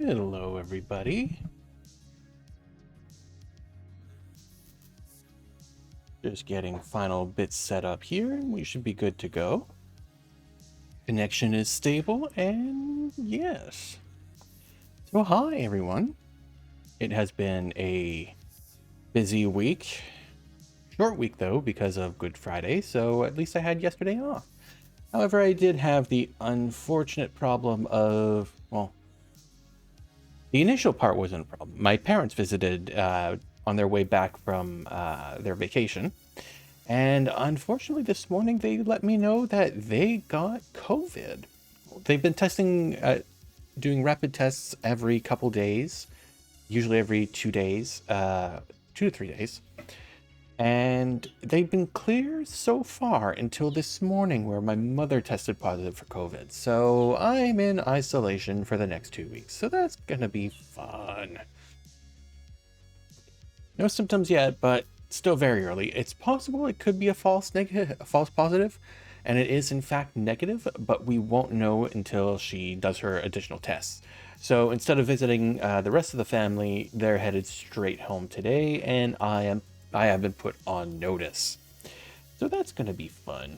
Hello, everybody. Just getting final bits set up here, and we should be good to go. Connection is stable, and yes. So hi, everyone. It has been a busy week. Short week, though, because of Good Friday, so at least I had yesterday off. However, I did have the unfortunate problem of, well, the initial part wasn't a problem. My parents visited on their way back from their vacation. And unfortunately, this morning they let me know that they got COVID. They've been testing, doing rapid tests every couple days, usually every 2 days, 2 to 3 days. And they've been clear so far until this morning where my mother tested positive for COVID. So I'm in isolation for the next 2 weeks. So that's going to be fun. No symptoms yet, but still very early. It's possible it could be a false negative, a false positive, and it is in fact negative, but we won't know until she does her additional tests. So instead of visiting the rest of the family, they're headed straight home today, and I have been put on notice. So that's going to be fun.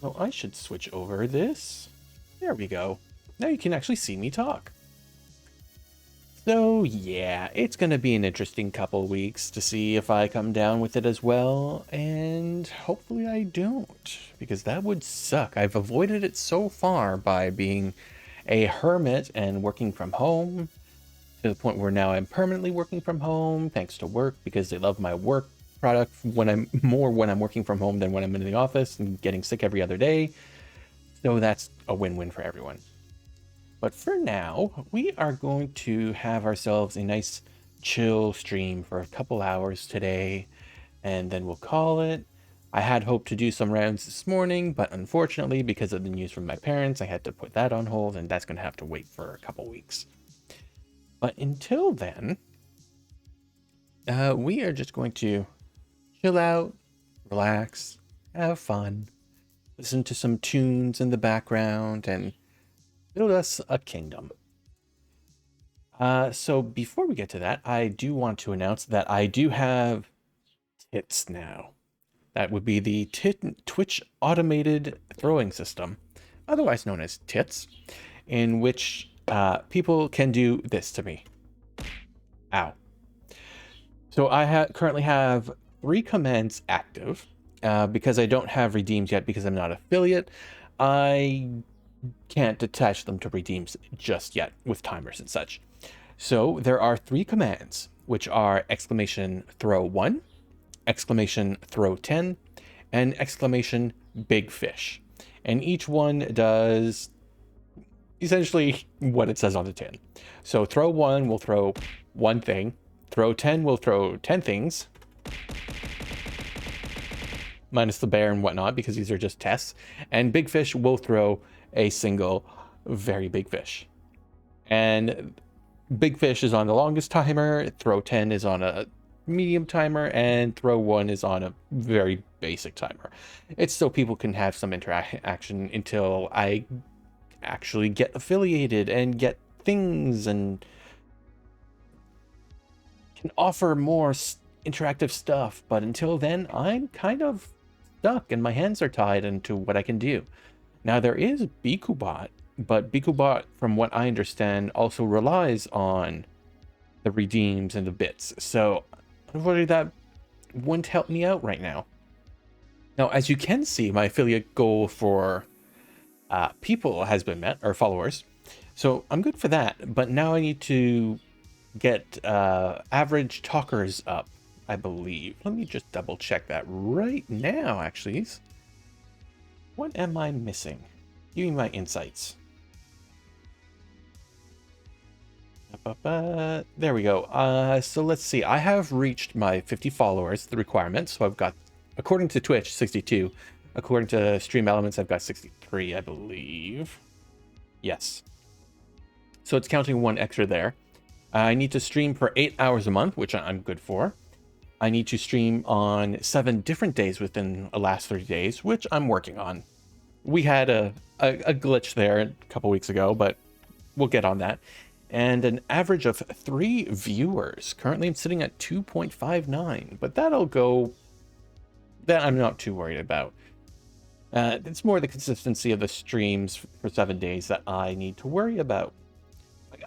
So I should switch over this. There we go. Now you can actually see me talk. So yeah, it's going to be an interesting couple weeks to see if I come down with it as well, and hopefully I don't, because that would suck. I've avoided it so far by being a hermit and working from home, to the point where now I'm permanently working from home thanks to work, because they love my work product when I'm working from home than when I'm in the office and getting sick every other day. So that's a win-win for everyone. But for now, we are going to have ourselves a nice chill stream for a couple hours today, and then we'll call it. I had hoped to do some rounds this morning, but unfortunately, because of the news from my parents, I had to put that on hold, and that's going to have to wait for a couple weeks. But until then, we are just going to chill out, relax, have fun, listen to some tunes in the background, and build us a kingdom. So before we get to that, I do want to announce that I do have tits now. That would be the Twitch automated throwing system, otherwise known as tits, in which people can do this to me. Ow. So I currently have 3 commands active. Because I don't have redeems yet because I'm not affiliate, I can't attach them to redeems just yet with timers and such. So there are 3 commands, which are exclamation throw 1, exclamation throw 10, and exclamation big fish. And each one does essentially what it says on the tin. So throw 1 will throw 1 thing, throw 10 will throw 10 things, minus the bear and whatnot, because these are just tests, and big fish will throw a single very big fish. And big fish is on the longest timer, throw 10 is on a medium timer, and throw 1 is on a very basic timer. It's so people can have some interaction until I actually get affiliated and get things and can offer more interactive stuff. But until then, I'm kind of stuck and my hands are tied into what I can do. Now there is Bikubot, but Bikubot, from what I understand, also relies on the redeems and the bits. So unfortunately that wouldn't help me out right now. Now, as you can see, my affiliate goal for people has been met, or followers. So I'm good for that, but now I need to get average talkers up, I believe. Let me just double check that right now, actually. What am I missing? Give me my insights. There we go. So let's see. I have reached my 50 followers, the requirement. So I've got, according to Twitch, 62. According to Stream Elements, I've got 63, I believe. Yes. So it's counting 1 extra there. I need to stream for 8 hours a month, which I'm good for. I need to stream on 7 different days within the last 30 days, which I'm working on. We had a glitch there a couple weeks ago, but we'll get on that. And an average of 3 viewers. Currently I'm sitting at 2.59, but that'll go, that I'm not too worried about. It's more the consistency of the streams for 7 days that I need to worry about.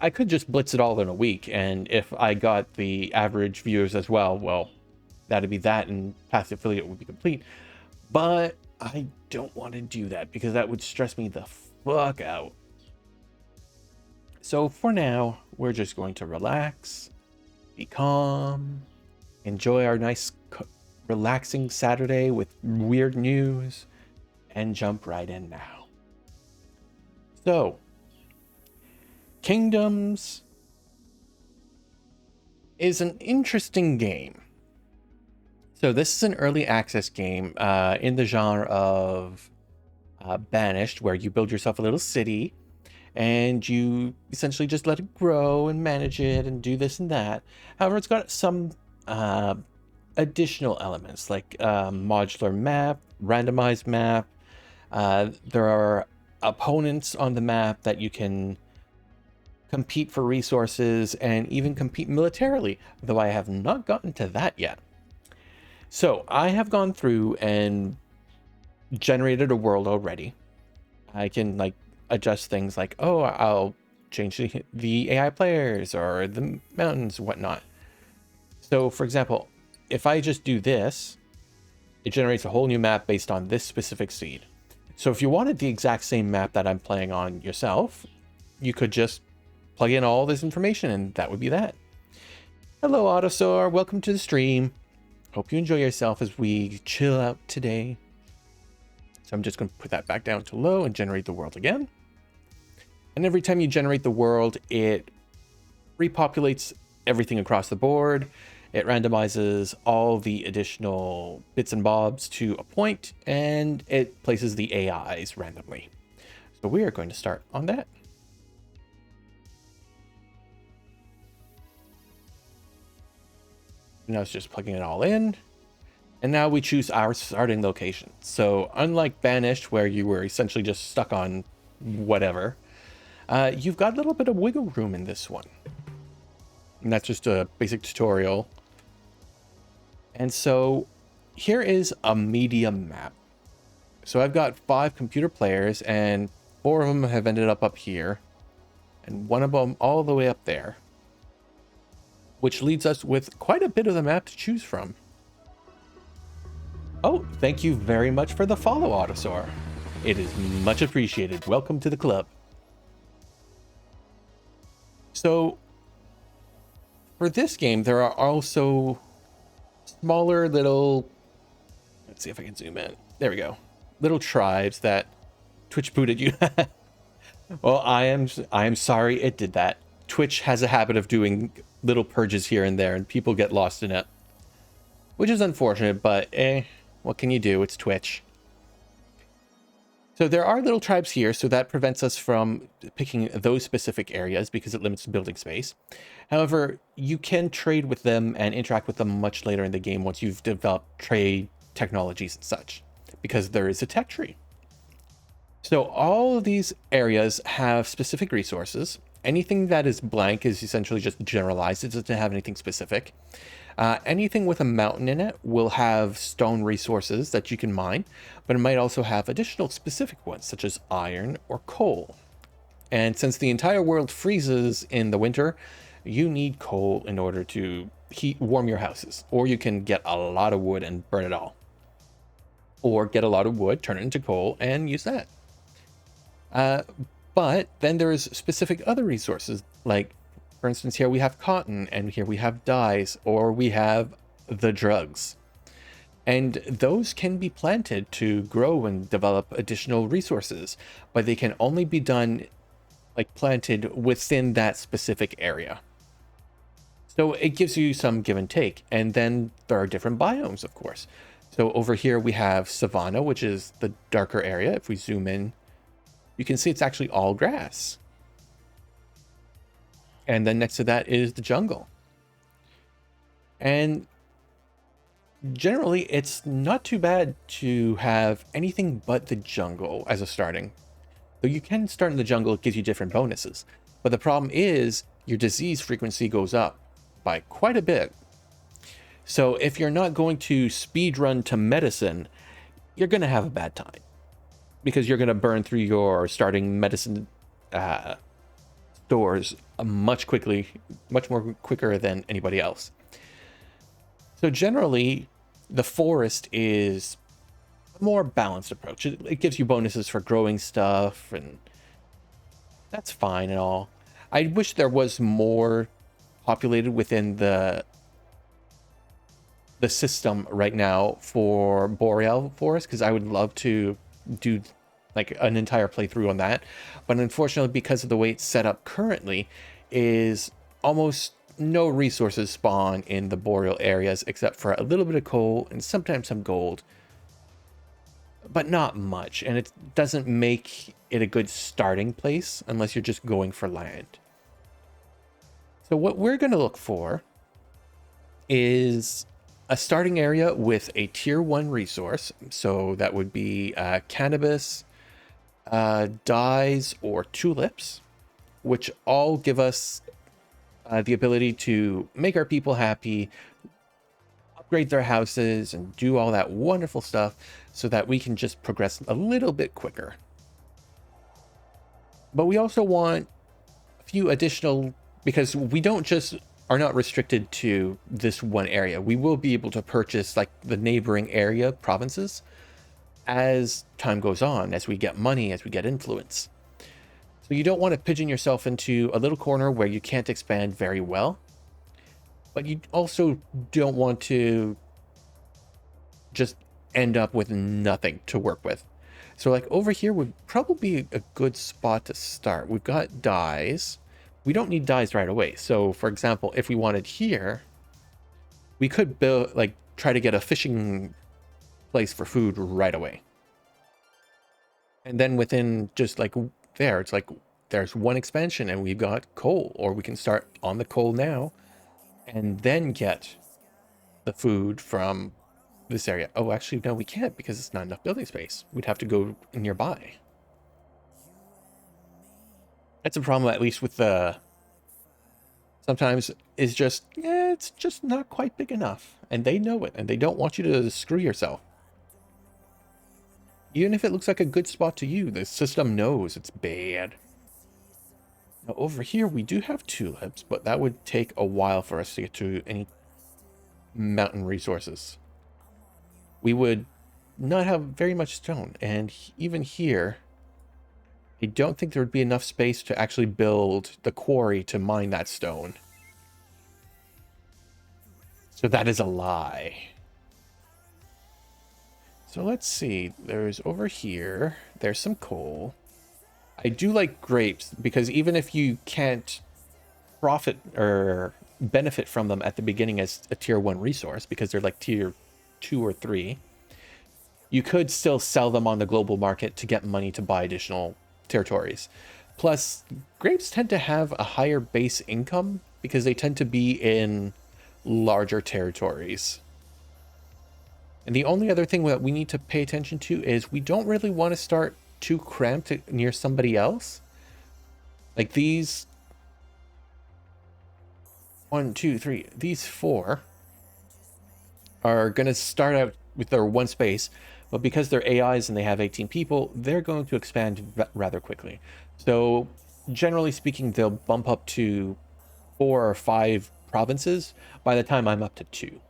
I could just blitz it all in a week, and if I got the average viewers as well, well, that'd be that, and passive affiliate would be complete. But I don't want to do that because that would stress me the fuck out. So for now, we're just going to relax, be calm, enjoy our nice relaxing Saturday with weird news, and jump right in now. So, Kingdoms is an interesting game. So this is an early access game in the genre of Banished, where you build yourself a little city and you essentially just let it grow and manage it and do this and that. However, it's got some additional elements like modular map, randomized map. There are opponents on the map that you can compete for resources and even compete militarily, though I have not gotten to that yet. So I have gone through and generated a world already. I can like adjust things like, oh, I'll change the AI players or the mountains, whatnot. So for example, if I just do this, it generates a whole new map based on this specific seed. So if you wanted the exact same map that I'm playing on yourself, you could just plug in all this information and that would be that. Hello, Autosaur. Welcome to the stream. Hope you enjoy yourself as we chill out today. So I'm just going to put that back down to low and generate the world again. And every time you generate the world, it repopulates everything across the board. It randomizes all the additional bits and bobs to a point, and it places the AIs randomly. So we are going to start on that. Now it's just plugging it all in. And now we choose our starting location. So unlike Banished, where you were essentially just stuck on whatever, you've got a little bit of wiggle room in this one. And that's just a basic tutorial. And so here is a medium map. So I've got 5 computer players and 4 of them have ended up here. And 1 of them all the way up there. Which leads us with quite a bit of the map to choose from. Oh, thank you very much for the follow, Autosaur. It is much appreciated. Welcome to the club. So, for this game, there are also smaller little... Let's see if I can zoom in. There we go. Little tribes that Twitch booted you. Well, I am sorry it did that. Twitch has a habit of doing little purges here and there, and people get lost in it. Which is unfortunate, but what can you do? It's Twitch. So there are little tribes here, so that prevents us from picking those specific areas because it limits building space. However, you can trade with them and interact with them much later in the game once you've developed trade technologies and such, because there is a tech tree. So all of these areas have specific resources. Anything that is blank is essentially just generalized. It doesn't have anything specific. Anything with a mountain in it will have stone resources that you can mine, but it might also have additional specific ones, such as iron or coal. And since the entire world freezes in the winter, you need coal in order to warm your houses. Or you can get a lot of wood and burn it all. Or get a lot of wood, turn it into coal, and use that. But then there's specific other resources, like, for instance, here we have cotton, and here we have dyes, or we have the drugs. And those can be planted to grow and develop additional resources, but they can only be done, like, planted within that specific area. So it gives you some give and take. And then there are different biomes, of course. So over here we have savanna, which is the darker area. If we zoom in, you can see it's actually all grass. And then next to that is the jungle. And generally, it's not too bad to have anything but the jungle as a starting. Though you can start in the jungle, it gives you different bonuses. But the problem is your disease frequency goes up by quite a bit. So if you're not going to speed run to medicine, you're going to have a bad time because you're going to burn through your starting medicine stores much more quicker than anybody else. So generally, the forest is a more balanced approach. It gives you bonuses for growing stuff, and that's fine and all. I wish there was more populated within the system right now for Boreal Forest, because I would love to do like an entire playthrough on that. But unfortunately, because of the way it's set up currently, is almost no resources spawn in the Boreal areas except for a little bit of coal and sometimes some gold, but not much. And it doesn't make it a good starting place unless you're just going for land. So what we're going to look for is a starting area with a tier 1 resource. So that would be cannabis, dyes, or tulips, which all give us the ability to make our people happy, upgrade their houses, and do all that wonderful stuff so that we can just progress a little bit quicker. But we also want a few additional, because we don't just are not restricted to this one area. We will be able to purchase like the neighboring area provinces as time goes on, as we get money, as we get influence. So you don't want to pigeon yourself into a little corner where you can't expand very well, but you also don't want to just end up with nothing to work with. So like over here would probably be a good spot to start. We've got dyes. We don't need dyes right away. So for example, if we wanted here, we could build, like, try to get a fishing place for food right away. And then within just like there, it's like there's one expansion and we've got coal, or we can start on the coal now and then get the food from this area. Oh, actually, no, we can't because it's not enough building space. We'd have to go nearby. That's a problem, at least with the... Sometimes is just, yeah, it's just not quite big enough. And they know it, and they don't want you to screw yourself. Even if it looks like a good spot to you, the system knows it's bad. Now, over here, we do have tulips, but that would take a while for us to get to any mountain resources. We would not have very much stone, and even here, I don't think there would be enough space to actually build the quarry to mine that stone. So that is a lie. So let's see, there's over here, there's some coal. I do like grapes because even if you can't profit or benefit from them at the beginning as a tier 1 resource, because they're like tier 2 or 3, you could still sell them on the global market to get money to buy additional territories. Plus, grapes tend to have a higher base income because they tend to be in larger territories. And the only other thing that we need to pay attention to is we don't really want to start too cramped near somebody else. Like these 1, 2, 3, these 4 are going to start out with their one space, but because they're AIs and they have 18 people, they're going to expand rather quickly. So generally speaking, they'll bump up to 4 or 5 provinces by the time I'm up to 2.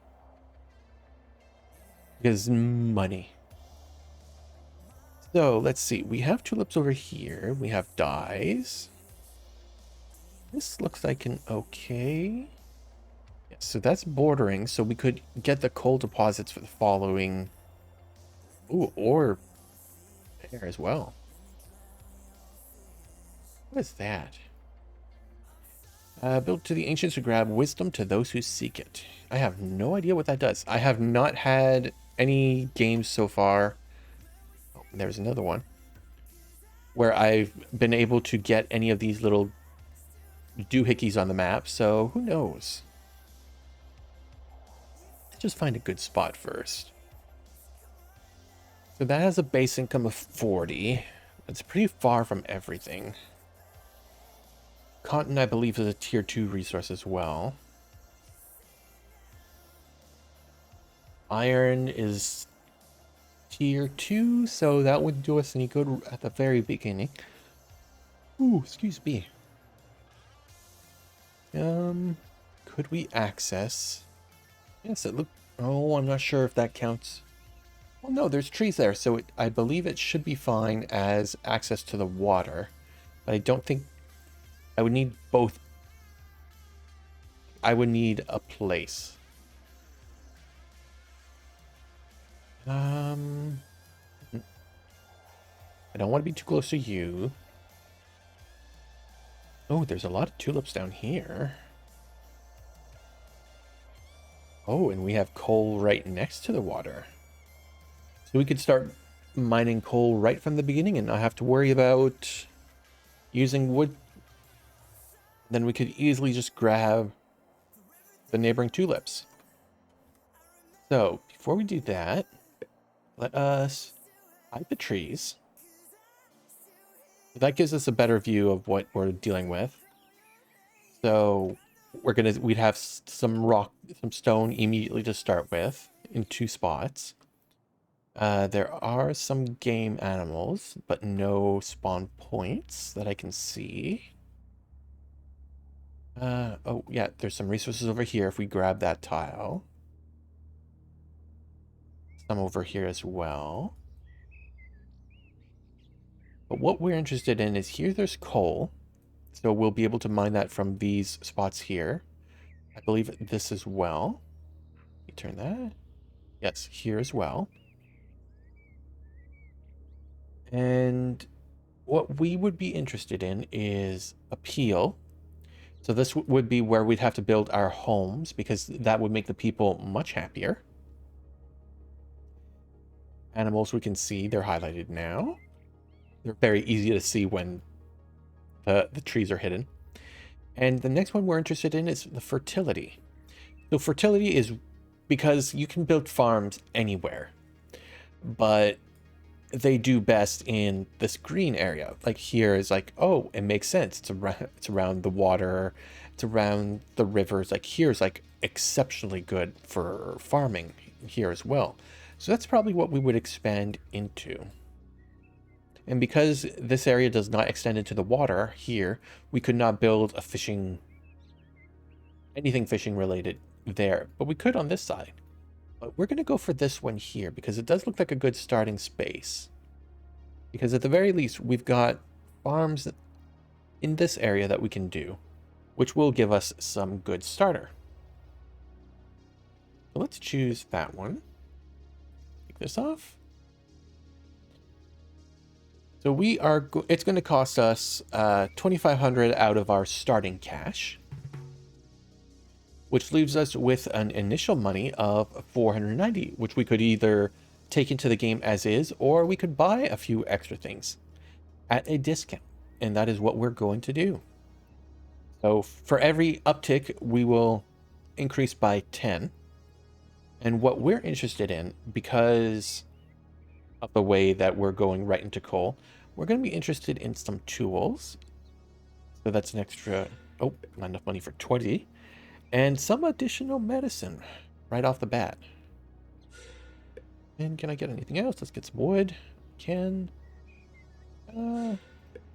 Because money. So let's see, we have tulips over here, we have dyes. This looks like an okay. Yeah, so that's bordering, so we could get the coal deposits for the following. Ooh, or there as well. What is that? Built to the ancients to grab wisdom to those who seek it. I have no idea what that does. I have not had any games so far. Oh, there's another one where I've been able to get any of these little doohickeys on the map, so who knows? Let's just find a good spot first. So that has a base income of 40. That's pretty far from everything. Cotton, I believe, is a tier 2 resource as well. Iron is tier 2, so that would do us any good at the very beginning. Ooh, excuse me. Could we access? Yes, it looked... Oh, I'm not sure if that counts. Well, no, there's trees there, so I believe it should be fine as access to the water. But I don't think... I would need both. I would need a place. I don't want to be too close to you. Oh, there's a lot of tulips down here. Oh, and we have coal right next to the water. So we could start mining coal right from the beginning and not have to worry about using wood. Then we could easily just grab the neighboring tulips. So, before we do that, let us hide the trees. That gives us a better view of what we're dealing with. So we'd have some rock, some stone immediately to start with in 2 spots. There are some game animals, but no spawn points that I can see. Oh yeah, there's some resources over here if we grab that tile. Some over here as well. But what we're interested in is here there's coal. So we'll be able to mine that from these spots here. I believe this as well. Let me turn that. Yes, here as well. And what we would be interested in is a peel. So this would be where we'd have to build our homes because that would make the people much happier. Animals we can see, they're highlighted now. They're very easy to see when the trees are hidden. And the next one we're interested in is the fertility. So fertility is because you can build farms anywhere, but they do best in this green area. Like here is like, oh, it makes sense. It's around the water. It's around the rivers. Like here's like exceptionally good for farming here as well. So that's probably what we would expand into. And because this area does not extend into the water here, we could not build a anything fishing related there, but we could on this side. But we're going to go for this one here because it does look like a good starting space. Because at the very least, we've got farms in this area that we can do, which will give us some good starter. So let's choose that one. Take this off. So it's going to cost us 2,500 out of our starting cash, which leaves us with an initial money of 490, which we could either take into the game as is, or we could buy a few extra things at a discount. And that is what we're going to do. So for every uptick, we will increase by 10. And what we're interested in, because of the way that we're going right into coal, we're going to be interested in some tools. So that's an extra, oh, not enough money for 20. And some additional medicine right off the bat. And can I get anything else? Let's get some wood.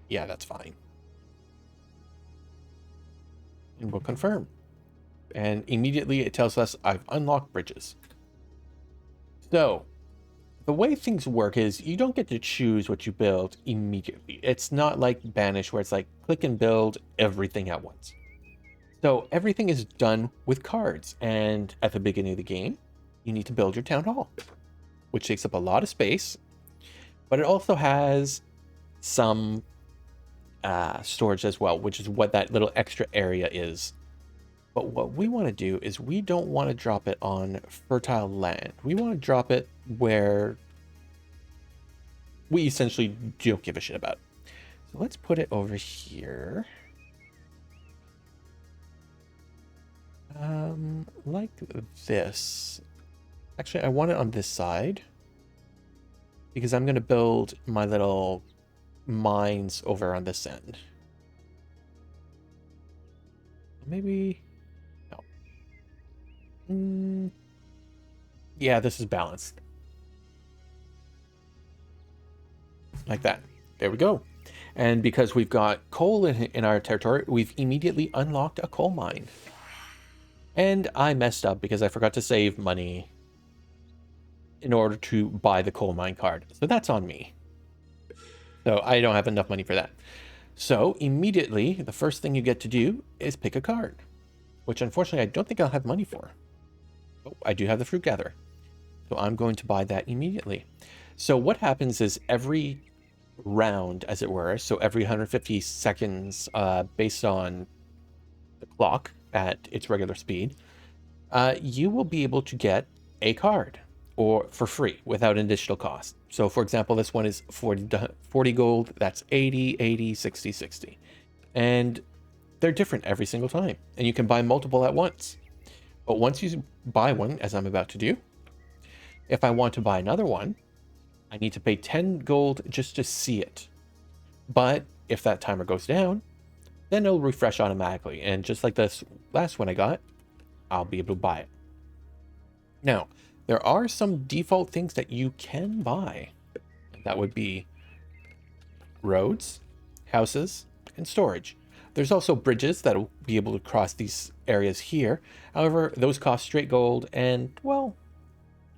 Yeah, that's fine. And we'll confirm. And immediately it tells us I've unlocked bridges. So the way things work is you don't get to choose what you build immediately. It's not like Banish where it's like click and build everything at once. So everything is done with cards. And at the beginning of the game, you need to build your town hall, which takes up a lot of space, but it also has some storage as well, which is what that little extra area is. But what we want to do is we don't want to drop it on fertile land. We want to drop it where we essentially don't give a shit about. So let's put it over here. Like this. Actually, I want it on this side because I'm going to build my little mines over on this end. Maybe... No. Yeah, this is balanced. Like that. There we go. And because we've got coal in our territory, we've immediately unlocked a coal mine. And I messed up because I forgot to save money in order to buy the coal mine card. So that's on me. So I don't have enough money for that. So immediately, the first thing you get to do is pick a card, which unfortunately I don't think I'll have money for. Oh, I do have the fruit gather. So I'm going to buy that immediately. So what happens is every round, as it were, so every 150 seconds based on the clock at its regular speed, you will be able to get a card or for free without additional cost. So for example, this one is 40 gold, that's 80, 80, 60, 60. And they're different every single time. And you can buy multiple at once. But once you buy one, as I'm about to do, if I want to buy another one, I need to pay 10 gold just to see it. But if that timer goes down, then it'll refresh automatically. And just like this last one I got, I'll be able to buy it. Now, there are some default things that you can buy. That would be roads, houses, and storage. There's also bridges that'll be able to cross these areas here. However, those cost straight gold, and, well,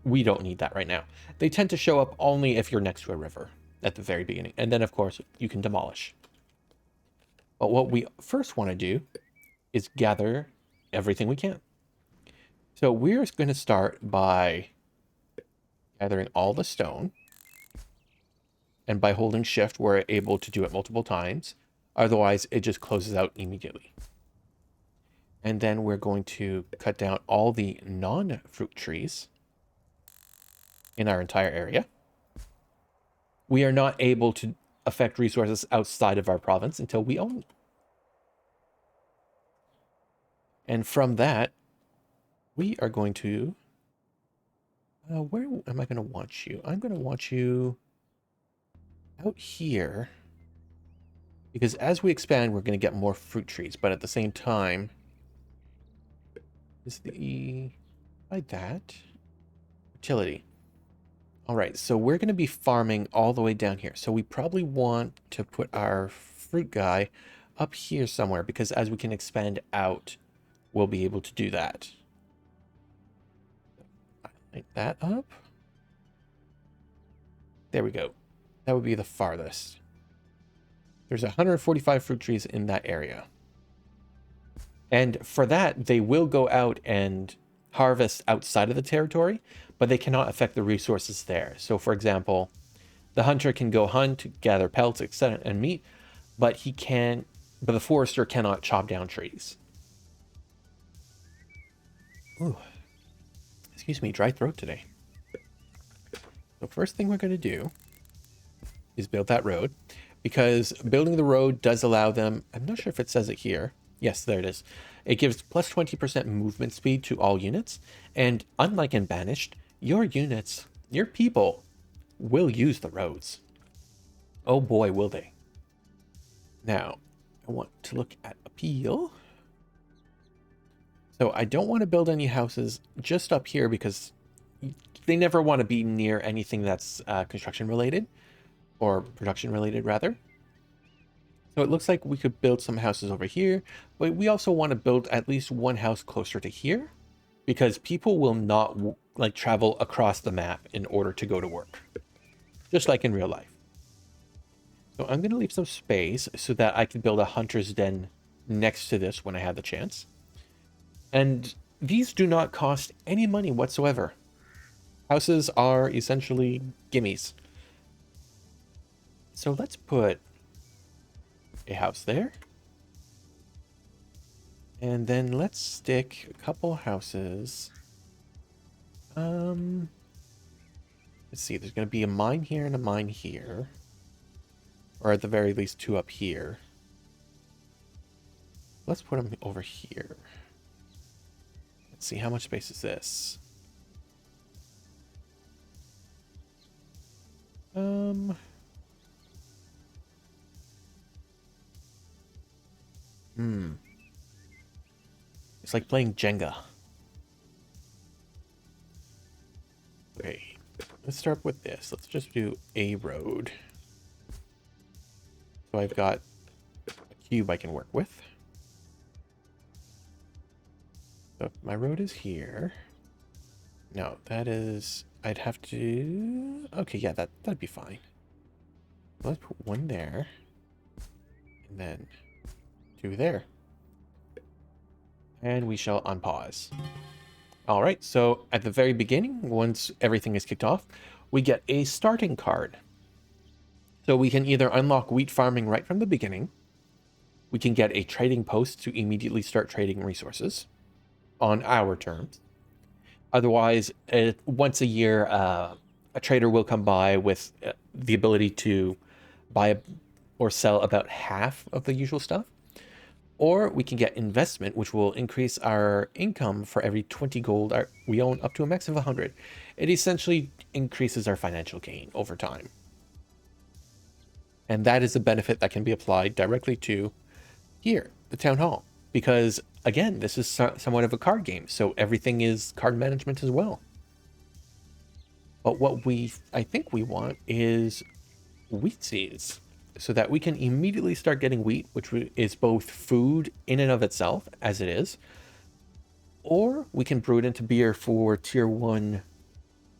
we don't need that right now. They tend to show up only if you're next to a river at the very beginning. And then, of course, you can demolish. But what we first want to do is gather everything we can. So we're going to start by gathering all the stone. And by holding shift, we're able to do it multiple times. Otherwise, it just closes out immediately. And then we're going to cut down all the non-fruit trees in our entire area. We are not able to affect resources outside of our province until we own them. And from that, we are going to... where am I going to want you? I'm going to want you out here. Because as we expand, we're going to get more fruit trees. But at the same time... Is the... Like that? Utility. Alright, so we're going to be farming all the way down here. So we probably want to put our fruit guy up here somewhere. Because as we can expand out, we'll be able to do that. Light that up. There we go. That would be the farthest. There's 145 fruit trees in that area. And for that, they will go out and harvest outside of the territory, but they cannot affect the resources there. So for example, the hunter can go hunt, gather pelts, etc., and meat, but the forester cannot chop down trees. Ooh. Excuse me, dry throat today. The first thing we're going to do is build that road, because building the road does allow them, I'm not sure if it says it here. Yes, there it is. It gives plus 20% movement speed to all units, and unlike in Banished, your units, your people, will use the roads. Oh boy, will they. Now, I want to look at appeal. So I don't want to build any houses just up here because they never want to be near anything that's construction related, or production related rather. So it looks like we could build some houses over here, but we also want to build at least one house closer to here, because people will not like travel across the map in order to go to work, just like in real life. So I'm going to leave some space so that I can build a hunter's den next to this when I have the chance. And these do not cost any money whatsoever. Houses are essentially gimmies. So let's put a house there. And then let's stick a couple houses. Let's see, there's going to be a mine here and a mine here. Or at the very least 2 up here. Let's put them over here. Let's see, how much space is this? It's like playing Jenga. Okay, let's start with this. Let's just do a road. So I've got a cube I can work with. So if my road is here. No, that is... I'd have to... Okay, yeah, that'd be fine. Let's put one there. And then two there. And we shall unpause. All right, so at the very beginning, once everything is kicked off, we get a starting card. So we can either unlock wheat farming right from the beginning. We can get a trading post to immediately start trading resources on our terms. Otherwise, once a year, a trader will come by with the ability to buy or sell about half of the usual stuff. Or we can get investment, which will increase our income for every 20 gold we own up to a max of 100. It essentially increases our financial gain over time. And that is a benefit that can be applied directly to here, the town hall. Because, again, this is somewhat of a card game, so everything is card management as well. But what I think we want is wheat seeds, so that we can immediately start getting wheat, which is both food in and of itself, as it is, or we can brew it into beer for tier 1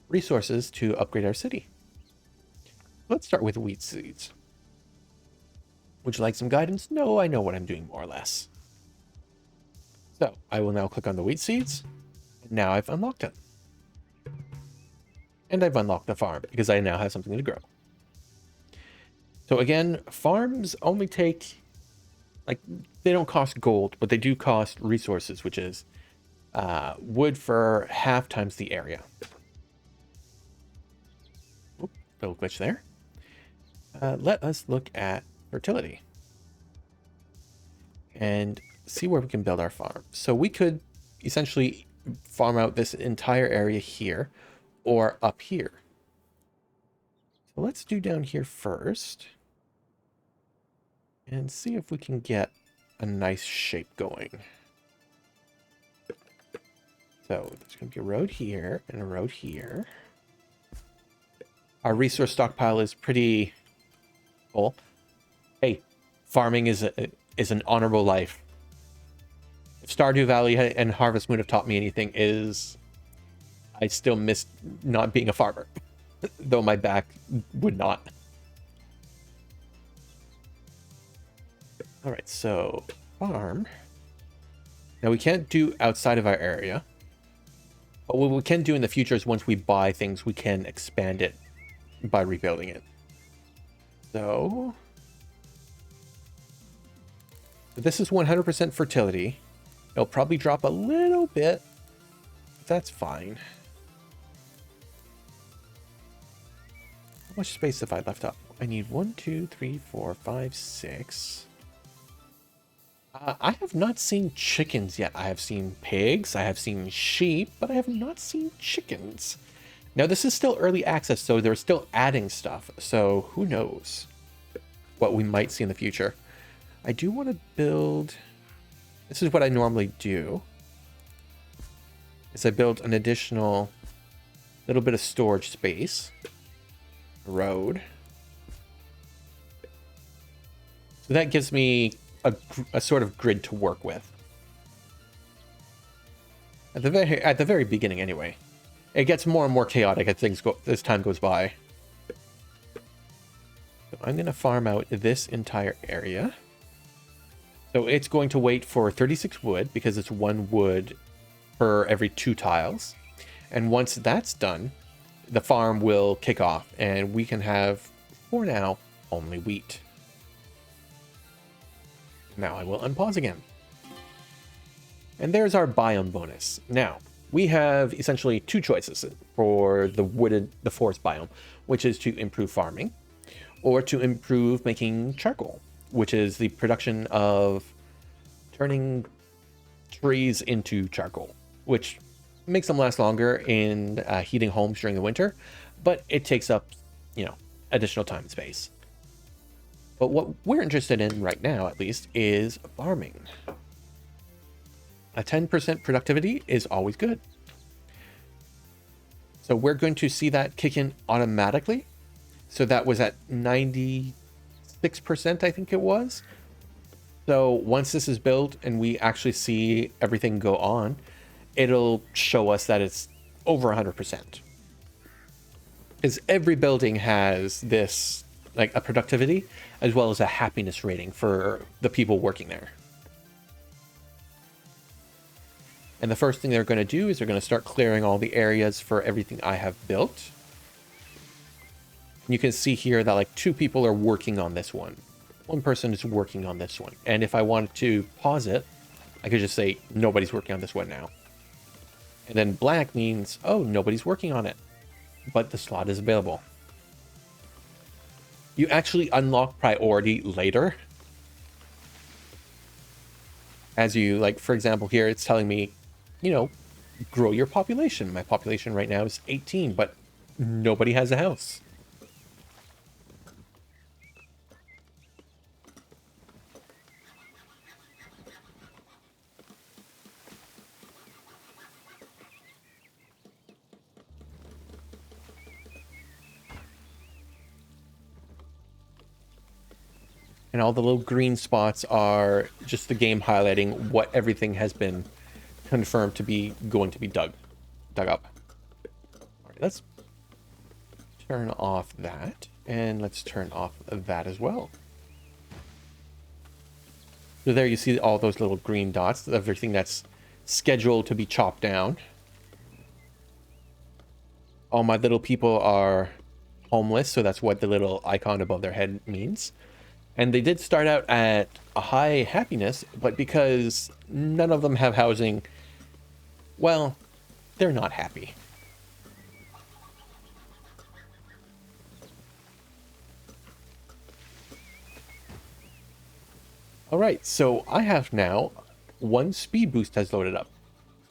resources to upgrade our city. Let's start with wheat seeds. Would you like some guidance? No, I know what I'm doing more or less. So I will now click on the wheat seeds. Now I've unlocked it. And I've unlocked the farm because I now have something to grow. So again, farms only take, like, they don't cost gold, but they do cost resources, which is wood for half times the area. Oop, little glitch there. Let us look at fertility and see where we can build our farm. So we could essentially farm out this entire area here or up here. So let's do down here first and see if we can get a nice shape going. So there's going to be a road here and a road here. Our resource stockpile is pretty full. Hey, farming is an honorable life. If Stardew Valley and Harvest Moon have taught me anything, is I still miss not being a farmer, though my back would not. All right, so farm. Now we can't do outside of our area, but what we can do in the future is once we buy things, we can expand it by rebuilding it. So this is 100% fertility. It'll probably drop a little bit, but that's fine. How much space have I left up? I need 1, 2, 3, 4, 5, 6. I have not seen chickens yet. I have seen pigs, I have seen sheep, but I have not seen chickens. Now this is still early access, so they're still adding stuff. So who knows what we might see in the future. I do want to build... This is what I normally do. Is I build an additional little bit of storage space. Road. So that gives me a sort of grid to work with. At the very beginning, anyway. It gets more and more chaotic as time goes by. So I'm going to farm out this entire area. So it's going to wait for 36 wood because it's 1 wood per every 2 tiles. And once that's done, the farm will kick off and we can have, for now, only wheat. Now I will unpause again. And there's our biome bonus. Now, we have essentially 2 choices for the forest biome, which is to improve farming or to improve making charcoal, which is the production of turning trees into charcoal, which makes them last longer in heating homes during the winter, but it takes up, additional time and space. But what we're interested in right now, at least, is farming. A 10% productivity is always good. So we're going to see that kick in automatically. So that was at 96%, I think it was. So once this is built and we actually see everything go on, it'll show us that it's over 100%. Because every building has this, like a productivity, as well as a happiness rating for the people working there. And the first thing they're going to do is they're going to start clearing all the areas for everything I have built. You can see here that like 2 people are working on this one. 1 person is working on this one. And if I wanted to pause it, I could just say nobody's working on this one now. And then blank means, oh, nobody's working on it, but the slot is available. You actually unlock priority later. As you, like, for example, here it's telling me, you know, grow your population. My population right now is 18, but nobody has a house. And all the little green spots are just the game highlighting what everything has been confirmed to be going to be dug up. All right, let's turn off that, and let's turn off that as well. So there you see all those little green dots, everything that's scheduled to be chopped down. All my little people are homeless, so that's what the little icon above their head means. And they did start out at a high happiness, but because none of them have housing, well, they're not happy. All right, so I have now 1 speed boost has loaded up.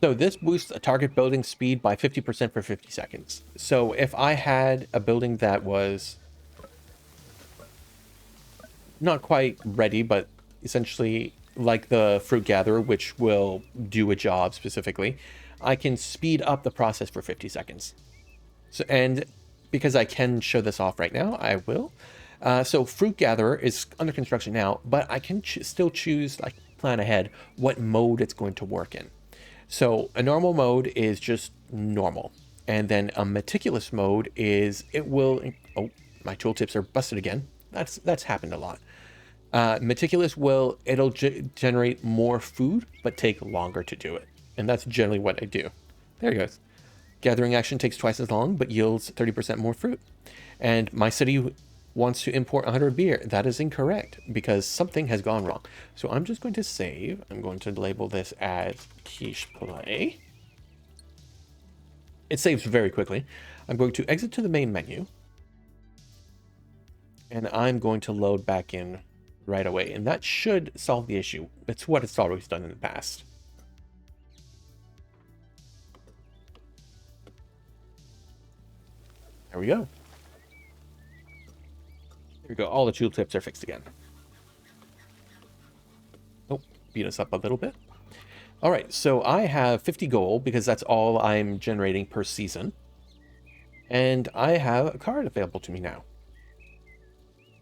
So this boosts a target building speed by 50% for 50 seconds. So if I had a building that was not quite ready, but essentially like the fruit gatherer, which will do a job specifically, I can speed up the process for 50 seconds. So, and because I can show this off right now, I will. So fruit gatherer is under construction now, but I can still choose, like, plan ahead what mode it's going to work in. So a normal mode is just normal. And then a meticulous mode is, it will, oh, my tooltips are busted again. That's happened a lot. Meticulous it'll generate more food, but take longer to do it. And that's generally what I do. There it goes. Gathering action takes twice as long, but yields 30% more fruit. And my city wants to import 100 beer. That is incorrect because something has gone wrong. So I'm just going to save. I'm going to label this as KeeshPlay. It saves very quickly. I'm going to exit to the main menu. And I'm going to load back in right away. And that should solve the issue. It's what it's always done in the past. There we go. There we go. All the tooltips are fixed again. Oh, beat us up a little bit. All right, so I have 50 gold because that's all I'm generating per season. And I have a card available to me now.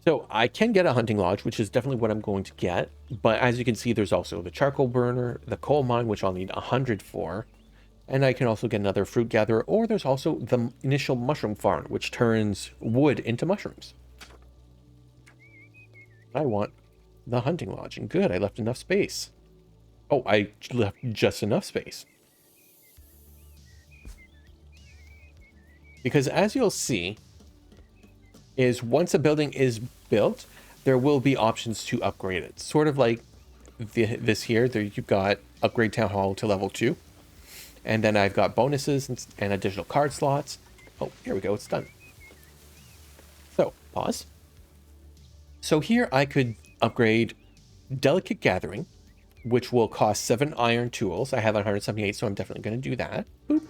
So I can get a hunting lodge, which is definitely what I'm going to get. But as you can see, there's also the charcoal burner, the coal mine, which I'll need 100 for. And I can also get another fruit gatherer, or there's also the initial mushroom farm, which turns wood into mushrooms. I want the hunting lodge, and good, I left enough space. Oh, I left just enough space. Because as you'll see, is once a building is built, there will be options to upgrade it. Sort of like this here, there you've got upgrade town hall to level 2. And then I've got bonuses and additional card slots. Oh, here we go, it's done. So, pause. So here I could upgrade Delicate Gathering, which will cost 7 iron tools. I have 178, so I'm definitely going to do that. Boop.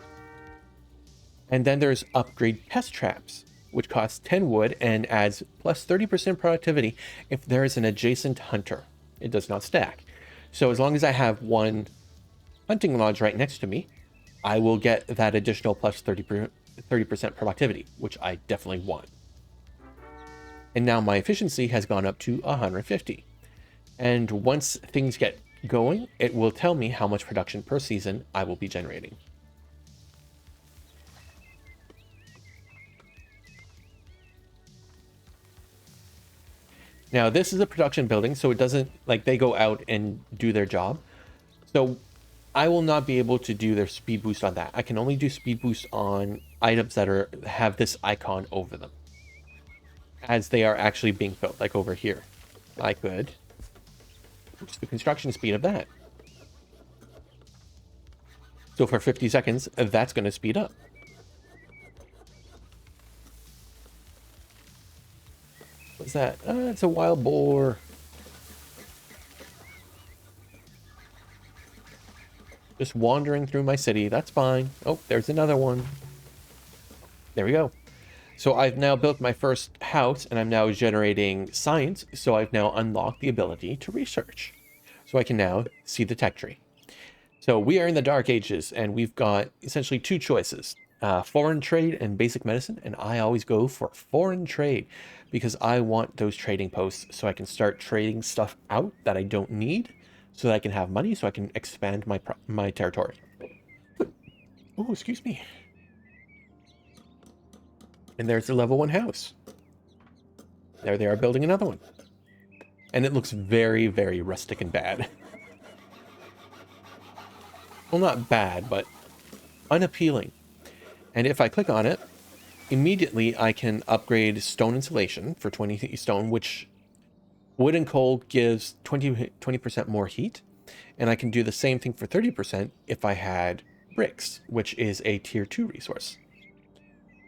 And then there's Upgrade Pest Traps, which costs 10 wood and adds plus 30% productivity if there is an adjacent hunter. It does not stack. So as long as I have one hunting lodge right next to me, I will get that additional plus 30% productivity, which I definitely want. And now my efficiency has gone up to 150. And once things get going, it will tell me how much production per season I will be generating. Now, this is a production building, so it doesn't, like, they go out and do their job. So I will not be able to do their speed boost on that. I can only do speed boost on items that have this icon over them as they are actually being built, like over here. I could boost the construction speed of that. So for 50 seconds, that's going to speed up. What's that? It's a wild boar. Just wandering through my city. That's fine. Oh, there's another one. There we go. So I've now built my first house, and I'm now generating science. So I've now unlocked the ability to research. So I can now see the tech tree. So we are in the Dark Ages, and we've got essentially two choices. Foreign trade and basic medicine, and I always go for foreign trade because I want those trading posts so I can start trading stuff out that I don't need, so that I can have money, so I can expand my territory. Oh, excuse me. And there's the level 1 house. There they are building another one. And it looks very, very rustic and bad. Well, not bad, but unappealing. And if I click on it, immediately I can upgrade stone insulation for 20 stone, which wood and coal gives 20% more heat. And I can do the same thing for 30% if I had bricks, which is a tier 2 resource.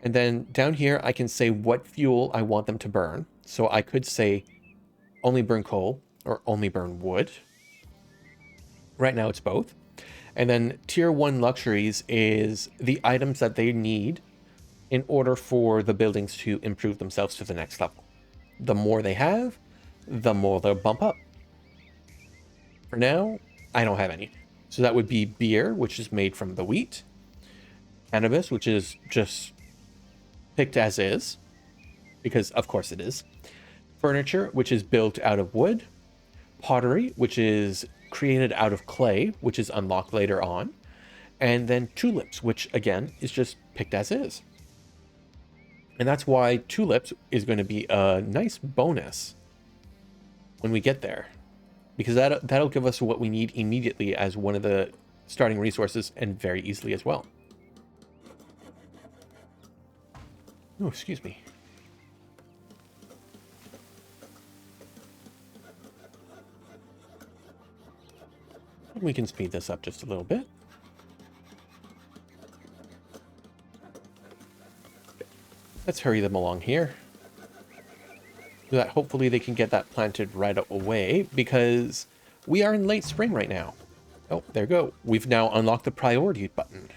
And then down here, I can say what fuel I want them to burn. So I could say only burn coal or only burn wood. Right now it's both. And then tier 1 luxuries is the items that they need in order for the buildings to improve themselves to the next level. The more they have, the more they'll bump up. For now, I don't have any. So that would be beer, which is made from the wheat. Cannabis, which is just picked as is, because of course it is. Furniture, which is built out of wood. Pottery, which is created out of clay, which is unlocked later on. And then tulips, which again is just picked as is. And that's why tulips is going to be a nice bonus when we get there, because that'll give us what we need immediately as one of the starting resources, and very easily as well. Oh, excuse me. We can speed this up just a little bit. Let's hurry them along here, so that hopefully they can get that planted right away, because we are in late spring right now. Oh, there we go. We've now unlocked the priority button.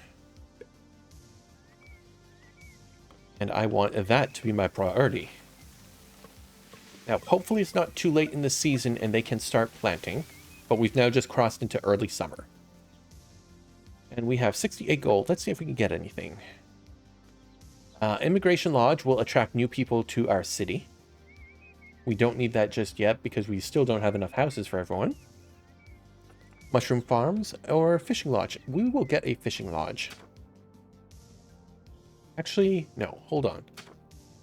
And I want that to be my priority. Now, hopefully it's not too late in the season and they can start planting, but we've now just crossed into early summer. And we have 68 gold. Let's see if we can get anything. Immigration Lodge will attract new people to our city. We don't need that just yet because we still don't have enough houses for everyone. Mushroom Farms or Fishing Lodge. We will get a Fishing Lodge. Actually, no, hold on.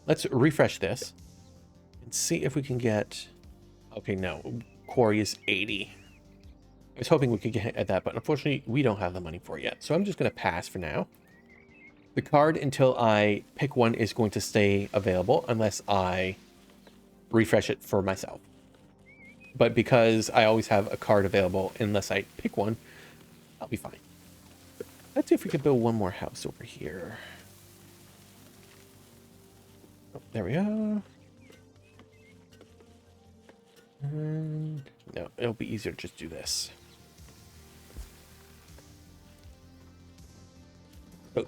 Let's refresh this and see if we can get... Okay, no, quarry is 80. I was hoping we could get at that, but unfortunately we don't have the money for it yet. So I'm just going to pass for now. The card until I pick one is going to stay available unless I refresh it for myself. But because I always have a card available unless I pick one, I'll be fine. Let's see if we can build one more house over here. Oh, there we go. And no, it'll be easier to just do this.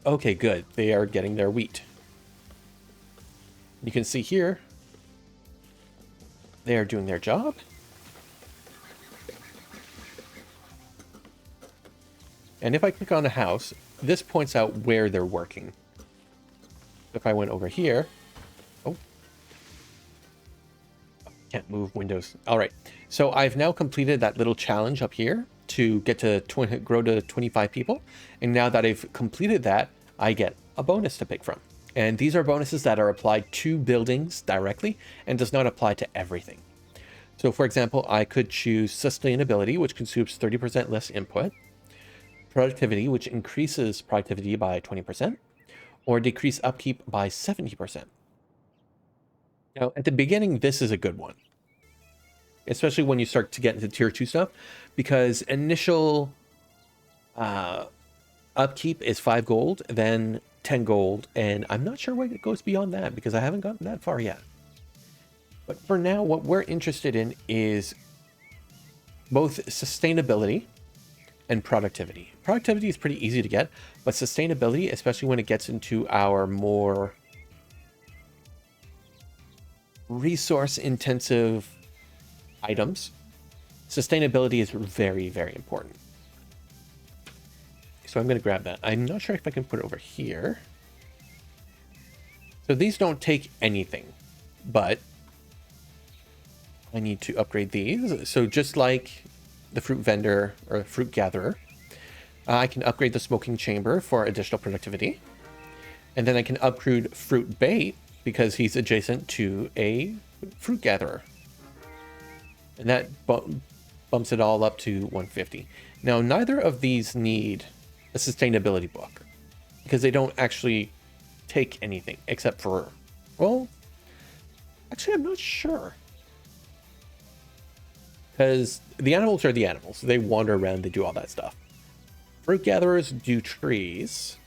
Okay, good. They are getting their wheat. You can see here, they are doing their job. And if I click on a house, this points out where they're working. If I went over here... Oh. Can't move windows. All right. So I've now completed that little challenge up here to get to grow to 25 people. And now that I've completed that, I get a bonus to pick from. And these are bonuses that are applied to buildings directly and does not apply to everything. So for example, I could choose sustainability, which consumes 30% less input, productivity, which increases productivity by 20%, or decrease upkeep by 70%. Now, at the beginning, this is a good one, especially when you start to get into tier 2 stuff, because initial upkeep is 5 gold, then 10 gold, and I'm not sure when it goes beyond that because I haven't gotten that far yet. But for now, what we're interested in is both sustainability and productivity. Productivity is pretty easy to get, but sustainability, especially when it gets into our more resource-intensive items, sustainability is very, very important. So I'm going to grab that. I'm not sure if I can put it over here. So these don't take anything, but I need to upgrade these. So just like the fruit vendor or fruit gatherer, I can upgrade the smoking chamber for additional productivity. And then I can upgrade fruit bait because he's adjacent to a fruit gatherer. And that bumps it all up to 150. Now, neither of these need a sustainability book because they don't actually take anything except for, well, actually, I'm not sure. Because the animals are the animals. They wander around, they do all that stuff. Fruit gatherers do trees.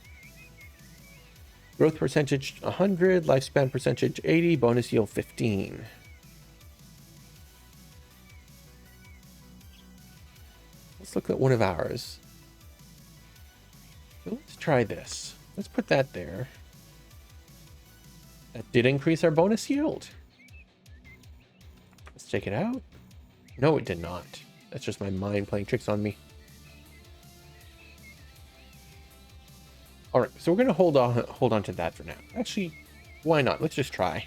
Growth percentage 100, lifespan percentage 80, bonus yield 15. Let's look at one of ours. So let's try this. Let's put that there. That did increase our bonus yield. Let's take it out. No, it did not. That's just my mind playing tricks on me. All right, so we're going to hold on to that for now. Actually, why not? Let's just try.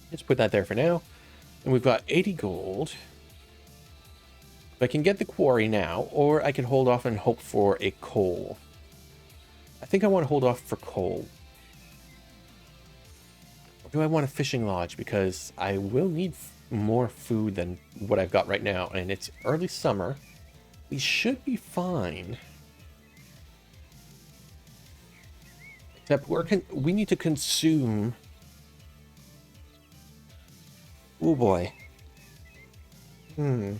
Let's put that there for now. And we've got 80 gold. I can get the quarry now, or I can hold off and hope for a coal. I think I want to hold off for coal. Or do I want a fishing lodge? Because I will need more food than what I've got right now, and it's early summer. We should be fine. Except we need to consume... Oh boy. But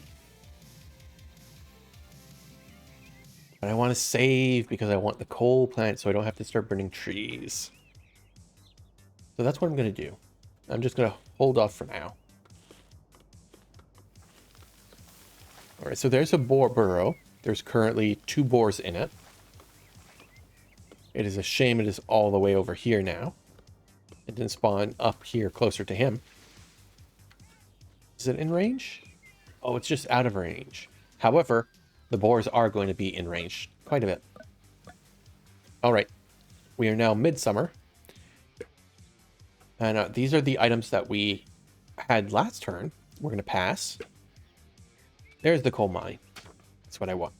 I want to save because I want the coal plant so I don't have to start burning trees. So that's what I'm going to do. I'm just going to hold off for now. All right, so there's a boar burrow. There's currently 2 boars in it. It is a shame it is all the way over here now. It didn't spawn up here closer to him. Is it in range? Oh, it's just out of range. However, the boars are going to be in range quite a bit. All right, we are now midsummer. And these are the items that we had last turn. We're going to pass. There's the coal mine. That's what I want.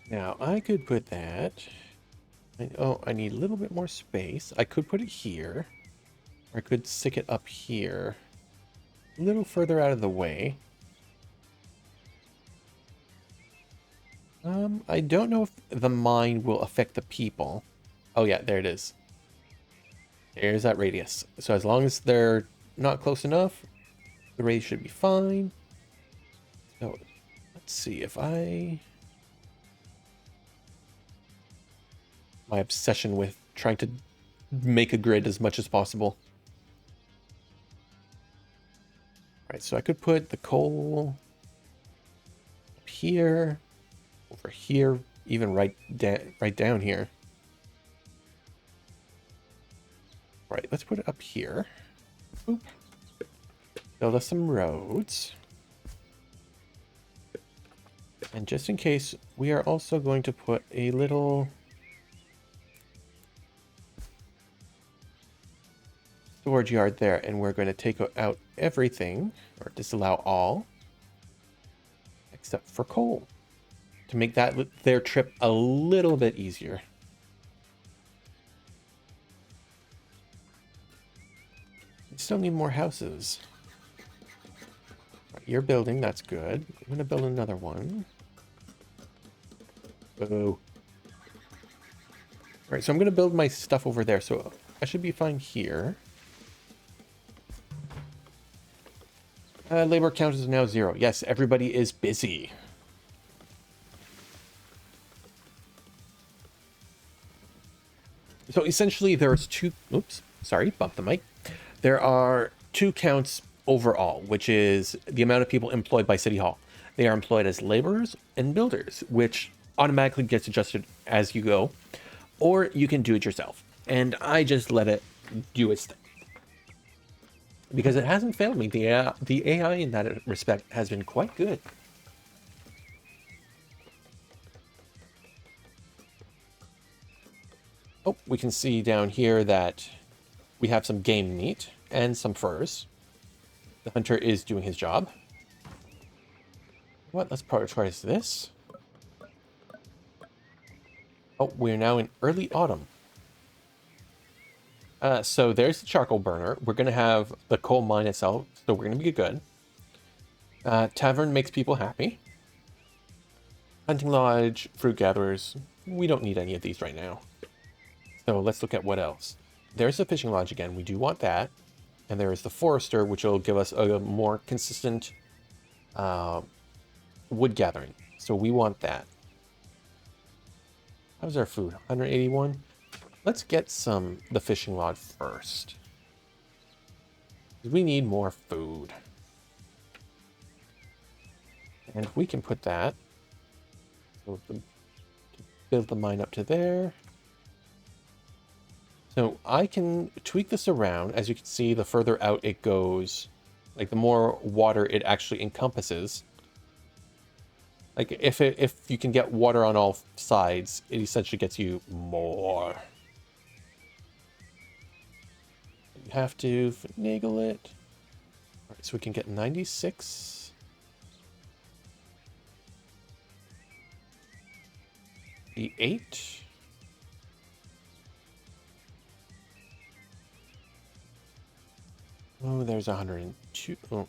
Now, I could put that... Oh, I need a little bit more space. I could put it here. Or I could stick it up here. A little further out of the way. I don't know if the mine will affect the people. Oh yeah, there it is. There's that radius. So as long as they're not close enough, the radius should be fine. So let's see if I... My obsession with trying to make a grid as much as possible. Right, so I could put the coal up here, over here, even right down here. Right, let's put it up here. Boop. Build us some roads. And just in case, we are also going to put a little storage yard there, and we're going to take out everything, or disallow all, except for coal, to make that their trip a little bit easier. We still need more houses. Right, you're building, that's good. I'm going to build another one. Oh. Alright, so I'm going to build my stuff over there, so I should be fine here. Labor count is now 0. Yes, everybody is busy. So essentially there's two... Oops, sorry, bumped the mic. There are 2 counts overall, which is the amount of people employed by City Hall. They are employed as laborers and builders, which automatically gets adjusted as you go, or you can do it yourself. And I just let it do its thing, because it hasn't failed me. The AI in that respect has been quite good. Oh, we can see down here that we have some game meat and some furs. The hunter is doing his job. What? Let's prioritize this. Oh, we're now in early autumn. So there's the charcoal burner. We're going to have the coal mine itself, so we're going to be good. Tavern makes people happy. Hunting lodge, fruit gatherers. We don't need any of these right now. So let's look at what else. There's the fishing lodge again. We do want that. And there is the forester, which will give us a more consistent wood gathering. So we want that. How's our food? 181. Let's get the fishing rod first. We need more food. And we can put that. So build the mine up to there. So I can tweak this around. As you can see, the further out it goes, like the more water it actually encompasses. Like if you can get water on all sides, it essentially gets you more. You have to finagle it. All right, so we can get 96. The 8. Oh, there's 102. Oh,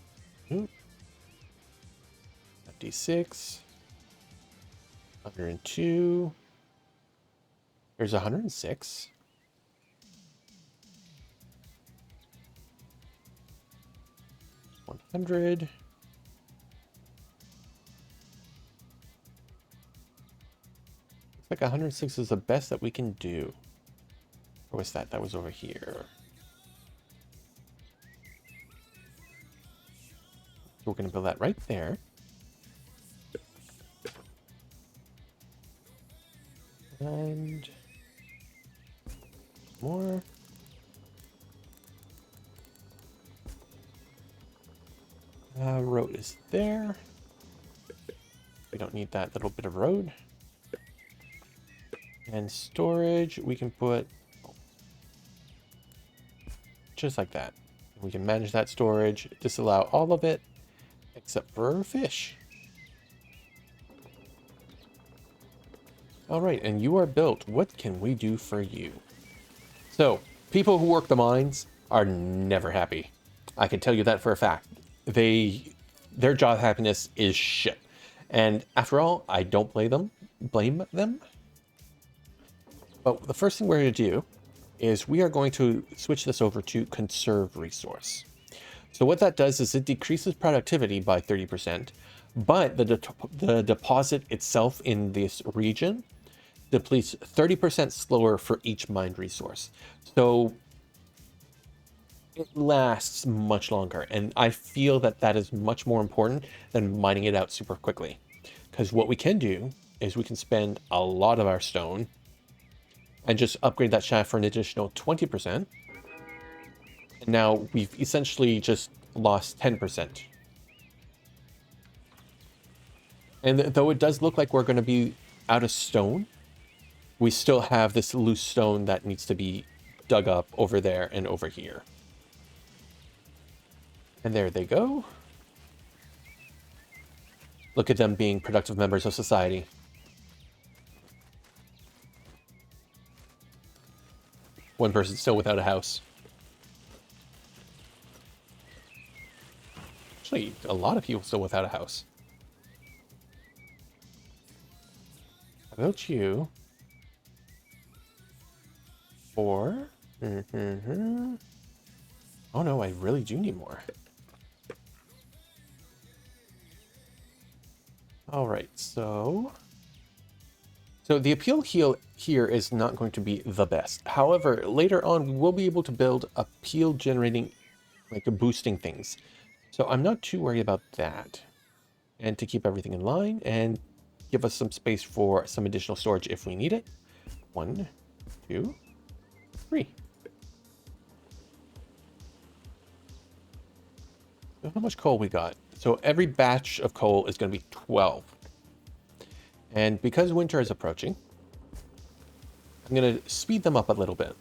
56. 102. There's 106. 100. Looks like 106 is the best that we can do. Or was that? That was over here. So we're going to build that right there. And more. Road is there. We don't need that little bit of road. And storage, we can put just like that. We can manage that storage, disallow all of it, except for fish. All right, and you are built. What can we do for you? So, people who work the mines are never happy. I can tell you that for a fact. Their job happiness is shit. And after all, I don't blame them. But the first thing we're going to do is we are going to switch this over to conserve resource. So what that does is it decreases productivity by 30%, but the deposit itself in this region depletes 30% slower for each mined resource. So it lasts much longer, and I feel that that is much more important than mining it out super quickly. Because what we can do is we can spend a lot of our stone and just upgrade that shaft for an additional 20%. And now we've essentially just lost 10%. And though it does look like we're going to be out of stone, we still have this loose stone that needs to be dug up over there and over here. And there they go. Look at them being productive members of society. One person still without a house. Actually, a lot of people still without a house. How about you? 4. Oh no, I really do need more. All right, so the appeal here is not going to be the best. However, later on, we will be able to build appeal generating, like boosting things. So I'm not too worried about that. And to keep everything in line and give us some space for some additional storage if we need it. 1, 2, 3. So how much coal we got? So every batch of coal is going to be 12. And because winter is approaching, I'm going to speed them up a little bit.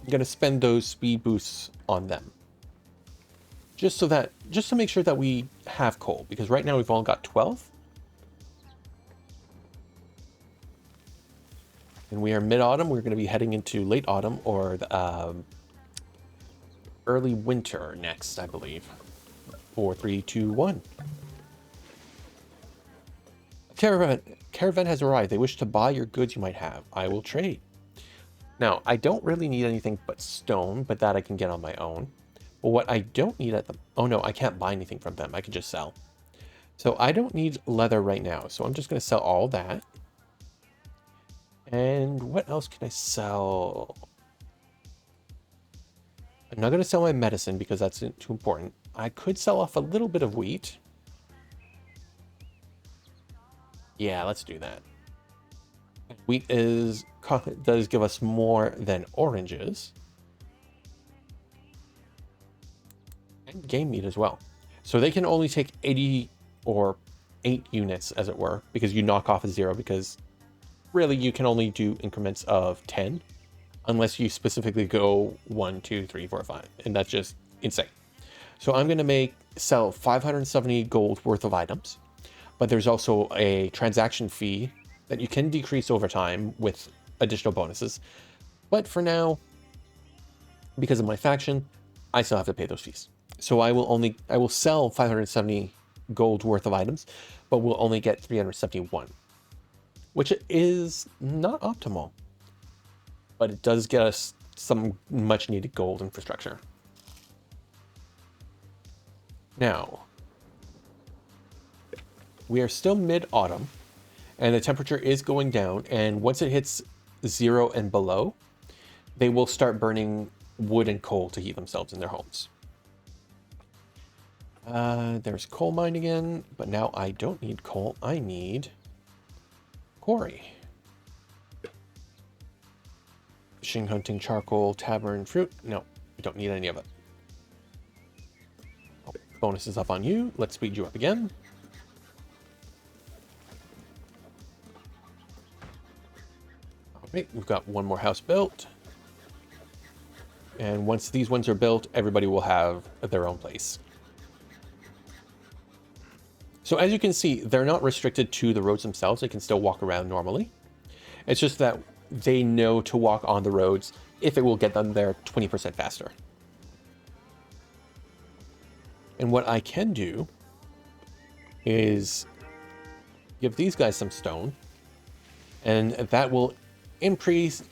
I'm going to spend those speed boosts on them. Just to make sure that we have coal, because right now we've only got 12. And we are mid-autumn. We're going to be heading into late autumn or the, early winter next, I believe. 4, 3, 2, 1. Caravan has arrived. They wish to buy your goods you might have. I will trade. Now, I don't really need anything but stone, but that I can get on my own. But what I don't need at the... Oh no, I can't buy anything from them. I can just sell. So I don't need leather right now. So I'm just going to sell all that. And what else can I sell? I'm not going to sell my medicine because that's too important. I could sell off a little bit of wheat. Yeah, let's do that. Wheat does give us more than oranges. And game meat as well. So they can only take 80 or 8 units, as it were, because you knock off a 0, because really you can only do increments of 10 unless you specifically go 1, 2, 3, 4, 5. And that's just insane. So I'm going to sell 570 gold worth of items. But there's also a transaction fee that you can decrease over time with additional bonuses. But for now, because of my faction, I still have to pay those fees. So I will sell 570 gold worth of items, but we'll only get 371, which is not optimal. But it does get us some much needed gold infrastructure. Now, we are still mid-autumn, and the temperature is going down, and once it hits 0 and below, they will start burning wood and coal to heat themselves in their homes. There's coal mine again, but now I don't need coal, I need quarry. Fishing, hunting, charcoal, tavern, fruit. No, we don't need any of it. Oh, bonus is up on you. Let's speed you up again. Right, we've got one more house built. And once these ones are built, everybody will have their own place. So as you can see, they're not restricted to the roads themselves. They can still walk around normally. It's just that they know to walk on the roads if it will get them there 20% faster. And what I can do is give these guys some stone, and that will increase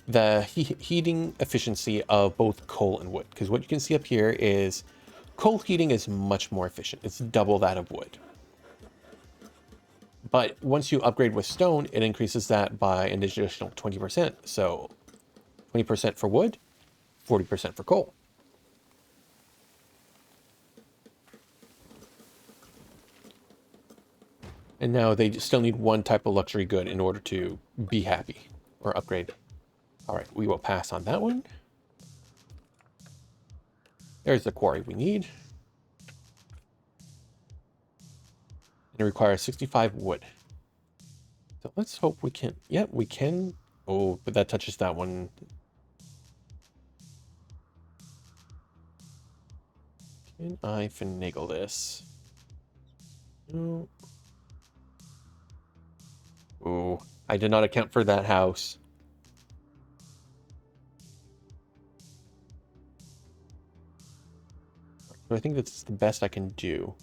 the heating efficiency of both coal and wood. Because what you can see up here is coal heating is much more efficient. It's double that of wood. But once you upgrade with stone, it increases that by an additional 20%. So 20% for wood, 40% for coal. And now they still need one type of luxury good in order to be happy or upgrade. All right, we will pass on that one. There's the quarry we need. And it requires 65 wood. So let's hope we can... Yeah, we can... Oh, but that touches that one. Can I finagle this? No. Oh, I did not account for that house. So I think that's the best I can do.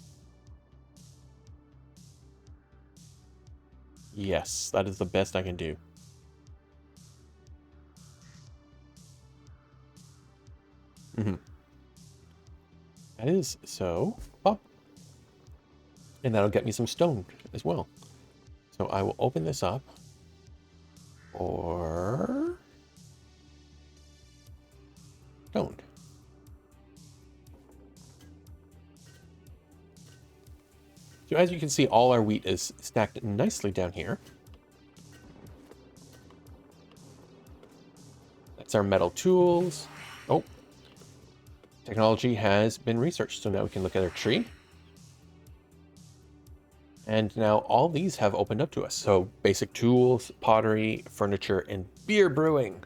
Yes, that is the best I can do. That is so. Oh. And that'll get me some stone as well. So I will open this up. Or... stone. So as you can see, all our wheat is stacked nicely down here. That's our metal tools. Oh. Technology has been researched, so now we can look at our tree. And now all these have opened up to us. So basic tools, pottery, furniture, and beer brewing.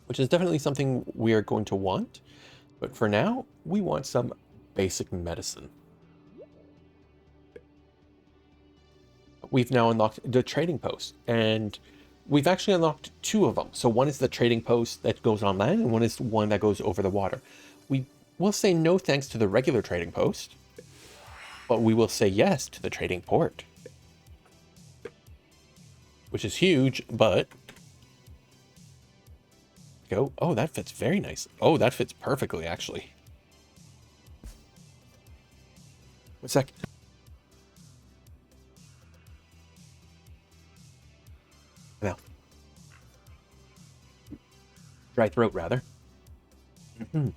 Which is definitely something we are going to want. But for now, we want some basic medicine. We've now unlocked the trading post, and we've actually unlocked 2 of them. So one is the trading post that goes on land, and one is one that goes over the water. We will say no thanks to the regular trading post, but we will say yes to the trading port. Which is huge, but... go. Oh, that fits very nice. Oh, that fits perfectly, actually. One sec. Now. Dry throat, rather. I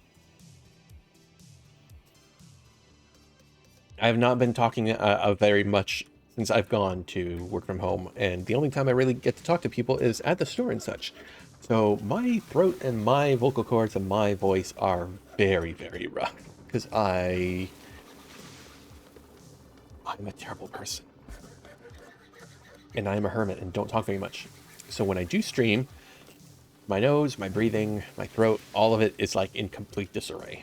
have not been talking very much since I've gone to work from home, and the only time I really get to talk to people is at the store and such. So my throat and my vocal cords and my voice are very, very rough, because I'm a terrible person. And I'm a hermit and don't talk very much. So when I do stream, my nose, my breathing, my throat, all of it is like in complete disarray.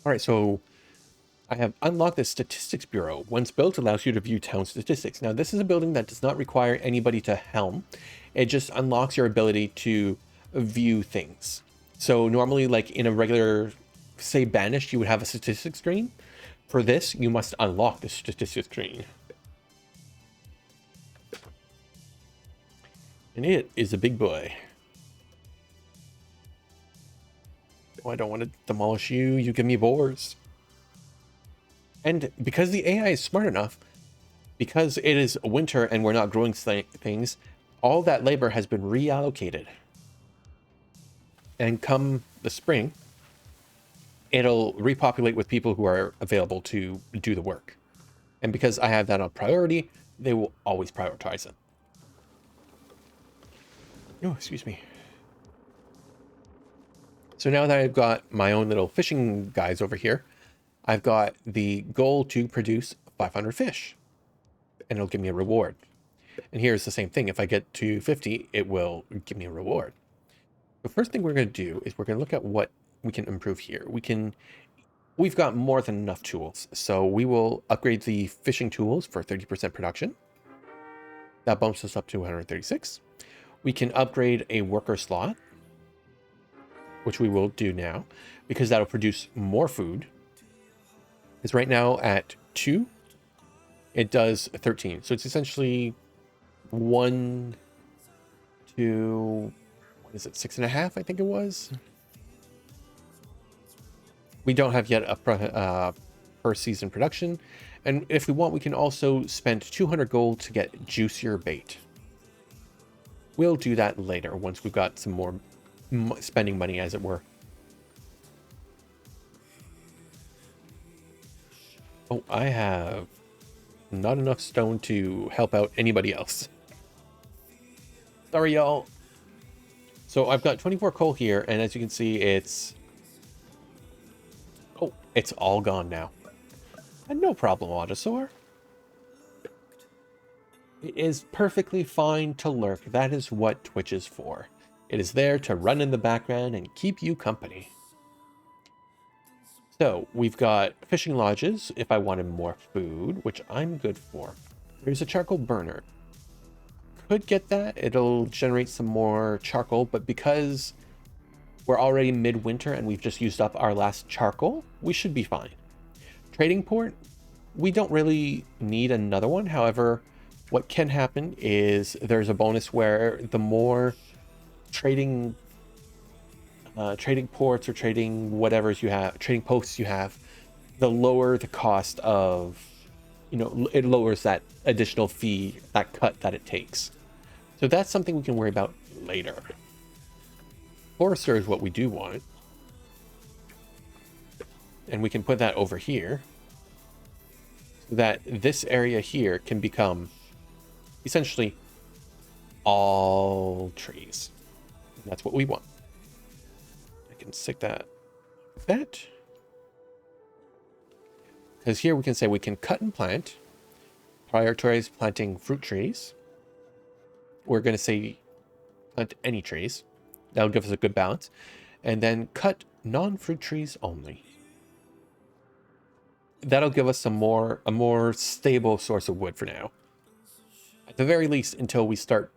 All right, so I have unlocked the Statistics Bureau. Once built, allows you to view town statistics. Now, this is a building that does not require anybody to helm. It just unlocks your ability to view things. So normally, like in a regular, say, Banished, you would have a statistics screen. For this, you must unlock the statistics screen. And it is a big boy. Oh, I don't want to demolish you. You give me boars. And because the AI is smart enough, because it is winter and we're not growing things, all that labor has been reallocated. And come the spring, it'll repopulate with people who are available to do the work. And because I have that on priority, they will always prioritize it. Oh, excuse me. So now that I've got my own little fishing guys over here, I've got the goal to produce 500 fish, and it'll give me a reward. And here's the same thing. If I get to 50, it will give me a reward. The first thing we're going to do is we're going to look at what we can improve here. We've got more than enough tools, so we will upgrade the fishing tools for 30% production. That bumps us up to 136. We can upgrade a worker slot, which we will do now, because that'll produce more food. It's right now at 2. It does 13. So it's essentially 1 to, what is it, 6.5, I think it was. We don't have yet a per season production. And if we want, we can also spend 200 gold to get juicier bait. We'll do that later once we've got some more spending money, as it were. Oh, I have not enough stone to help out anybody else. Sorry, y'all. So I've got 24 coal here, and as you can see, it's... oh, it's all gone now. No problem, Autosaur. It is perfectly fine to lurk. That is what Twitch is for. It is there to run in the background and keep you company. So, we've got fishing lodges if I wanted more food, which I'm good for. There's a charcoal burner. Could get that. It'll generate some more charcoal, but because we're already midwinter and we've just used up our last charcoal, we should be fine. Trading port, we don't really need another one. However, what can happen is there's a bonus where the more trading ports or trading posts you have, the lower the cost of, it lowers that additional fee, that cut that it takes. So that's something we can worry about later. Forester is what we do want. And we can put that over here so that this area here can become essentially all trees. And that's what we want. I can stick that like that. Because here we can say we can cut and plant, prioritize planting fruit trees. We're going to say plant any trees. That'll give us a good balance. And then cut non-fruit trees only. That'll give us a more stable source of wood for now. At the very least, until we start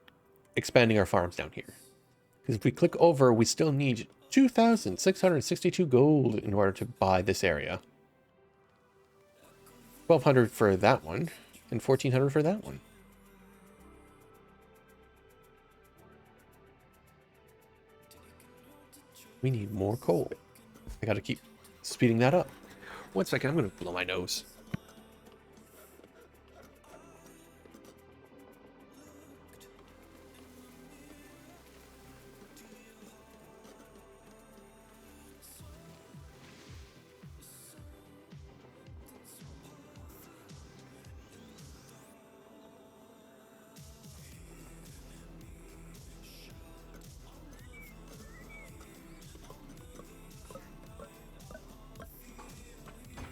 expanding our farms down here. Because if we click over, we still need 2,662 gold in order to buy this area. 1,200 for that one, and 1,400 for that one. We need more coal. I gotta keep speeding that up. 1 second, I'm gonna blow my nose.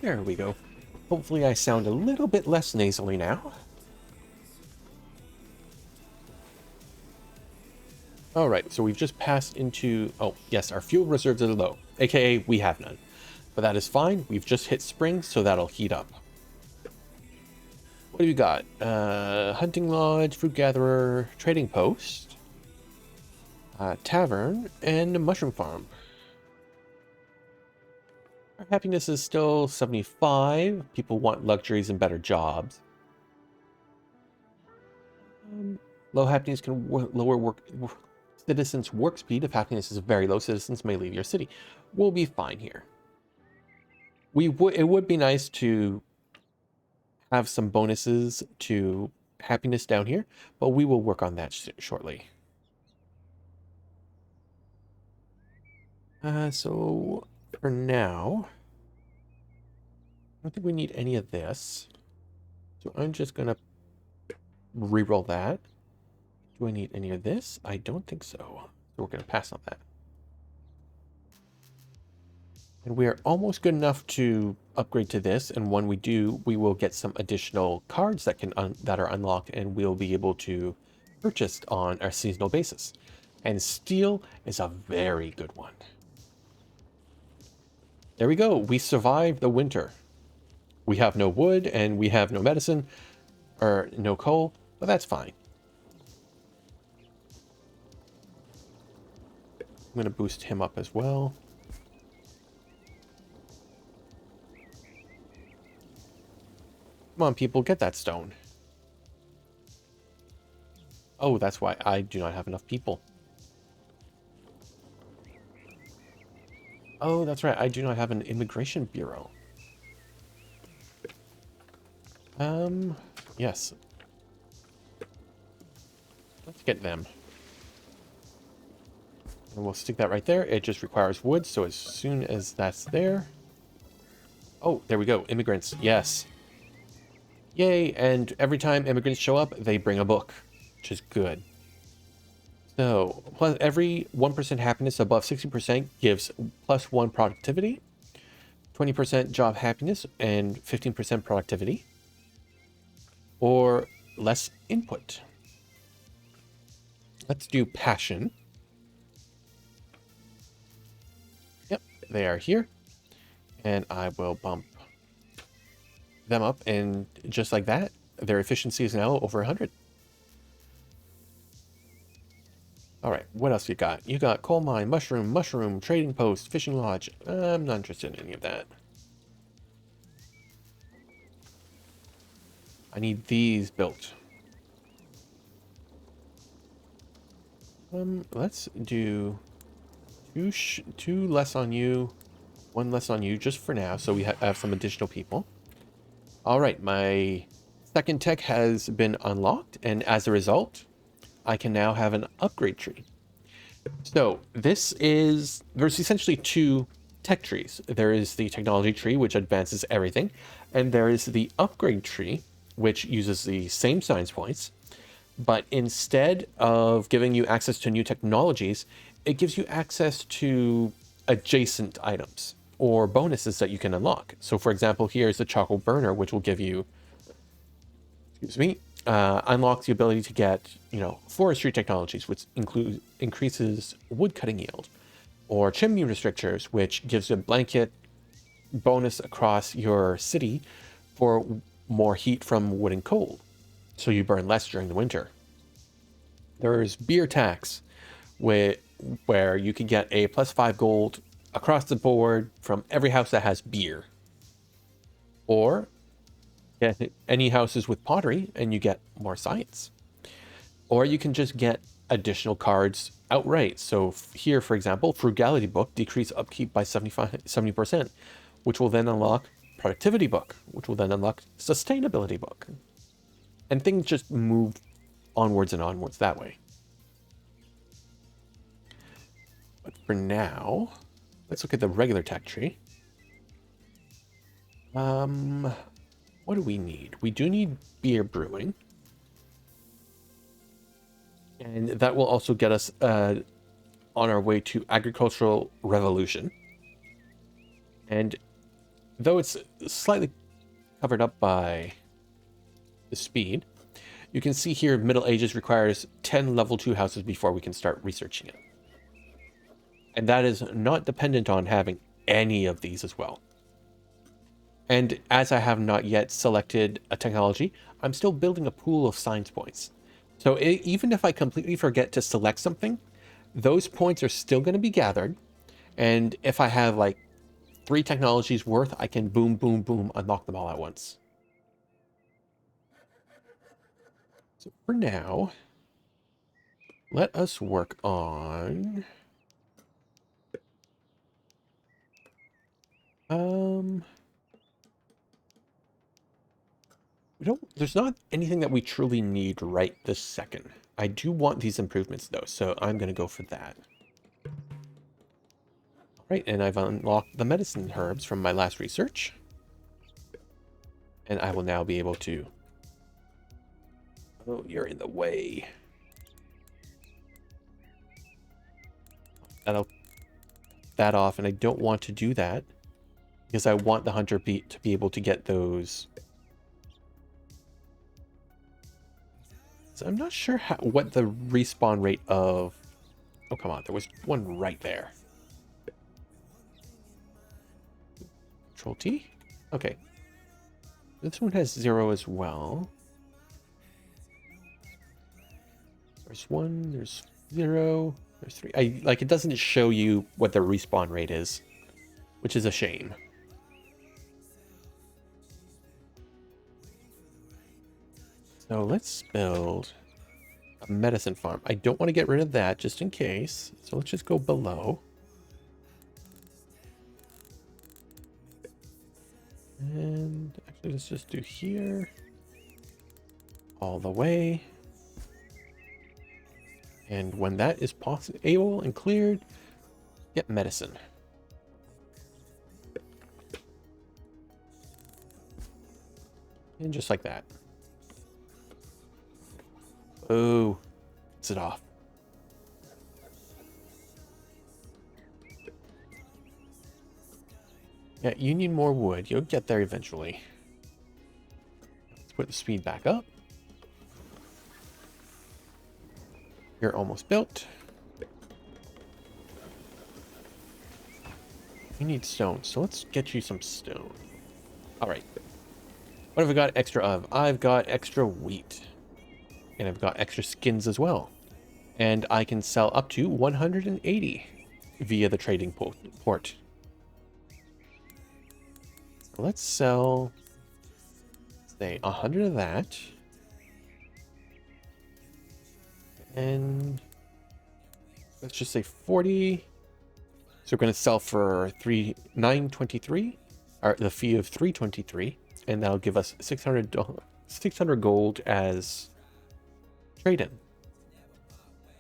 There we go. Hopefully I sound a little bit less nasally now. Alright, so we've just passed into... Oh, yes, our fuel reserves are low. AKA, we have none. But that is fine. We've just hit spring, so that'll heat up. What do we got? Hunting lodge, fruit gatherer, trading post, tavern, and a mushroom farm. Our happiness is still 75. People want luxuries and better jobs. Low happiness can lower citizens' work speed. If happiness is very low, citizens may leave your city. We'll be fine here. It would be nice to have some bonuses to happiness down here, but we will work on that shortly. So for now, I don't think we need any of this. So I'm just gonna reroll that. Do I need any of this? I don't think so. So we're gonna pass on that. And we are almost good enough to upgrade to this, and when we do, we will get some additional cards that are unlocked, and we'll be able to purchase on a seasonal basis. And steel is a very good one. There we go. We survived the winter. We have no wood, and we have no medicine, or no coal, but that's fine. I'm going to boost him up as well. Come on, people, get that stone. Oh, that's why I do not have enough people. Oh, that's right. I do not have an immigration bureau. Yes. Let's get them. And we'll stick that right there. It just requires wood, so as soon as that's there... Oh, there we go. Immigrants. Yes. Yay, and every time immigrants show up, they bring a book, which is good. So, plus every 1% happiness above 60% gives +1 productivity. 20% job happiness and 15% productivity, or less input. Let's do passion. Yep, they are here. And I will bump them up, and just like that, their efficiency is now over 100. All right, what else you got? You got coal mine, mushroom, trading post, fishing lodge. I'm not interested in any of that. I need these built. Let's do two less on you, one less on you, just for now, so we have some additional people. All right, my second tech has been unlocked, and as a result, I can now have an upgrade tree. So there's essentially two tech trees. There is the technology tree, which advances everything, and there is the upgrade tree, which uses the same science points, but instead of giving you access to new technologies, it gives you access to adjacent items or bonuses that you can unlock. So for example, here's the charcoal burner, which will give you, unlocks the ability to get, forestry technologies, which increases wood cutting yield, or chimney restrictors, which gives a blanket bonus across your city for more heat from wood and coal, so you burn less during the winter. There's beer tax, where you can get a +5 gold across the board from every house that has beer. Or get any houses with pottery and you get more science. Or you can just get additional cards outright. So here, for example, Frugality Book, decrease upkeep by 70%, which will then unlock Productivity Book, which will then unlock Sustainability Book. And things just move onwards and onwards that way. But for now, let's look at the regular tech tree. What do we need? We do need beer brewing. And that will also get us on our way to agricultural revolution. And though it's slightly covered up by the speed, you can see here Middle Ages requires 10 level 2 houses before we can start researching it. And that is not dependent on having any of these as well. And as I have not yet selected a technology, I'm still building a pool of science points. So even if I completely forget to select something, those points are still going to be gathered. And if I have like 3 technologies worth, I can boom, boom, boom, unlock them all at once. So for now, let us work on... there's not anything that we truly need right this second. I do want these improvements though, so I'm going to go for that. All right, and I've unlocked the medicine herbs from my last research. And I will now be able to... Oh, you're in the way. That'll that off, and I don't want to do that because I want the hunter to be able to get those. So I'm not sure what the respawn rate of... Oh, come on. There was one right there. Control T? Okay. This one has 0 as well. There's 1, there's 0, there's 3. It doesn't show you what the respawn rate is, which is a shame. So let's build a medicine farm. I don't want to get rid of that just in case. So let's just go below. And actually, let's just do here. All the way. And when that is able and cleared, get medicine. And just like that. Oh, it's it off. Yeah, you need more wood. You'll get there eventually. Let's put the speed back up. You're almost built. You need stone, so let's get you some stone. All right. What have I got extra of? I've got extra wheat. And I've got extra skins as well. And I can sell up to 180 via the trading port. Let's sell, say, 100 of that. And let's just say 40. So we're going to sell for 923, or the fee of 323, and that'll give us 600 gold as trade-in.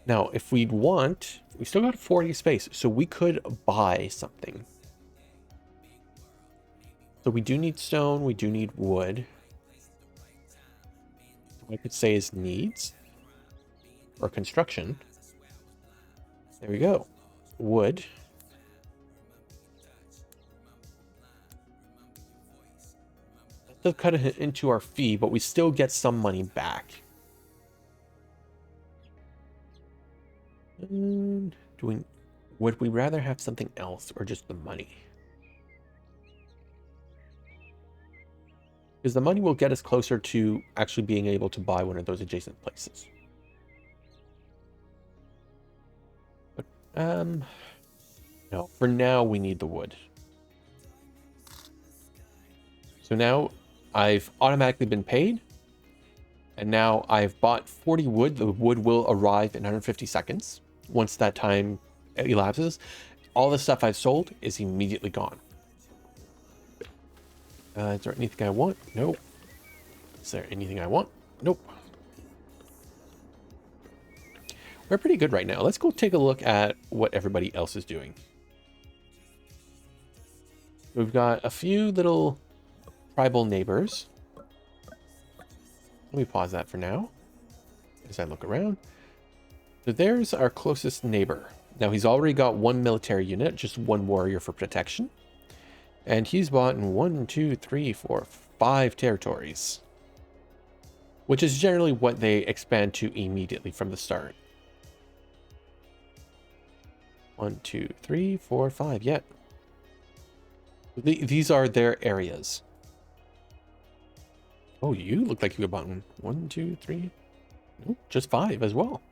Now, if we'd want, we still got 40 space, so we could buy something. So we do need stone, we do need wood. What I could say is needs, or construction. There we go. Wood. That does cut it into our fee, but we still get some money back. And would we rather have something else or just the money? Because the money will get us closer to actually being able to buy one of those adjacent places. But, no, for now we need the wood. So now I've automatically been paid. And now I've bought 40 wood. The wood will arrive in 150 seconds. Once that time elapses, all the stuff I've sold is immediately gone. Is there anything I want? Nope. Is there anything I want? Nope. We're pretty good right now. Let's go take a look at what everybody else is doing. We've got a few little tribal neighbors. Let me pause that for now as I look around. So there's our closest neighbor. Now he's already got one military unit, just one warrior for protection. And he's bought in 1, 2, 3, 4, 5 territories. Which is generally what they expand to immediately from the start. 1, 2, 3, 4, 5, yeah. These are their areas. Oh, you look like you got 1, 2, 3. Nope, just 5 as well.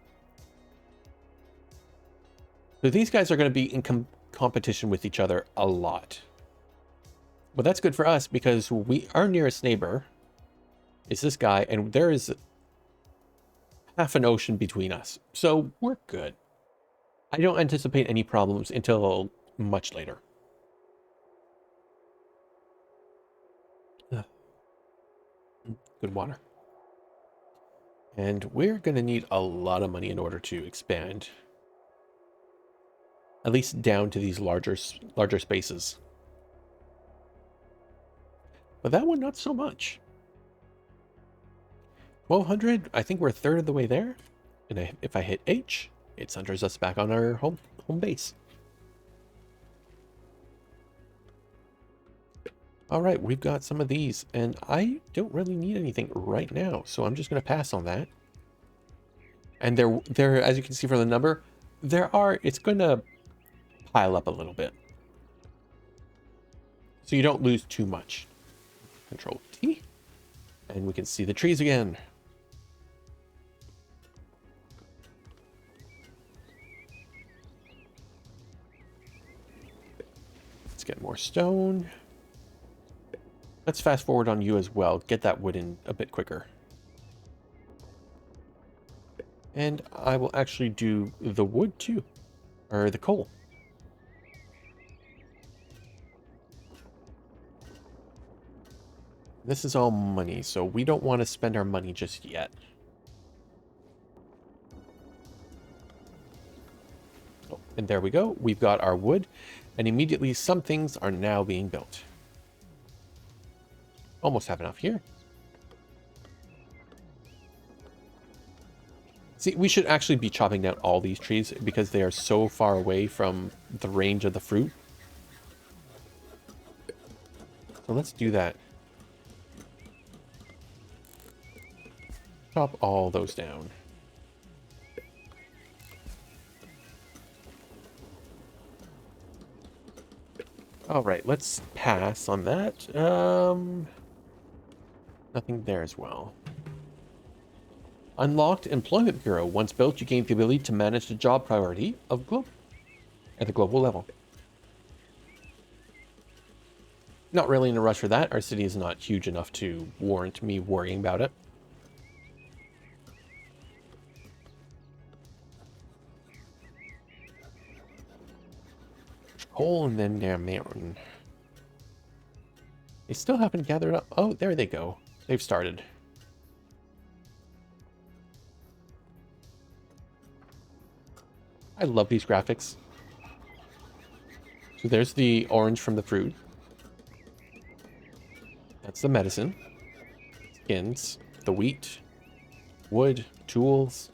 So these guys are going to be in competition with each other a lot. But that's good for us because our nearest neighbor is this guy, and there is half an ocean between us. So we're good. I don't anticipate any problems until much later. Good water. And we're going to need a lot of money in order to expand. At least down to these larger spaces. But that one, not so much. 1,200, I think we're a third of the way there. And if I hit H, it centers us back on our home base. All right, we've got some of these, and I don't really need anything right now, so I'm just going to pass on that. And there, as you can see from the number, it's going to pile up a little bit. So you don't lose too much. Control T, and we can see the trees again. Let's get more stone. Let's fast forward on you as well. Get that wood in a bit quicker. And I will actually do the wood too, or the coal. This is all money, so we don't want to spend our money just yet. Oh, and there we go. We've got our wood, and immediately some things are now being built. Almost have enough here. See, we should actually be chopping down all these trees because they are so far away from the range of the fruit. So let's do that. Chop all those down. All right, let's pass on that. Nothing there as well. Unlocked Employment Bureau. Once built, you gain the ability to manage the job priority of at the global level. Not really in a rush for that. Our city is not huge enough to warrant me worrying about it. Coal and then their mountain. They still haven't gathered up. Oh, there they go. They've started. I love these graphics. So there's the orange from the fruit. That's the medicine. Skins. The wheat. Wood. Tools.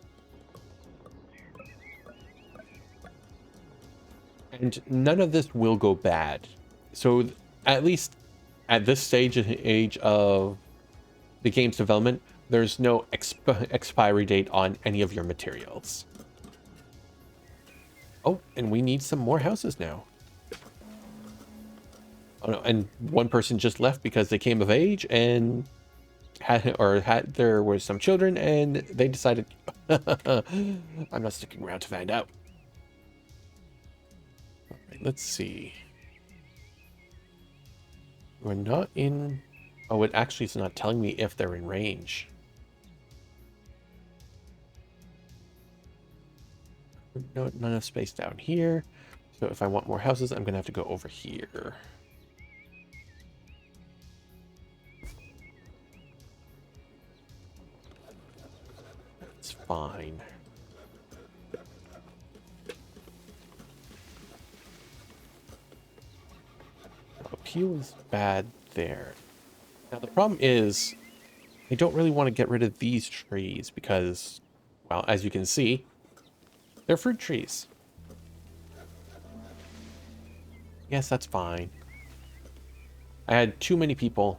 And none of this will go bad. So at least at this age of the game's development, there's no expiry date on any of your materials. Oh, and we need some more houses now. Oh no, and one person just left because they came of age and there was some children and they decided I'm not sticking around to find out. All right, let's see. We're not in... Oh, it actually is not telling me if they're in range. No, not enough space down here. So if I want more houses, I'm going to have to go over here. That's fine. Appeal is bad there. Now the problem is, I don't really want to get rid of these trees because, well, as you can see, they're fruit trees. Yes, that's fine. I had too many people.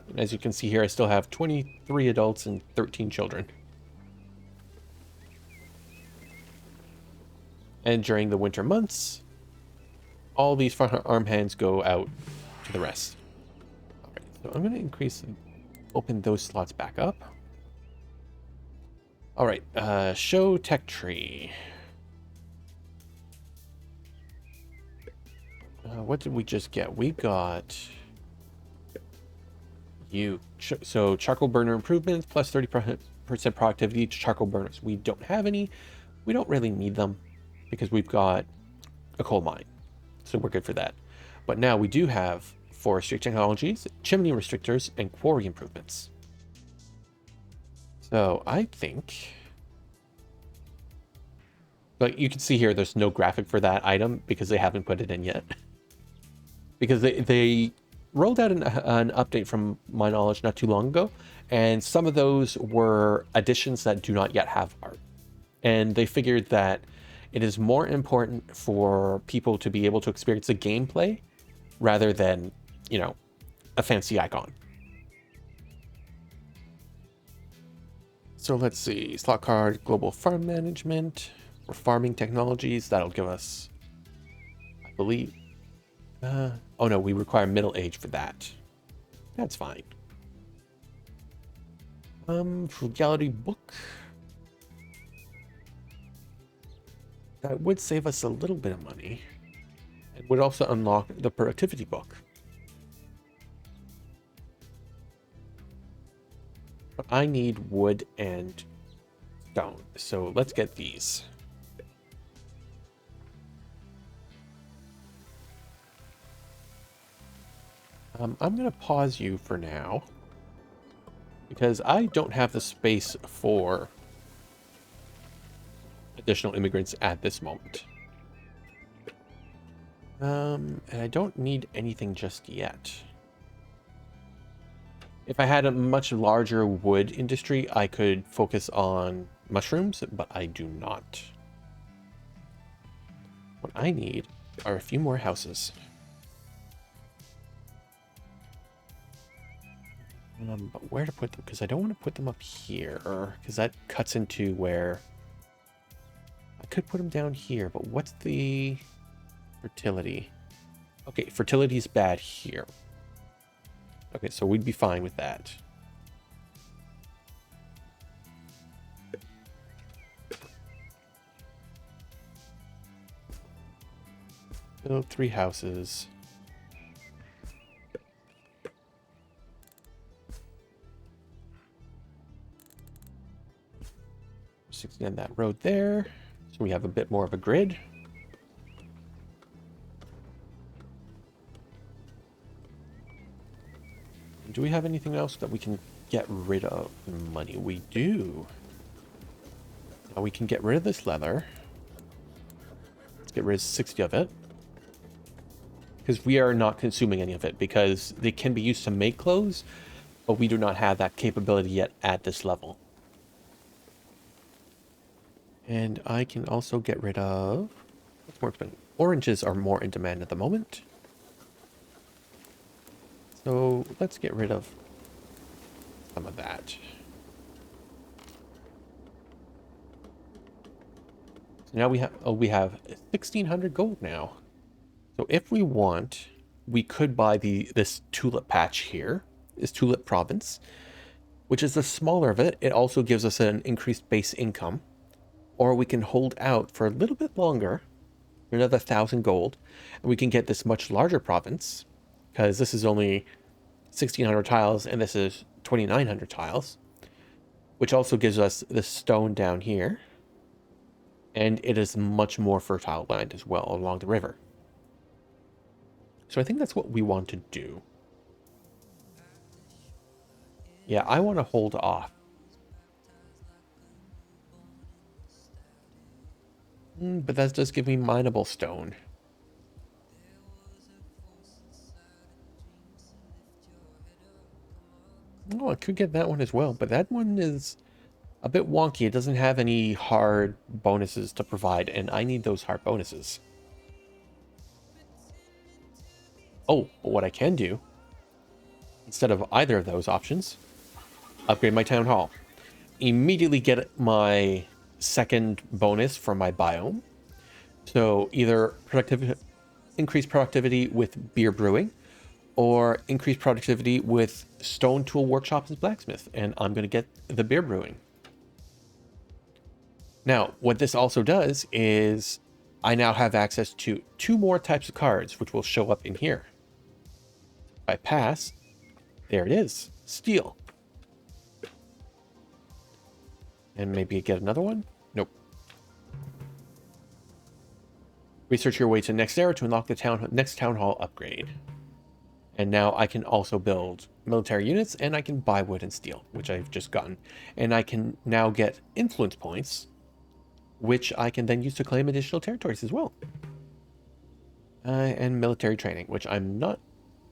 And as you can see here, I still have 23 adults and 13 children. And during the winter months, all these farm hands go out to the rest. All right, so I'm going to open those slots back up. All right, show tech tree. What did we just get? We got so charcoal burner improvements plus 30% productivity to charcoal burners. We don't have any. We don't really need them because we've got a coal mine, so we're good for that. But now we do have forestry technologies, chimney restrictors, and quarry improvements. So I think, like you can see here, there's no graphic for that item because they haven't put it in yet. Because they rolled out an update from my knowledge not too long ago, and some of those were additions that do not yet have art. And they figured that it is more important for people to be able to experience the gameplay rather than, you know, a fancy icon. So let's see, slot card, global farm management, or farming technologies. That'll give us, I believe, oh no, we require middle age for that. That's fine. Frugality book. That would save us a little bit of money. It would also unlock the productivity book. But I need wood and stone, so let's get these. I'm going to pause you for now because I don't have the space for additional immigrants at this moment. And I don't need anything just yet. If I had a much larger wood industry, I could focus on mushrooms, but I do not. What I need are a few more houses. But where to put them? Because I don't want to put them up here, because that cuts into where I could put them down here. But what's the fertility? Okay, fertility is bad here. Okay, so we'd be fine with that. Build 3 houses. Extend that road there, so we have a bit more of a grid. Do we have anything else that we can get rid of money? We do. Now we can get rid of this leather. Let's get rid of 60 of it. Because we are not consuming any of it, because they can be used to make clothes, but we do not have that capability yet at this level. And I can also get rid of... what's more expensive? Oranges are more in demand at the moment. So let's get rid of some of that. So now we have 1,600 gold now. So if we want, we could buy this tulip patch here, this tulip province, which is the smaller of it. It also gives us an increased base income. Or we can hold out for a little bit longer, another 1,000 gold, and we can get this much larger province, because this is only 1,600 tiles and this is 2,900 tiles, which also gives us the stone down here, and it is much more fertile land as well along the river. So I think that's what we want to do. Yeah, I want to hold off. But that does give me mineable stone. Oh, I could get that one as well, but that one is a bit wonky. It doesn't have any hard bonuses to provide, and I need those hard bonuses. Oh, but what I can do, instead of either of those options, upgrade my town hall. Immediately get my second bonus from my biome. So either increase productivity with beer brewing, or increase productivity with stone tool workshops and blacksmith, and I'm going to get the beer brewing. Now, what this also does is I now have access to 2 more types of cards, which will show up in here. If I pass, there it is, steel. And maybe get another one? Nope. Research your way to next era to unlock the next town hall upgrade. And now I can also build military units, and I can buy wood and steel, which I've just gotten. And I can now get influence points, which I can then use to claim additional territories as well. And military training, which I'm not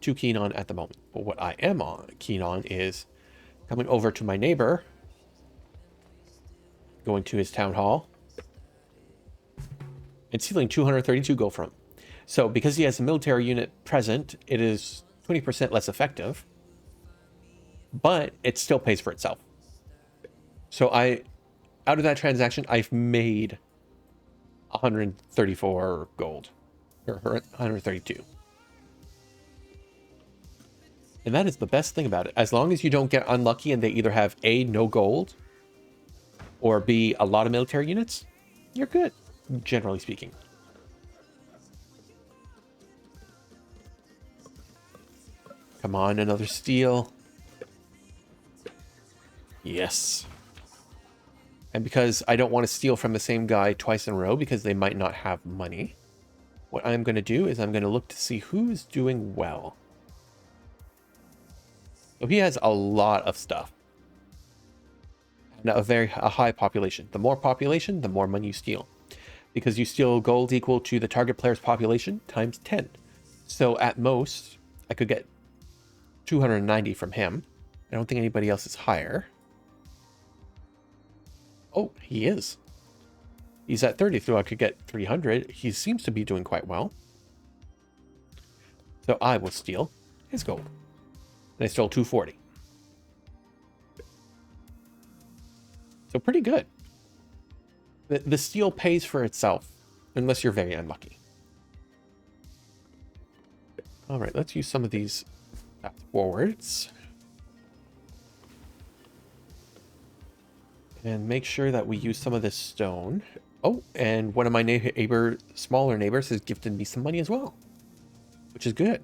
too keen on at the moment. But what I am keen on is coming over to my neighbor, going to his town hall, and stealing 232 gold from him. So because he has a military unit present, it is 20% less effective, but it still pays for itself. So out of that transaction, I've made 134 gold, or 132. And that is the best thing about it. As long as you don't get unlucky and they either have A, no gold, or B, a lot of military units, you're good, generally speaking. Come on, another steel. Yes. And because I don't want to steal from the same guy twice in a row because they might not have money, what I'm going to do is I'm going to look to see who's doing well. So he has a lot of stuff. And a high population. The more population, the more money you steal. Because you steal gold equal to the target player's population times 10. So at most, I could get 290 from him. I don't think anybody else is higher. Oh, he is. He's at 30, so I could get 300. He seems to be doing quite well. So I will steal his gold. And I stole 240. So pretty good. The steal pays for itself, unless you're very unlucky. All right, let's use some of these fast forwards. And make sure that we use some of this stone. Oh, and one of my smaller neighbors has gifted me some money as well, which is good.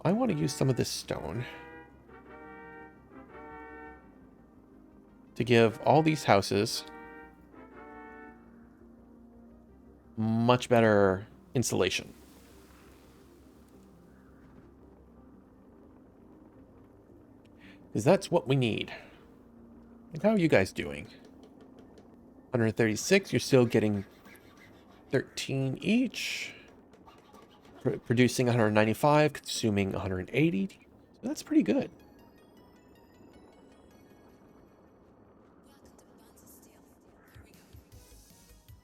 I want to use some of this stone to give all these houses much better insulation. Because that's what we need. And how are you guys doing? 136, you're still getting 13 each. Producing 195, consuming 180. So that's pretty good.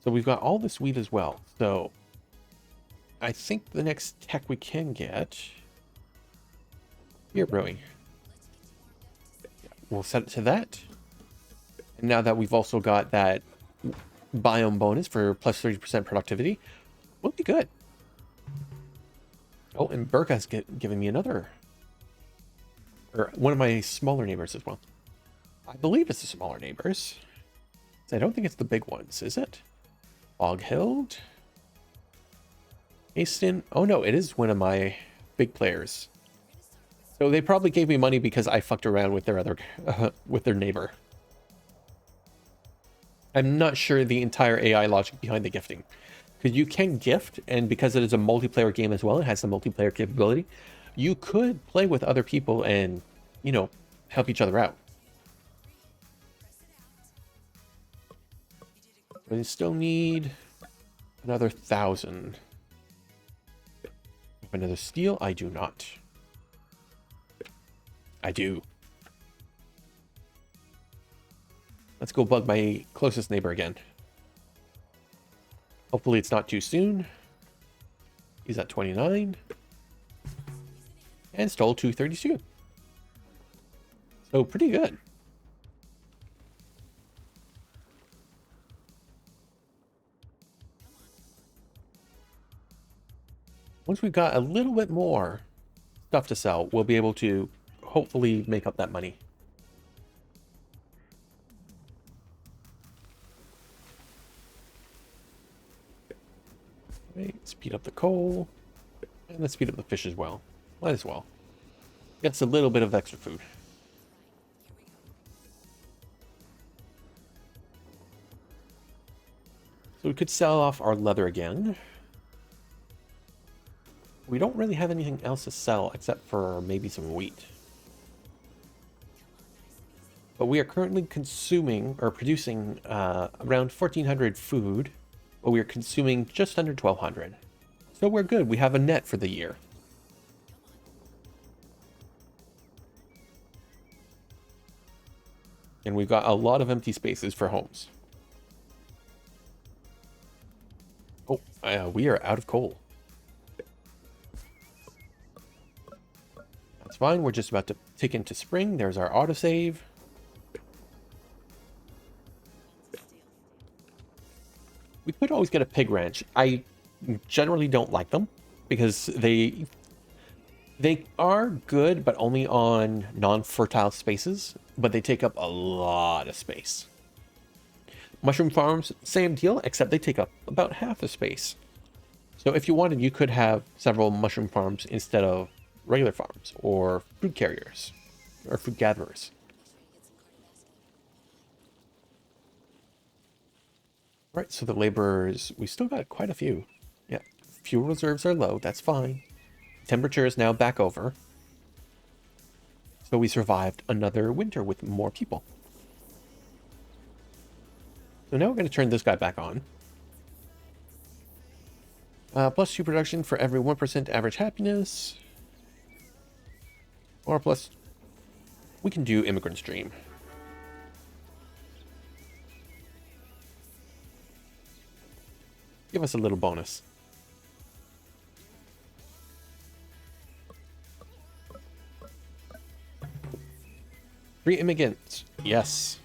So we've got all this wheat as well. So I think the next tech we can get... beer brewing. We'll set it to that. And now that we've also got that biome bonus for plus 30% productivity, we'll be good. Oh, and Burka's given me another... or one of my smaller neighbors as well. I believe it's the smaller neighbors. I don't think it's the big ones, is it? Oghild? Aston? Oh no, it is one of my big players. So they probably gave me money because I fucked around with their other, with their neighbor. I'm not sure the entire AI logic behind the gifting. Because you can gift, and because it is a multiplayer game as well, it has the multiplayer capability, you could play with other people and, you know, help each other out. But you still need another 1,000. Another steel? I do not. I do. Let's go bug my closest neighbor again. Hopefully it's not too soon. He's at 29. And stole 232. So pretty good. Once we've got a little bit more stuff to sell, we'll be able to hopefully make up that money. Right, speed up the coal. And let's speed up the fish as well. Might as well. Gets a little bit of extra food. So we could sell off our leather again. We don't really have anything else to sell except for maybe some wheat. But we are currently consuming or producing around 1,400 food, but we are consuming just under 1,200. So we're good. We have a net for the year. And we've got a lot of empty spaces for homes. Oh, we are out of coal. That's fine. We're just about to tick into spring. There's our autosave. We could always get a pig ranch. I generally don't like them because they are good, but only on non-fertile spaces, but they take up a lot of space. Mushroom farms, same deal, except they take up about half the space. So if you wanted, you could have several mushroom farms instead of regular farms or fruit carriers or fruit gatherers. Right, so the laborers, we still got quite a few. Yeah, fuel reserves are low, that's fine. Temperature is now back over. So we survived another winter with more people. So now we're going to turn this guy back on. Plus 2 production for every 1% average happiness. Or plus, we can do Immigrant's Dream. Give us a little bonus. 3 immigrants. Yes.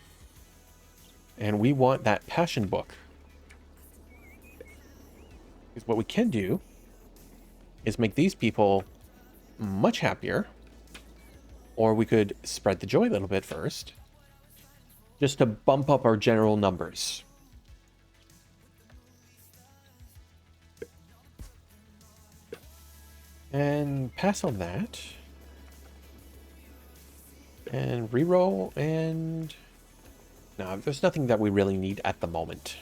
And we want that passion book. Because what we can do is make these people much happier. Or we could spread the joy a little bit first. Just to bump up our general numbers. And pass on that. And reroll, and no, there's nothing that we really need at the moment.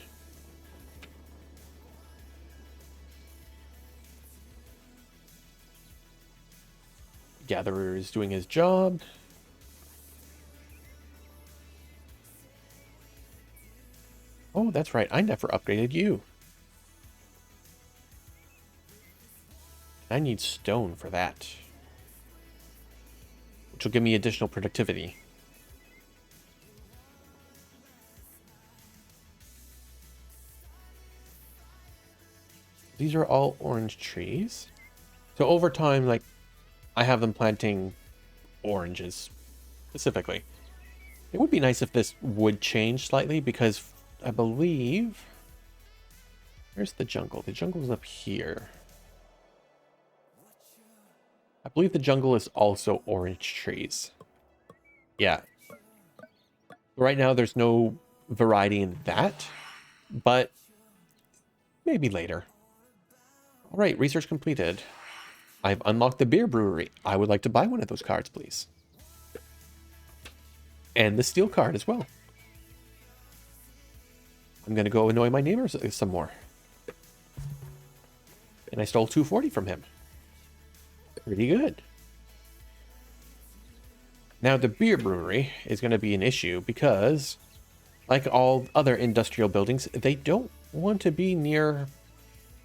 Gatherer is doing his job. Oh, that's right, I never upgraded you. I need stone for that. Which will give me additional productivity. These are all orange trees. So over time, like, I have them planting oranges, specifically. It would be nice if this would change slightly, because I believe... Where's the jungle? The jungle's up here. I believe the jungle is also orange trees. Yeah. Right now, there's no variety in that, but maybe later. All right, research completed. I've unlocked the beer brewery. I would like to buy one of those cards, please. And the steel card as well. I'm going to go annoy my neighbors some more. And I stole 240 from him. Pretty good. Now, the beer brewery is going to be an issue because, like all other industrial buildings, they don't want to be near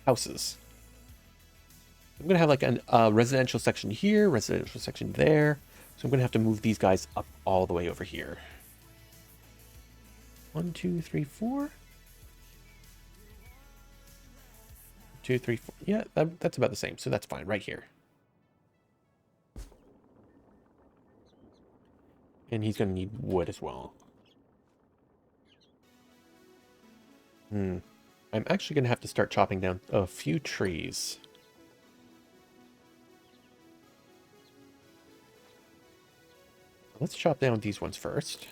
houses. I'm going to have like a residential section here, residential section there. So I'm going to have to move these guys up all the way over here. 1, 2, 3, 4. 2, 3, 4. Yeah, that's about the same. So that's fine right here. And he's going to need wood as well. I'm actually going to have to start chopping down a few trees. Let's chop down these ones first.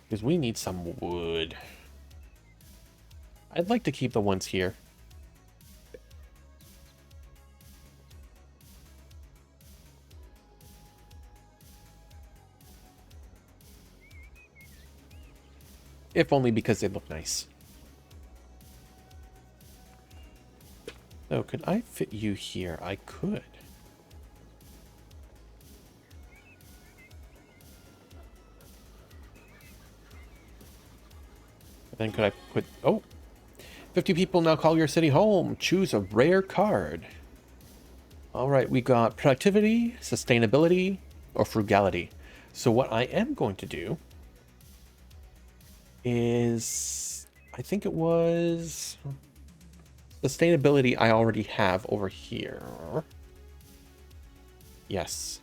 Because we need some wood. I'd like to keep the ones here. If only because they look nice. So, could I fit you here? I could. But then could I put... Oh! 50 people now call your city home. Choose a rare card. Alright, we got productivity, sustainability, or frugality. So what I am going to do is... I think it was... Sustainability I already have over here. Yes.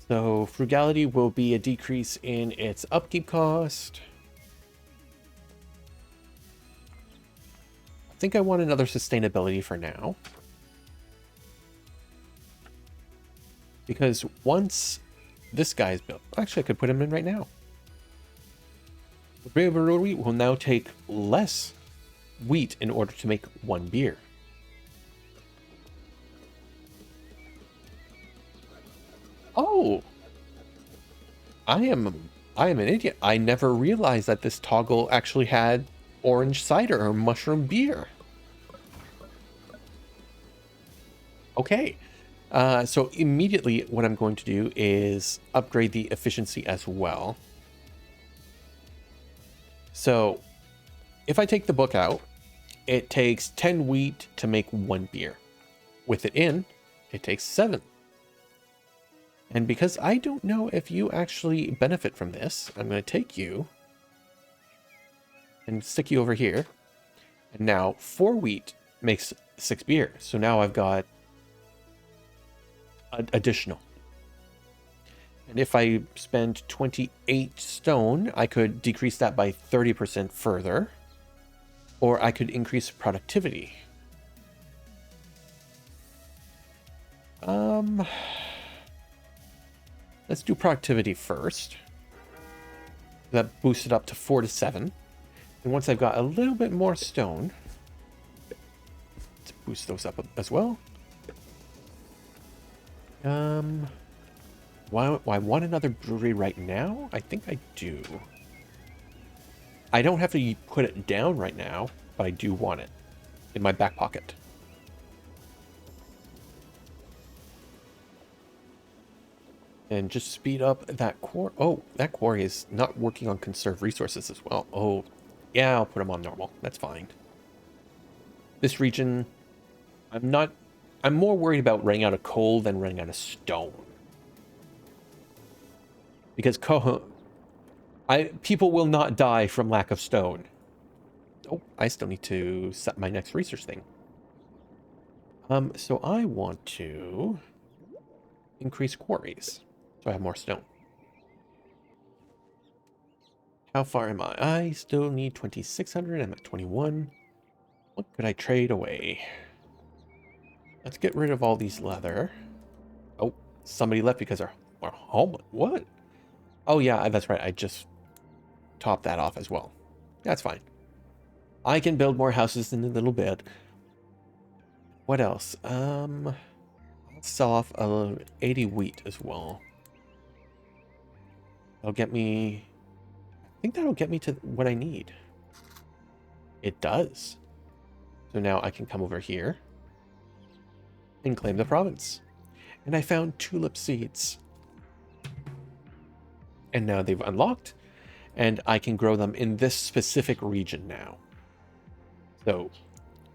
So frugality will be a decrease in its upkeep cost. I think I want another sustainability for now. Because once this guy's built... Actually, I could put him in right now. The beer brewery will now take less wheat in order to make one beer. Oh! I am an idiot. I never realized that this toggle actually had orange cider or mushroom beer. Okay. So immediately what I'm going to do is upgrade the efficiency as well. So, if I take the book out, it takes 10 wheat to make one beer. With it in, it takes 7. And because I don't know if you actually benefit from this, I'm going to take you and stick you over here. And now 4 wheat makes 6 beer. So now I've got additional. And if I spend 28 stone, I could decrease that by 30% further. Or I could increase productivity. Let's do productivity first. That boosts it up to 4 to 7. And once I've got a little bit more stone, let's boost those up as well. Why I want another brewery right now? I think I do. I don't have to put it down right now, but I do want it in my back pocket. And just speed up that quarry. Oh, that quarry is not working on conserved resources as well. Oh, yeah, I'll put them on normal. That's fine. This region, I'm more worried about running out of coal than running out of stone. Because people will not die from lack of stone. Oh, I still need to set my next research thing. So I want to increase quarries. So I have more stone. How far am I? I still need 2,600. I'm at 21. What could I trade away? Let's get rid of all these leather. Oh, somebody left because they're home. What? Oh, yeah, that's right. I just topped that off as well. That's fine. I can build more houses in a little bit. What else? I'll sell off 80 wheat as well. That'll get me... I think that'll get me to what I need. It does. So now I can come over here and claim the province. And I found tulip seeds. And now they've unlocked, and I can grow them in this specific region now. So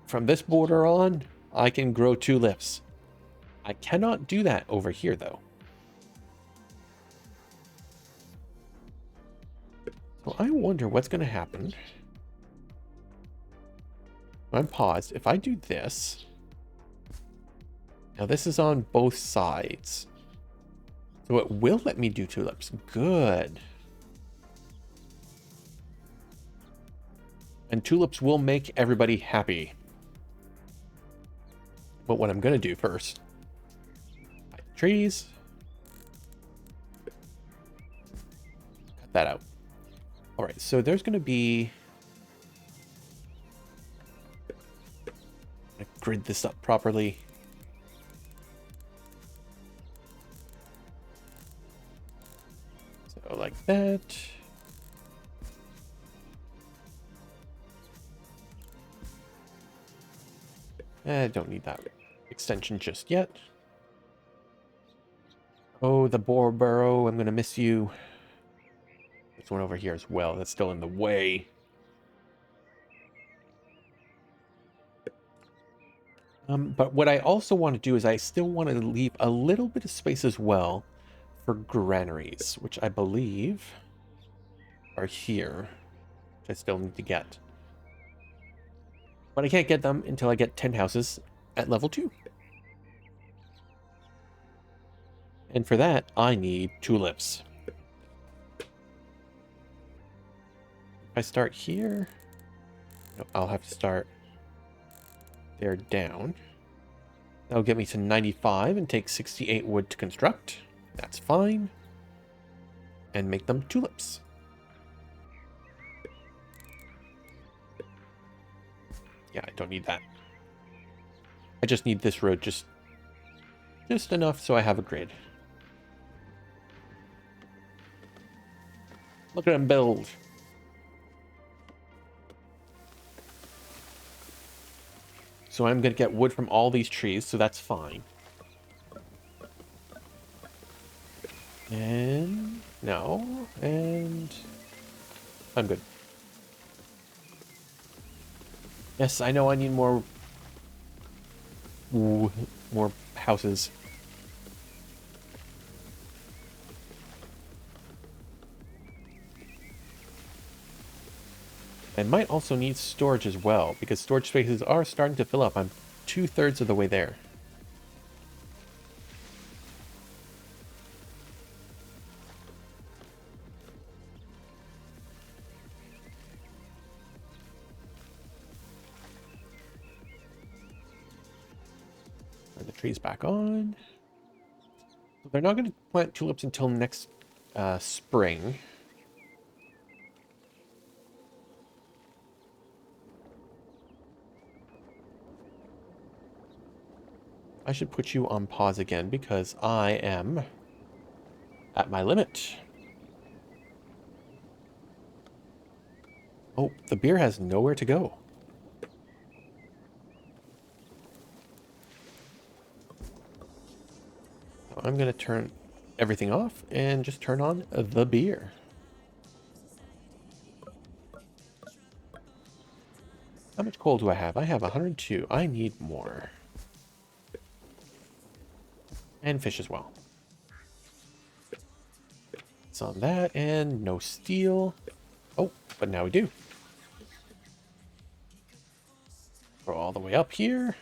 from this border on, I can grow tulips. I cannot do that over here, though. So I wonder what's going to happen. I'm paused. If I do this... Now this is on both sides. So it will let me do tulips. Good. And tulips will make everybody happy. But what I'm going to do first... Trees. Cut that out. Alright, so there's going to be... I'm going to grid this up properly. So like that. I don't need that extension just yet. Oh, the boar burrow, I'm going to miss you. There's one over here as well. That's still in the way. But what I also want to do is I still want to leave a little bit of space as well for granaries, which I believe are here, which I still need to get. But I can't get them until I get 10 houses at level 2. And for that, I need tulips. If I start here, no, I'll have to start there down. That'll get me to 95 and take 68 wood to construct. That's fine. And make them tulips. Yeah, I don't need that. I just need this road just enough so I have a grid. Look at him build. So I'm going to get wood from all these trees, so that's fine. And... no. And... I'm good. Yes, I know I need more... more houses. I might also need storage as well, because storage spaces are starting to fill up. I'm 2/3 of the way there. Turn the trees back on. So they're not going to plant tulips until next spring. I should put you on pause again because I am at my limit. Oh, the beer has nowhere to go. I'm going to turn everything off and just turn on the beer. How much coal do I have? I have 102. I need more. And fish as well. It's on that, and no steel. Oh, but now we do. Go all the way up here.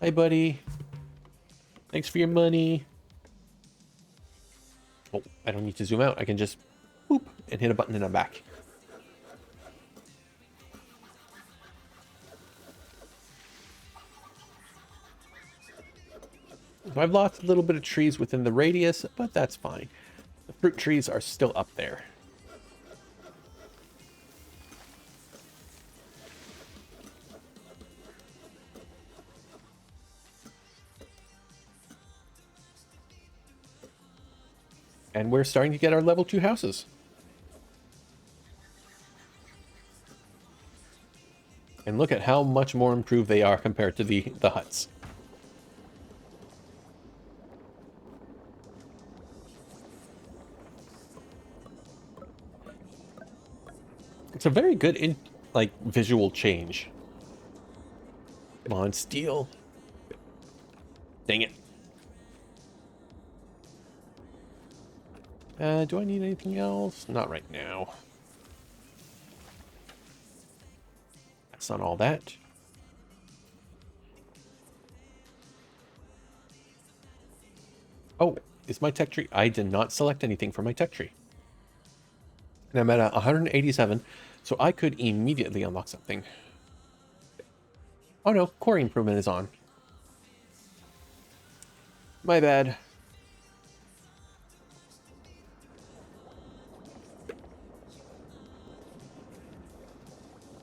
Hi, buddy. Thanks for your money. Oh, I don't need to zoom out. I can just boop and hit a button and I'm back. So I've lost a little bit of trees within the radius, but that's fine. The fruit trees are still up there. And we're starting to get our level 2 houses. And look at how much more improved they are compared to the huts. It's a very good visual change. Come on, steel. Dang it. Do I need anything else? Not right now. That's not all that. Oh, is my tech tree? I did not select anything for my tech tree. And I'm at 187, so I could immediately unlock something. Oh no, quarry improvement is on. My bad.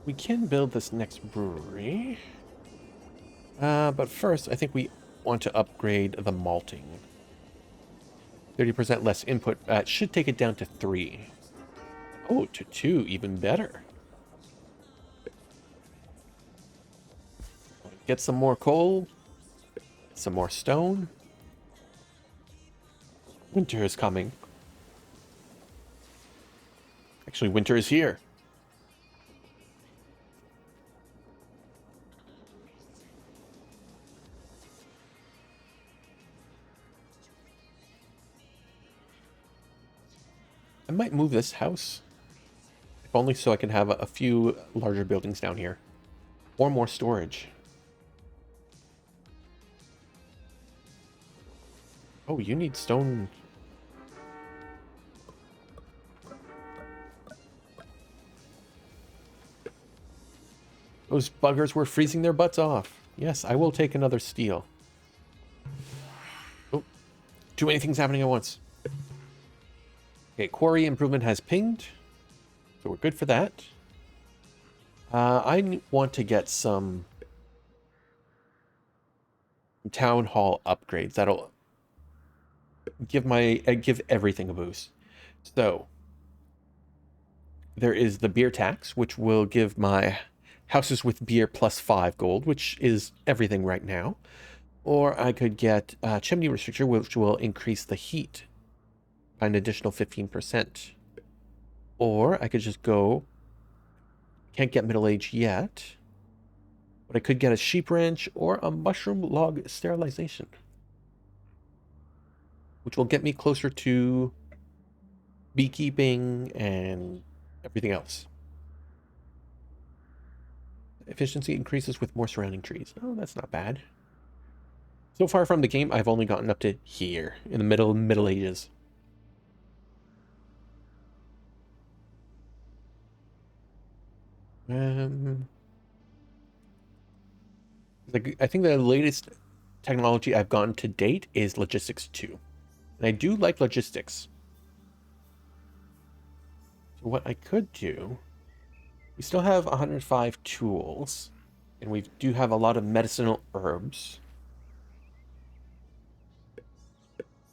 We can build this next brewery. But first, I think we want to upgrade the malting. 30% less input. Should take it down to 3. Oh, to 2, even better. Get some more coal. Some more stone. Winter is coming. Actually, winter is here. I might move this house. If only so I can have a few larger buildings down here. Or more storage. Oh, you need stone. Those buggers were freezing their butts off. Yes, I will take another steel. Oh, too many things happening at once. Okay, quarry improvement has pinged. So we're good for that. I want to get some town hall upgrades. That'll give everything a boost. So there is the beer tax, which will give my houses with beer +5 gold, which is everything right now. Or I could get chimney restrictor, which will increase the heat by an additional 15%. Or I could just go, can't get middle age yet, but I could get a sheep ranch or a mushroom log sterilization, which will get me closer to beekeeping and everything else. Efficiency increases with more surrounding trees. Oh, that's not bad. So far from the game, I've only gotten up to here, in the Middle Ages. I think the latest technology I've gotten to date is logistics 2. And I do like logistics. So what I could do, we still have 105 tools, and we do have a lot of medicinal herbs.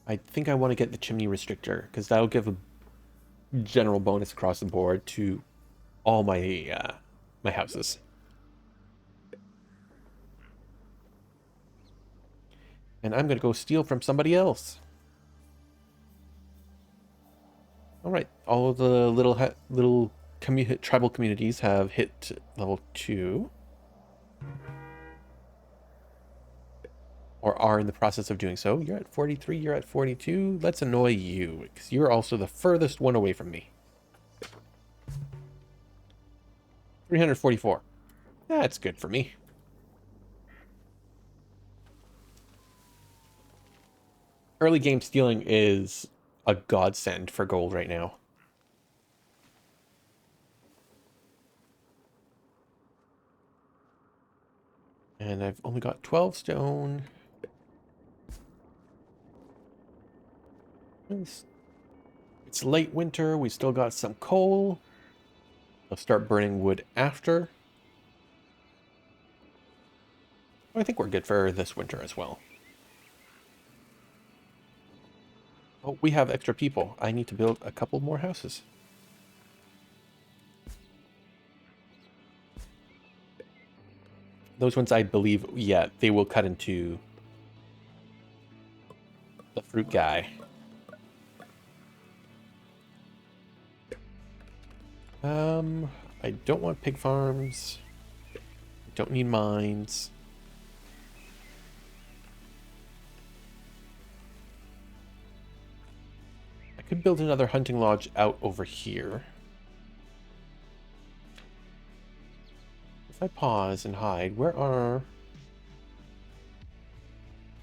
I think I want to get the chimney restrictor, because that'll give a general bonus across the board to all my my houses. And I'm going to go steal from somebody else. All right, all of the little tribal communities have hit level 2. Or are in the process of doing so. You're at 43, you're at 42. Let's annoy you, because you're also the furthest one away from me. 344. That's good for me. Early game stealing is a godsend for gold right now. And I've only got 12 stone. It's late winter. We still got some coal. I'll start burning wood after. I think we're good for this winter as well. Oh, we have extra people. I need to build a couple more houses. Those ones, I believe, yeah, they will cut into the fruit guy. I don't want pig farms. I don't need mines. I could build another hunting lodge out over here. If I pause and hide, where are...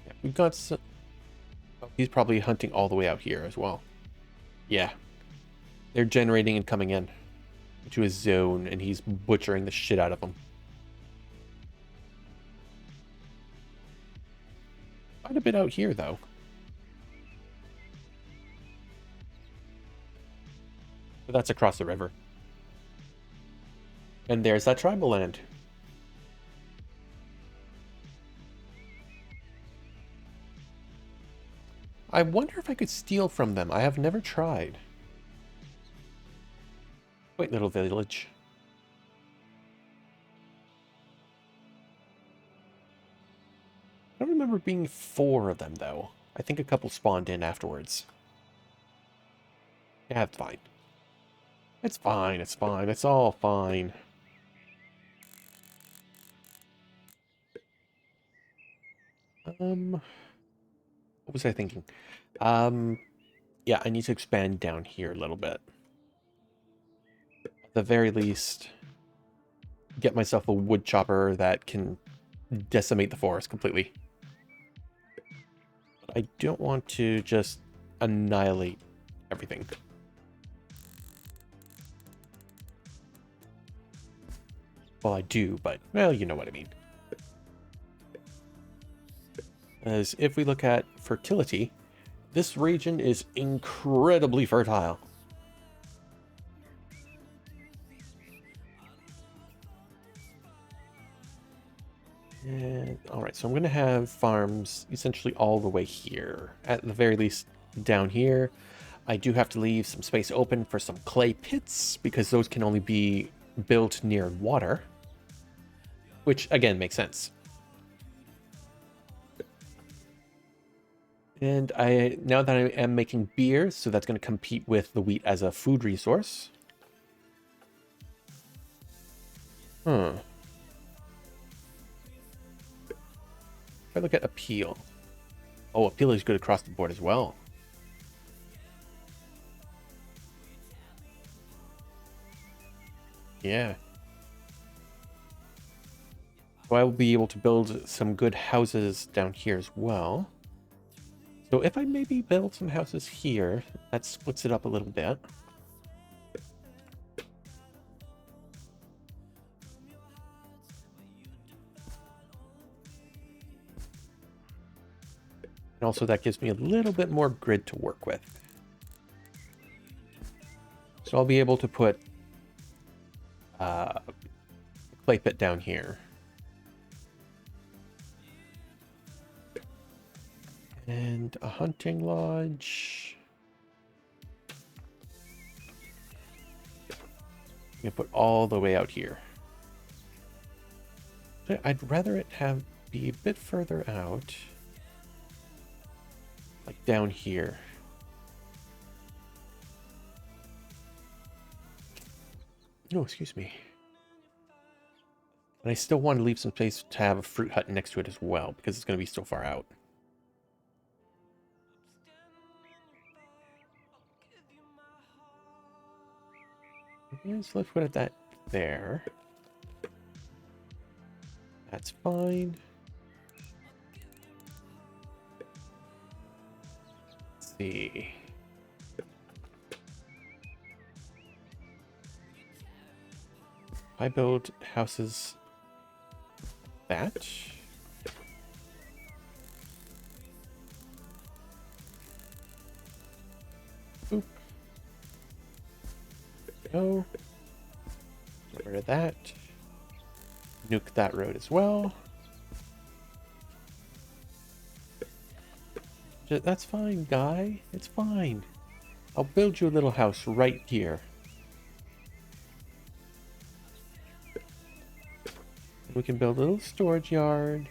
Yeah, we've got some... Oh, he's probably hunting all the way out here as well. Yeah. They're generating and coming in to his zone, and he's butchering the shit out of them. Quite a bit out here, though. But that's across the river. And there's that tribal land. I wonder if I could steal from them. I have never tried. Quaint little village. I don't remember being 4 of them, though. I think a couple spawned in afterwards. Yeah, it's fine. It's fine, it's fine, it's all fine. What was I thinking? Yeah, I need to expand down here a little bit. At the very least, get myself a wood chopper that can decimate the forest completely. But I don't want to just annihilate everything. Well, I do, but, well, you know what I mean. As if we look at fertility, this region is incredibly fertile. And, alright, so I'm going to have farms essentially all the way here. At the very least, down here. I do have to leave some space open for some clay pits, because those can only be built near water. Which, again, makes sense. And now that I am making beer, so that's going to compete with the wheat as a food resource. If I look at appeal. Oh, appeal is good across the board as well. Yeah. So I will be able to build some good houses down here as well. So if I maybe build some houses here, that splits it up a little bit. And also that gives me a little bit more grid to work with. So I'll be able to put a clay pit down here. And a hunting lodge. I'm gonna put all the way out here. I'd rather it be a bit further out. Like down here. No, excuse me. And I still want to leave some space to have a fruit hut next to it as well, because it's going to be so far out. Okay, so let's put it that there. That's fine. Let's see. I build houses that. Boop. No. Get rid of that. Nuke that road as well. That's fine, guy. It's fine. I'll build you a little house right here. We can build a little storage yard.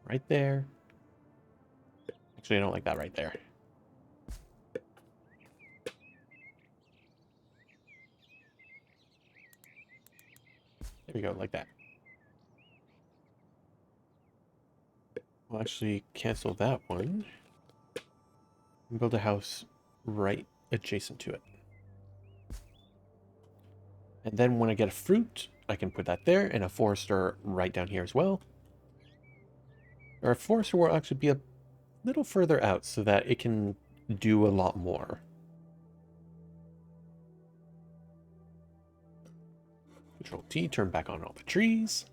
Right there. Actually, I don't like that right there. There we go, like that. We'll actually cancel that one. And build a house right adjacent to it. And then when I get a fruit, I can put that there, and a forester right down here as well. Or a forester will actually be a little further out so that it can do a lot more. Control T, turn back on all the trees.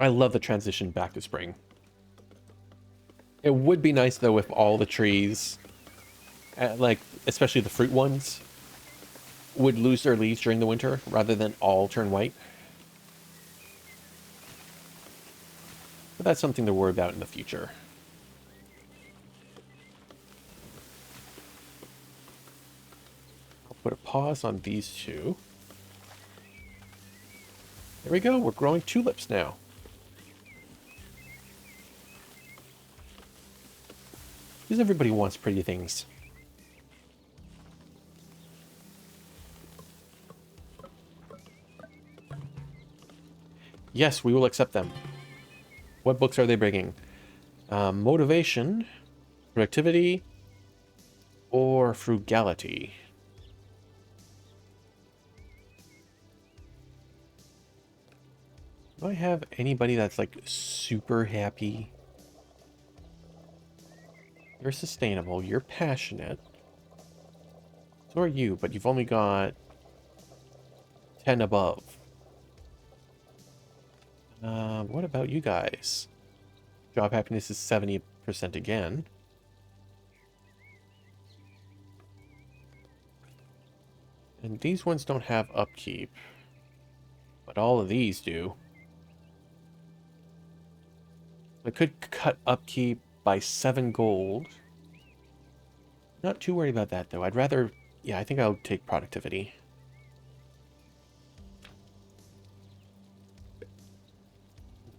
I love the transition back to spring. It would be nice though if all the trees, like especially the fruit ones, would lose their leaves during the winter rather than all turn white. But that's something to worry about in the future. I'll put a pause on these two. There we go, we're growing tulips now. Because everybody wants pretty things. Yes, we will accept them. What books are they bringing? Motivation, productivity, or frugality? Do I have anybody that's like super happy? You're sustainable, you're passionate. So are you, but you've only got 10 above. What about you guys? Job happiness is 70% again. And these ones don't have upkeep. But all of these do. I could cut upkeep by 7 gold. Not too worried about that, though. I'd rather... Yeah, I think I'll take productivity.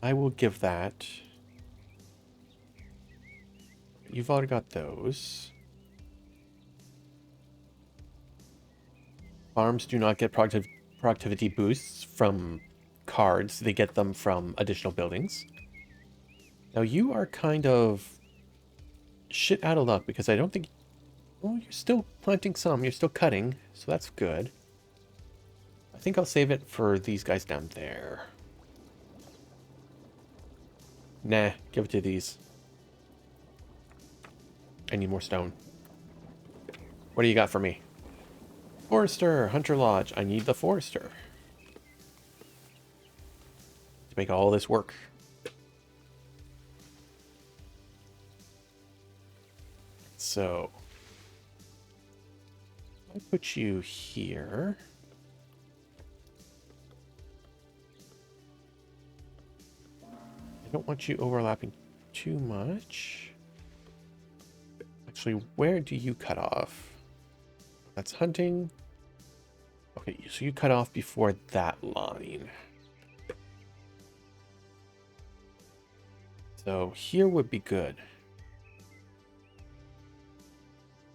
I will give that. You've already got those. Farms do not get productivity boosts from cards. They get them from additional buildings. Now you are kind of shit out of luck because I don't think... Well, you're still planting some. You're still cutting, so that's good. I think I'll save it for these guys down there. Nah, give it to these. I need more stone. What do you got for me? Forester, Hunter Lodge. I need the Forester to make all this work. So, I'll put you here. I don't want you overlapping too much. Actually, where do you cut off? That's hunting. Okay, so you cut off before that line. So here would be good.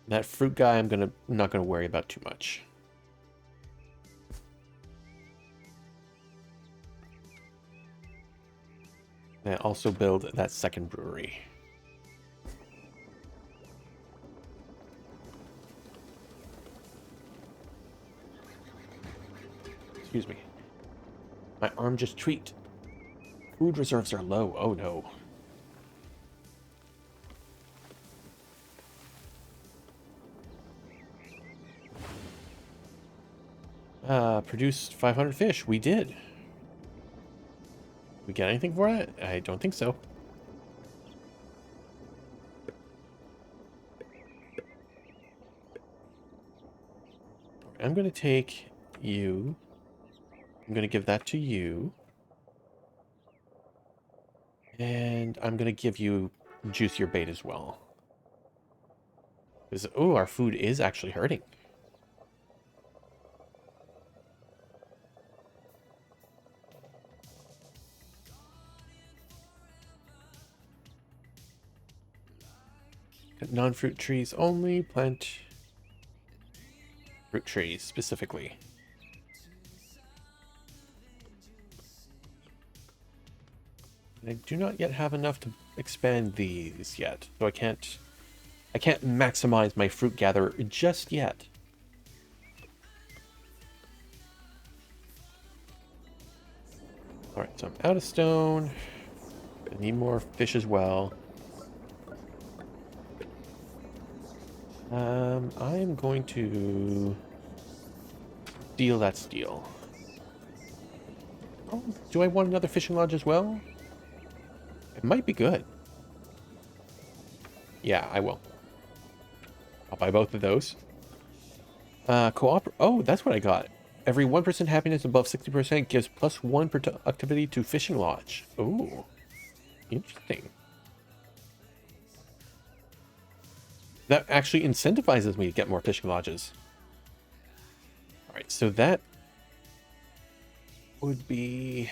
That fruit guy, I'm not gonna worry about too much. And also build that second brewery. Excuse me. My arm just tweaked. Food reserves are low. Oh no. Produced 500 fish. We did. We get anything for it? I don't think so. I'm going to take you. I'm going to give that to you. And I'm going to give you juice your bait as well. Because, oh, our food is actually hurting. Non-fruit trees only. Plant fruit trees specifically. And I do not yet have enough to expand these yet, so I can't maximize my fruit gatherer just yet. All right, so I'm out of stone. I need more fish as well. I'm going to steal that steel. Oh, do I want another fishing lodge as well? It might be good. Yeah, I will. I'll buy both of those. Oh, that's what I got. Every 1% happiness above 60% gives +1 productivity to fishing lodge. Ooh, interesting. That actually incentivizes me to get more fishing lodges. All right, so that would be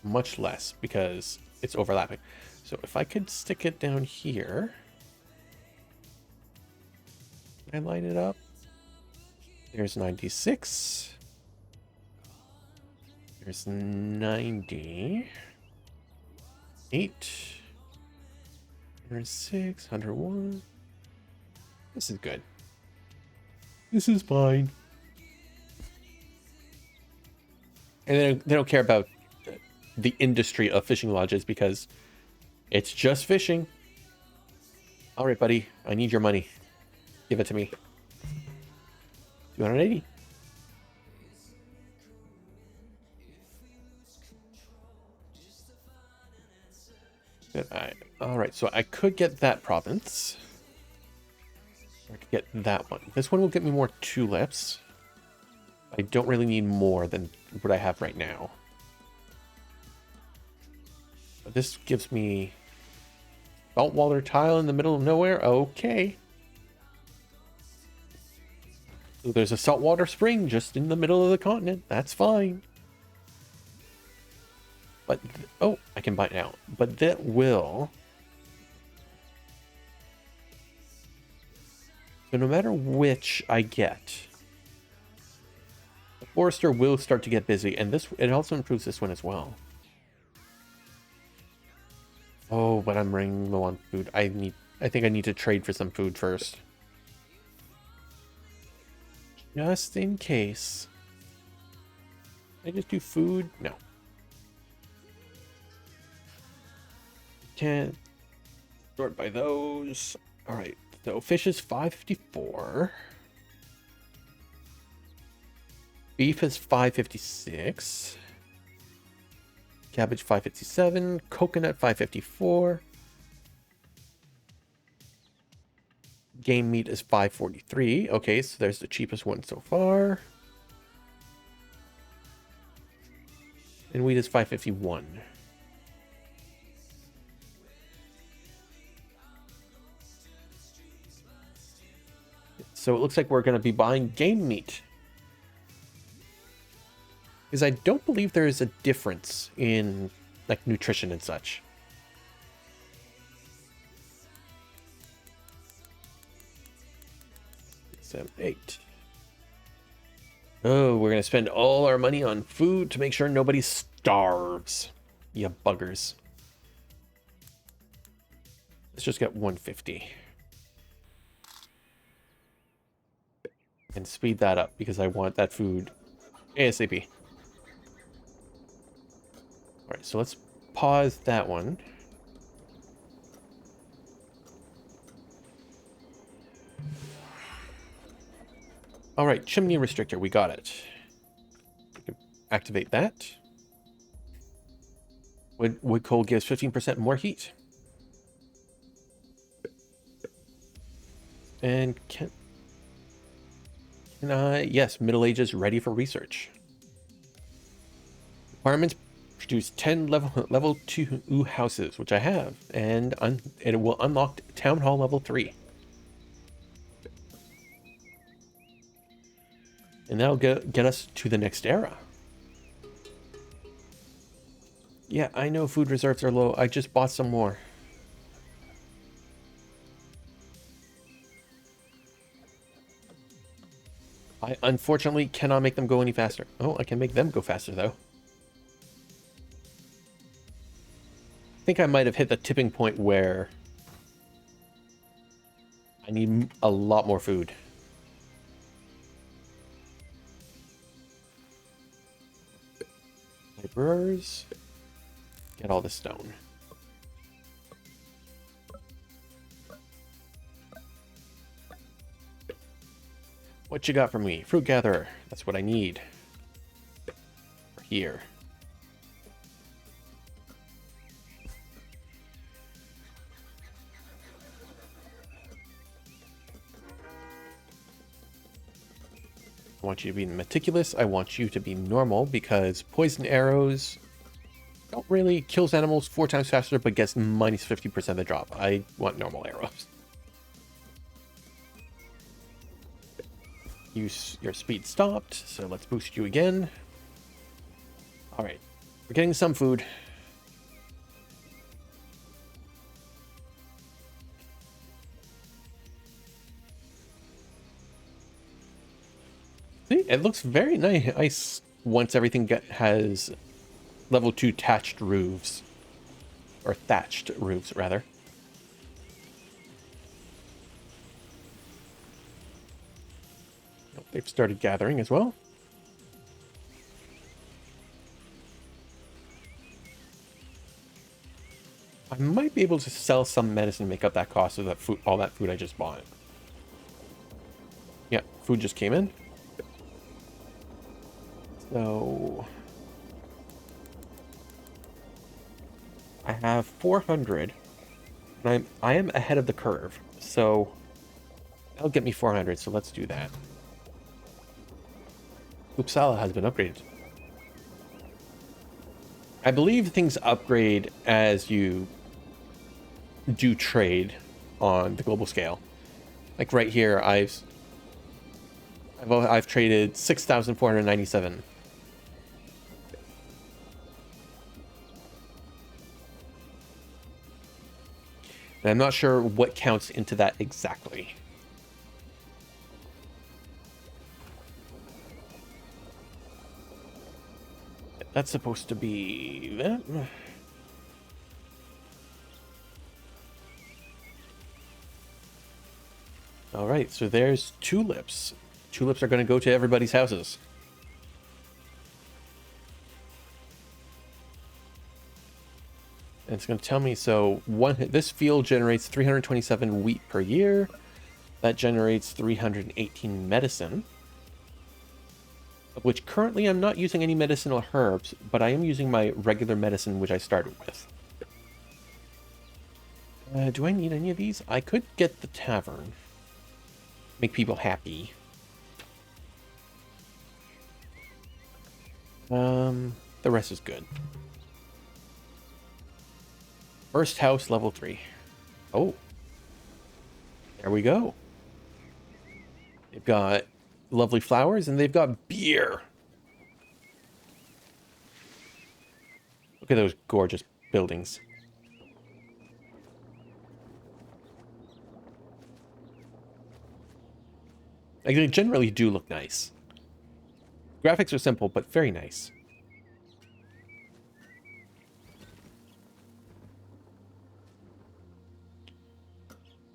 much less because it's overlapping. So if I could stick it down here, can I line it up? There's 96. There's 90. 8. 106, 101. This is good. This is fine. And they don't care about the industry of fishing lodges because it's just fishing. All right, buddy. I need your money. Give it to me. 280. Good. All right, so I could get that province. I could get that one. This one will get me more tulips. I don't really need more than what I have right now. But this gives me saltwater tile in the middle of nowhere. Okay. So there's a saltwater spring just in the middle of the continent. That's fine. But, oh, I can buy it now. But that will... So no matter which I get, the Forester will start to get busy, and it also improves this one as well. Oh, but I'm running low on food. I think I need to trade for some food first. Just in case. Can I just do food? No. Can't sort by those. All right. So fish is 554. Beef is 556. Cabbage 557. Coconut 554. Game meat is 543. Okay, so there's the cheapest one so far. And wheat is 551. So it looks like we're going to be buying game meat. Because I don't believe there is a difference in like nutrition and such. 7, 8. Oh, we're gonna spend all our money on food to make sure nobody starves. You buggers. Let's just get 150. And speed that up because I want that food ASAP. Alright, so let's pause that one. Alright, chimney restrictor, we got it. We can activate that. Wood coal gives 15% more heat. And can I? Yes, Middle Ages ready for research. Requirements: produce 10 level 2 houses, which I have, and it will unlock Town Hall level 3. And that'll get us to the next era. Yeah, I know food reserves are low. I just bought some more. I unfortunately cannot make them go any faster. Oh, I can make them go faster, though. I think I might have hit the tipping point where I need a lot more food. Laborers. Get all the stone. What you got for me? Fruit gatherer. That's what I need. Here. I want you to be meticulous. I want you to be normal because poison arrows don't really kills animals 4 times faster, but gets minus 50% of the drop. I want normal arrows. Your speed stopped, so let's boost you again. All right, we're getting some food. See, it looks very nice once everything has level 2 thatched roofs. Or thatched roofs, rather. They've started gathering as well. I might be able to sell some medicine to make up that cost of that food, all that food I just bought. Yeah, food just came in. So I have 400. And I am ahead of the curve. So that'll get me 400, so let's do that. Uppsala has been upgraded. I believe things upgrade as you do trade on the global scale. Like right here, I've traded 6,497. And I'm not sure what counts into that exactly. That's supposed to be that. All right, so there's tulips. Tulips are going to go to everybody's houses. And it's going to tell me, so this field generates 327 wheat per year. That generates 318 medicine. Of which currently I'm not using any medicinal herbs, but I am using my regular medicine, which I started with. Do I need any of these? I could get the tavern. Make people happy. The rest is good. First house, level 3. Oh. There we go. They've got lovely flowers, and they've got beer. Look at those gorgeous buildings. Like, they generally do look nice. Graphics are simple, but very nice.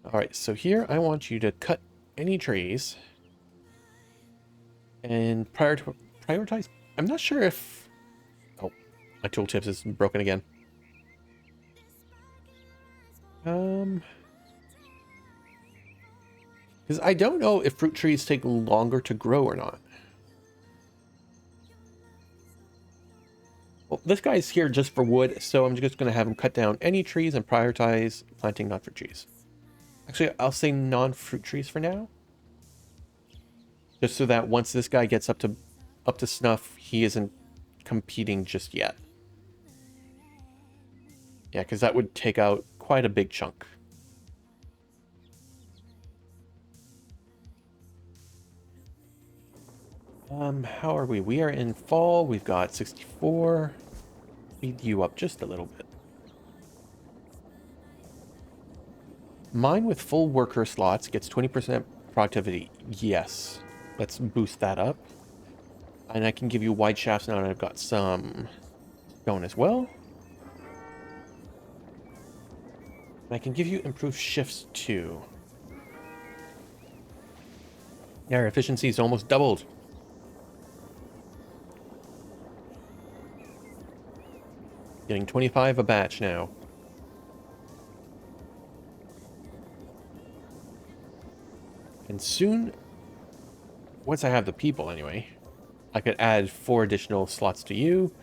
Alright, so here I want you to cut any trees. And prioritize... I'm not sure if... Oh, my tooltips is broken again. Because I don't know if fruit trees take longer to grow or not. Well, this guy's here just for wood, so I'm just going to have him cut down any trees and prioritize planting non-fruit trees. Actually, I'll say non-fruit trees for now. Just so that once this guy gets up to snuff, he isn't competing just yet. Yeah, because that would take out quite a big chunk. How are we? We are in fall. We've got 64. Speed you up just a little bit. Mine with full worker slots gets 20% productivity. Yes. Let's boost that up. And I can give you wide shafts now, and I've got some stone as well. And I can give you improved shifts too. Yeah, our efficiency is almost doubled. Getting 25 a batch now. And soon, once I have the people anyway, I could add 4 additional slots to you,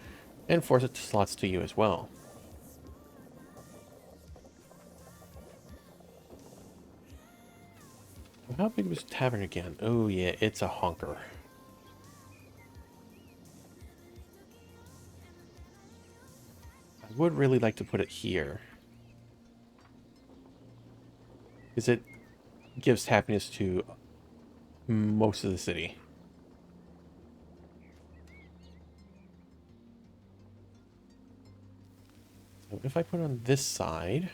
and 4 slots to you as well. How big was the tavern again? Oh yeah, it's a honker. I would really like to put it here, because it gives happiness to most of the city. So if I put on this side,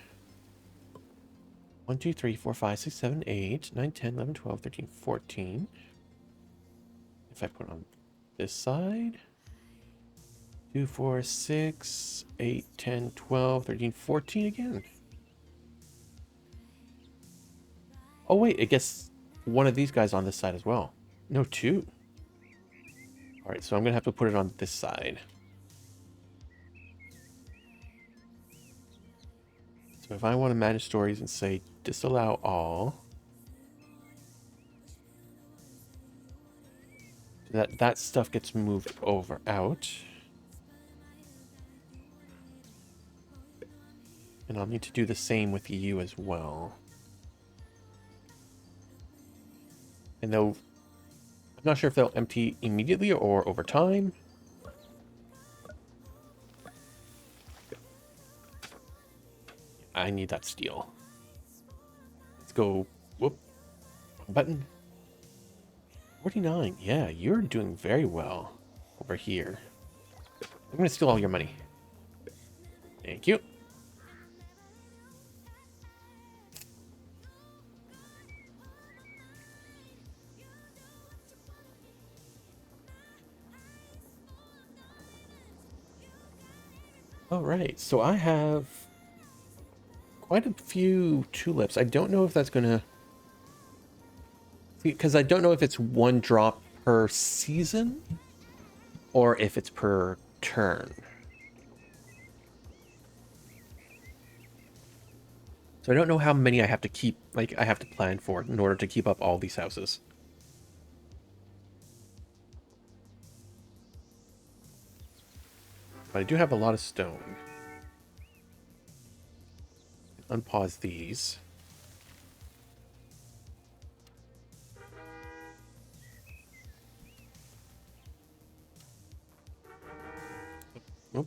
1, 2, 3, 4, 5, 6, 7, 8, 9, 10, 11, 12, 13, 14. If I put on this side, 2, 4, 6, 8, 10, 12, 13, 14 again. Oh wait, I guess one of these guys on this side as well. No, 2. Alright, so I'm going to have to put it on this side. So if I want to manage stories and say disallow all, so that stuff gets moved over out. And I'll need to do the same with you as well. And though I'm not sure if they'll empty immediately or over time. I need that steel. Let's go. Whoop. Button. 49. Yeah, you're doing very well over here. I'm going to steal all your money. Thank you. All right, so I have quite a few tulips. I don't know if that's going to Because I don't know if it's 1 drop per season or if it's per turn. So I don't know how many I have to keep, like, I have to plan for in order to keep up all these houses. But I do have a lot of stone. Unpause these. Nope.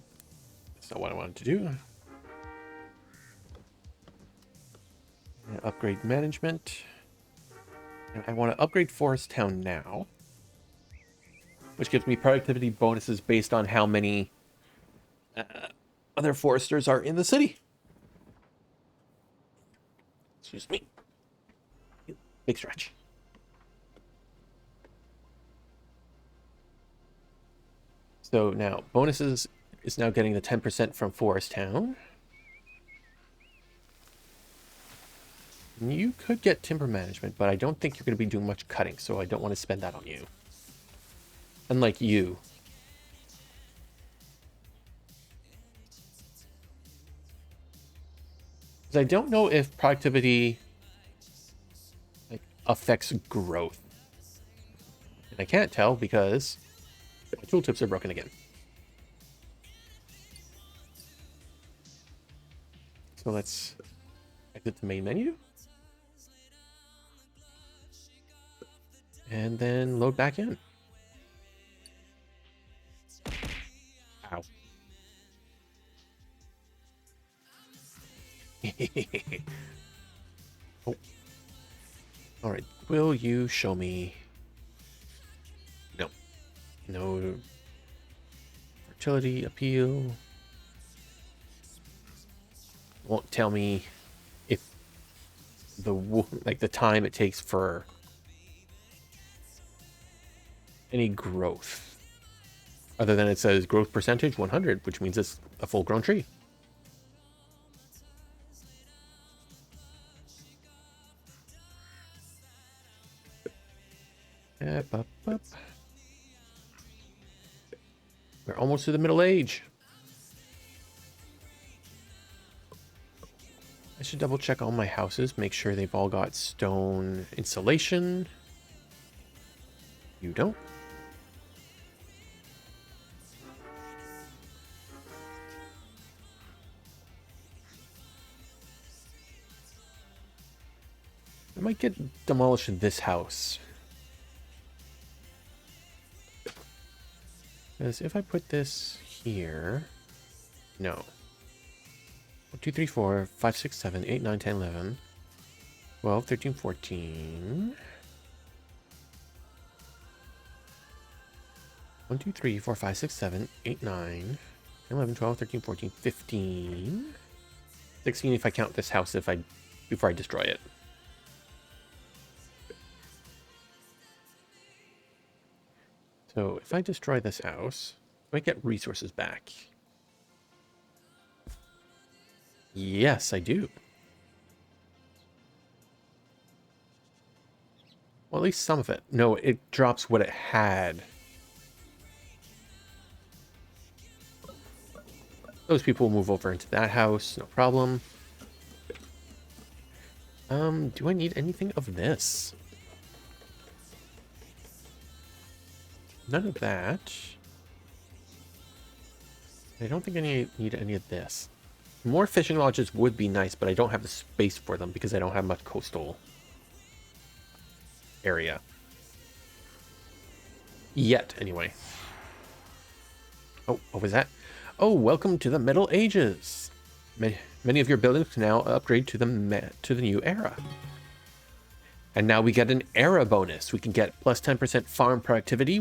That's not what I wanted to do. Upgrade management. And I want to upgrade Forest Town now, which gives me productivity bonuses based on how many other foresters are in the city. Excuse me. Big stretch. So now, bonuses is now getting the 10% from Forest Town. You could get timber management, but I don't think you're going to be doing much cutting, so I don't want to spend that on you. Unlike you. Because I don't know if productivity affects growth. And I can't tell because my tooltips are broken again. So let's exit the main menu. And then load back in. Ow. Oh. All right. Will you show me? No. No. Fertility appeal. Won't tell me if the time it takes for any growth, other than it says growth percentage 100, which means it's a full-grown tree. Up. We're almost to the middle age. I should double check all my houses, make sure they've all got stone insulation. You don't. I might get demolished in this house. Because if I put this here, no. 1, 2, 3, 4, 5, 6, 7, 8, 9, 10, 11, 12, 13, 14. 1, 2, 3, 4, 5, 6, 7, 8, 9, 10, 11, 12, 13, 14, 15. 16 if I count this house before I destroy it. So if I destroy this house, do I get resources back? Yes, I do. Well, at least some of it. No, it drops what it had. Those people will move over into that house, no problem. Do I need anything of this? None of that. I don't think I need any of this. More fishing lodges would be nice, but I don't have the space for them because I don't have much coastal area. Yet, anyway. Oh, what was that? Oh, welcome to the Middle Ages. Many of your buildings can now upgrade to the new era. And now we get an era bonus. We can get plus 10% farm productivity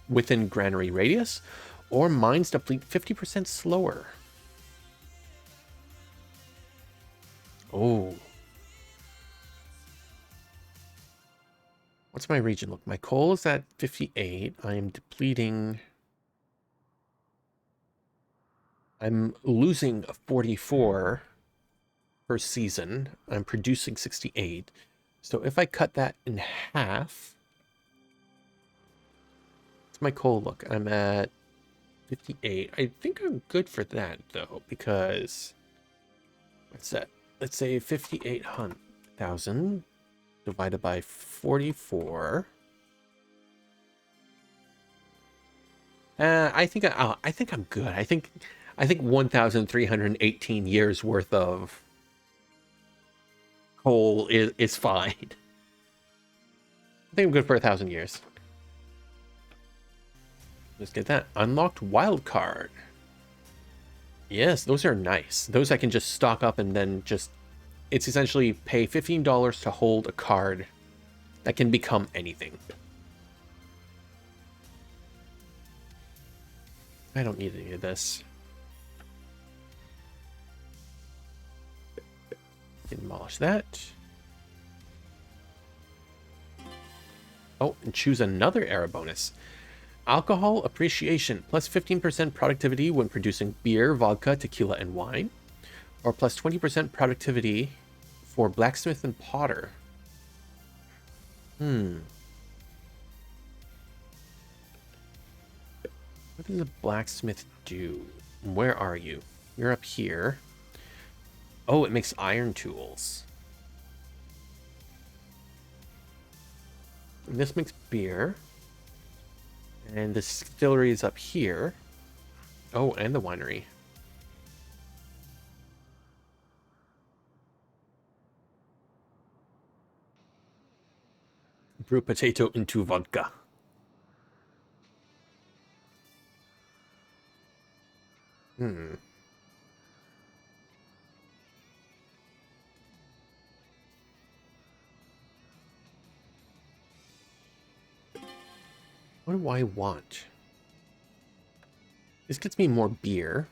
within granary radius, or mines deplete 50% slower. Oh. What's my region look? My coal is at 58. I am depleting. I'm losing 44 per season. I'm producing 68. So if I cut that in half, what's my coal look? I'm at 58. I think I'm good for that though, because what's that? Let's say 58,000 divided by 44. I think I'm good. I think 1,318 years worth of coal is fine. I think I'm good for 1,000 years. Let's get that. Unlocked wild card. Yes, those are nice. Those I can just stock up and then just... It's essentially pay $15 to hold a card that can become anything. I don't need any of this. Demolish that. Oh, and choose another era bonus. Alcohol appreciation, plus 15% productivity when producing beer, vodka, tequila, and wine. Or plus 20% productivity for blacksmith and potter. What does a blacksmith do? Where are you? You're up here. Oh, it makes iron tools. And this makes beer. And the distillery is up here. Oh, and the winery. Brew potato into vodka. What do I want? This gets me more beer.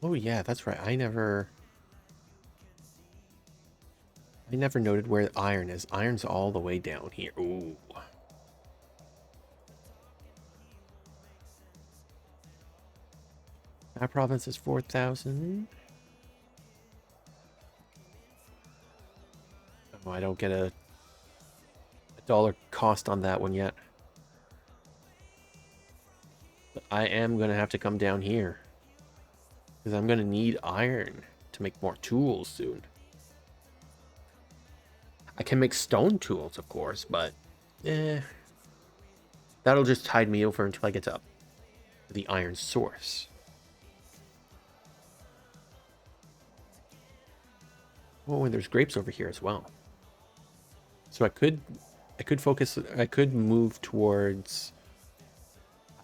Oh yeah, that's right. I never noted where iron is. Iron's all the way down here. Ooh. That province is 4,000. Oh, I don't get a dollar cost on that one yet. But I am going to have to come down here. Because I'm going to need iron to make more tools soon. I can make stone tools, of course, but... That'll just tide me over until I get to the iron source. Oh, and there's grapes over here as well. So I could focus, I could move towards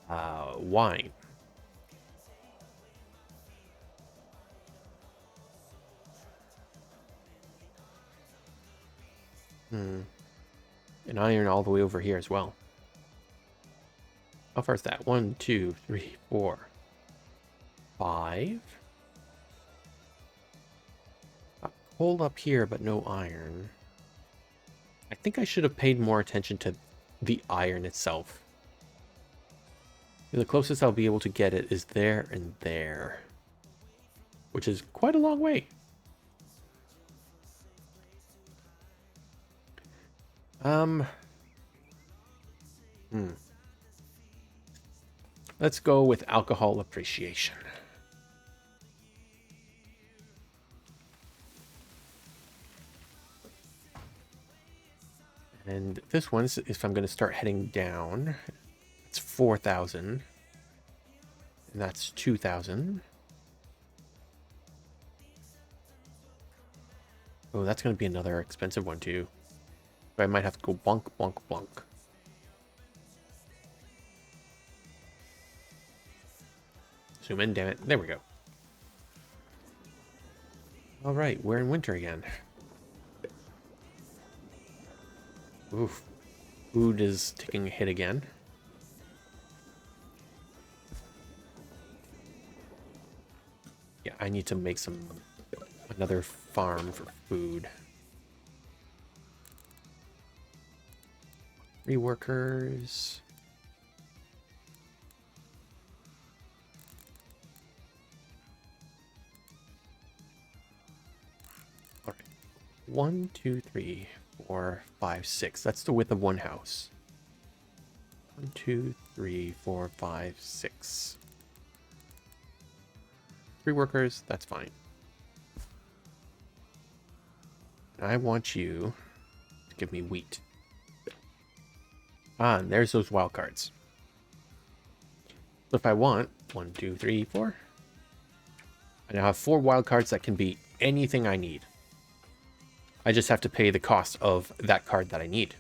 wine. And iron all the way over here as well. How far is that? 1, 2, 3, 4, 5. Coal up here, but no iron. I think I should have paid more attention to the iron itself. The closest I'll be able to get it is there and there, which is quite a long way. Let's go with alcohol appreciation. And this one, if I'm going to start heading down, it's 4,000. And that's 2,000. Oh, that's going to be another expensive one too. So I might have to go bonk, bonk, bonk. Zoom in, damn it. There we go. All right, we're in winter again. Oof. Food is taking a hit again. Yeah, I need to make another farm for food. 3 workers. 1, 2, 3, 4, 5, 6. That's the width of one house. 1, 2, 3, 4, 5, 6. 3 workers, that's fine. I want you to give me wheat. Ah, and there's those wild cards. So if I want 1, 2, 3, 4, I now have 4 wild cards that can be anything I need. I just have to pay the cost of that card that I need.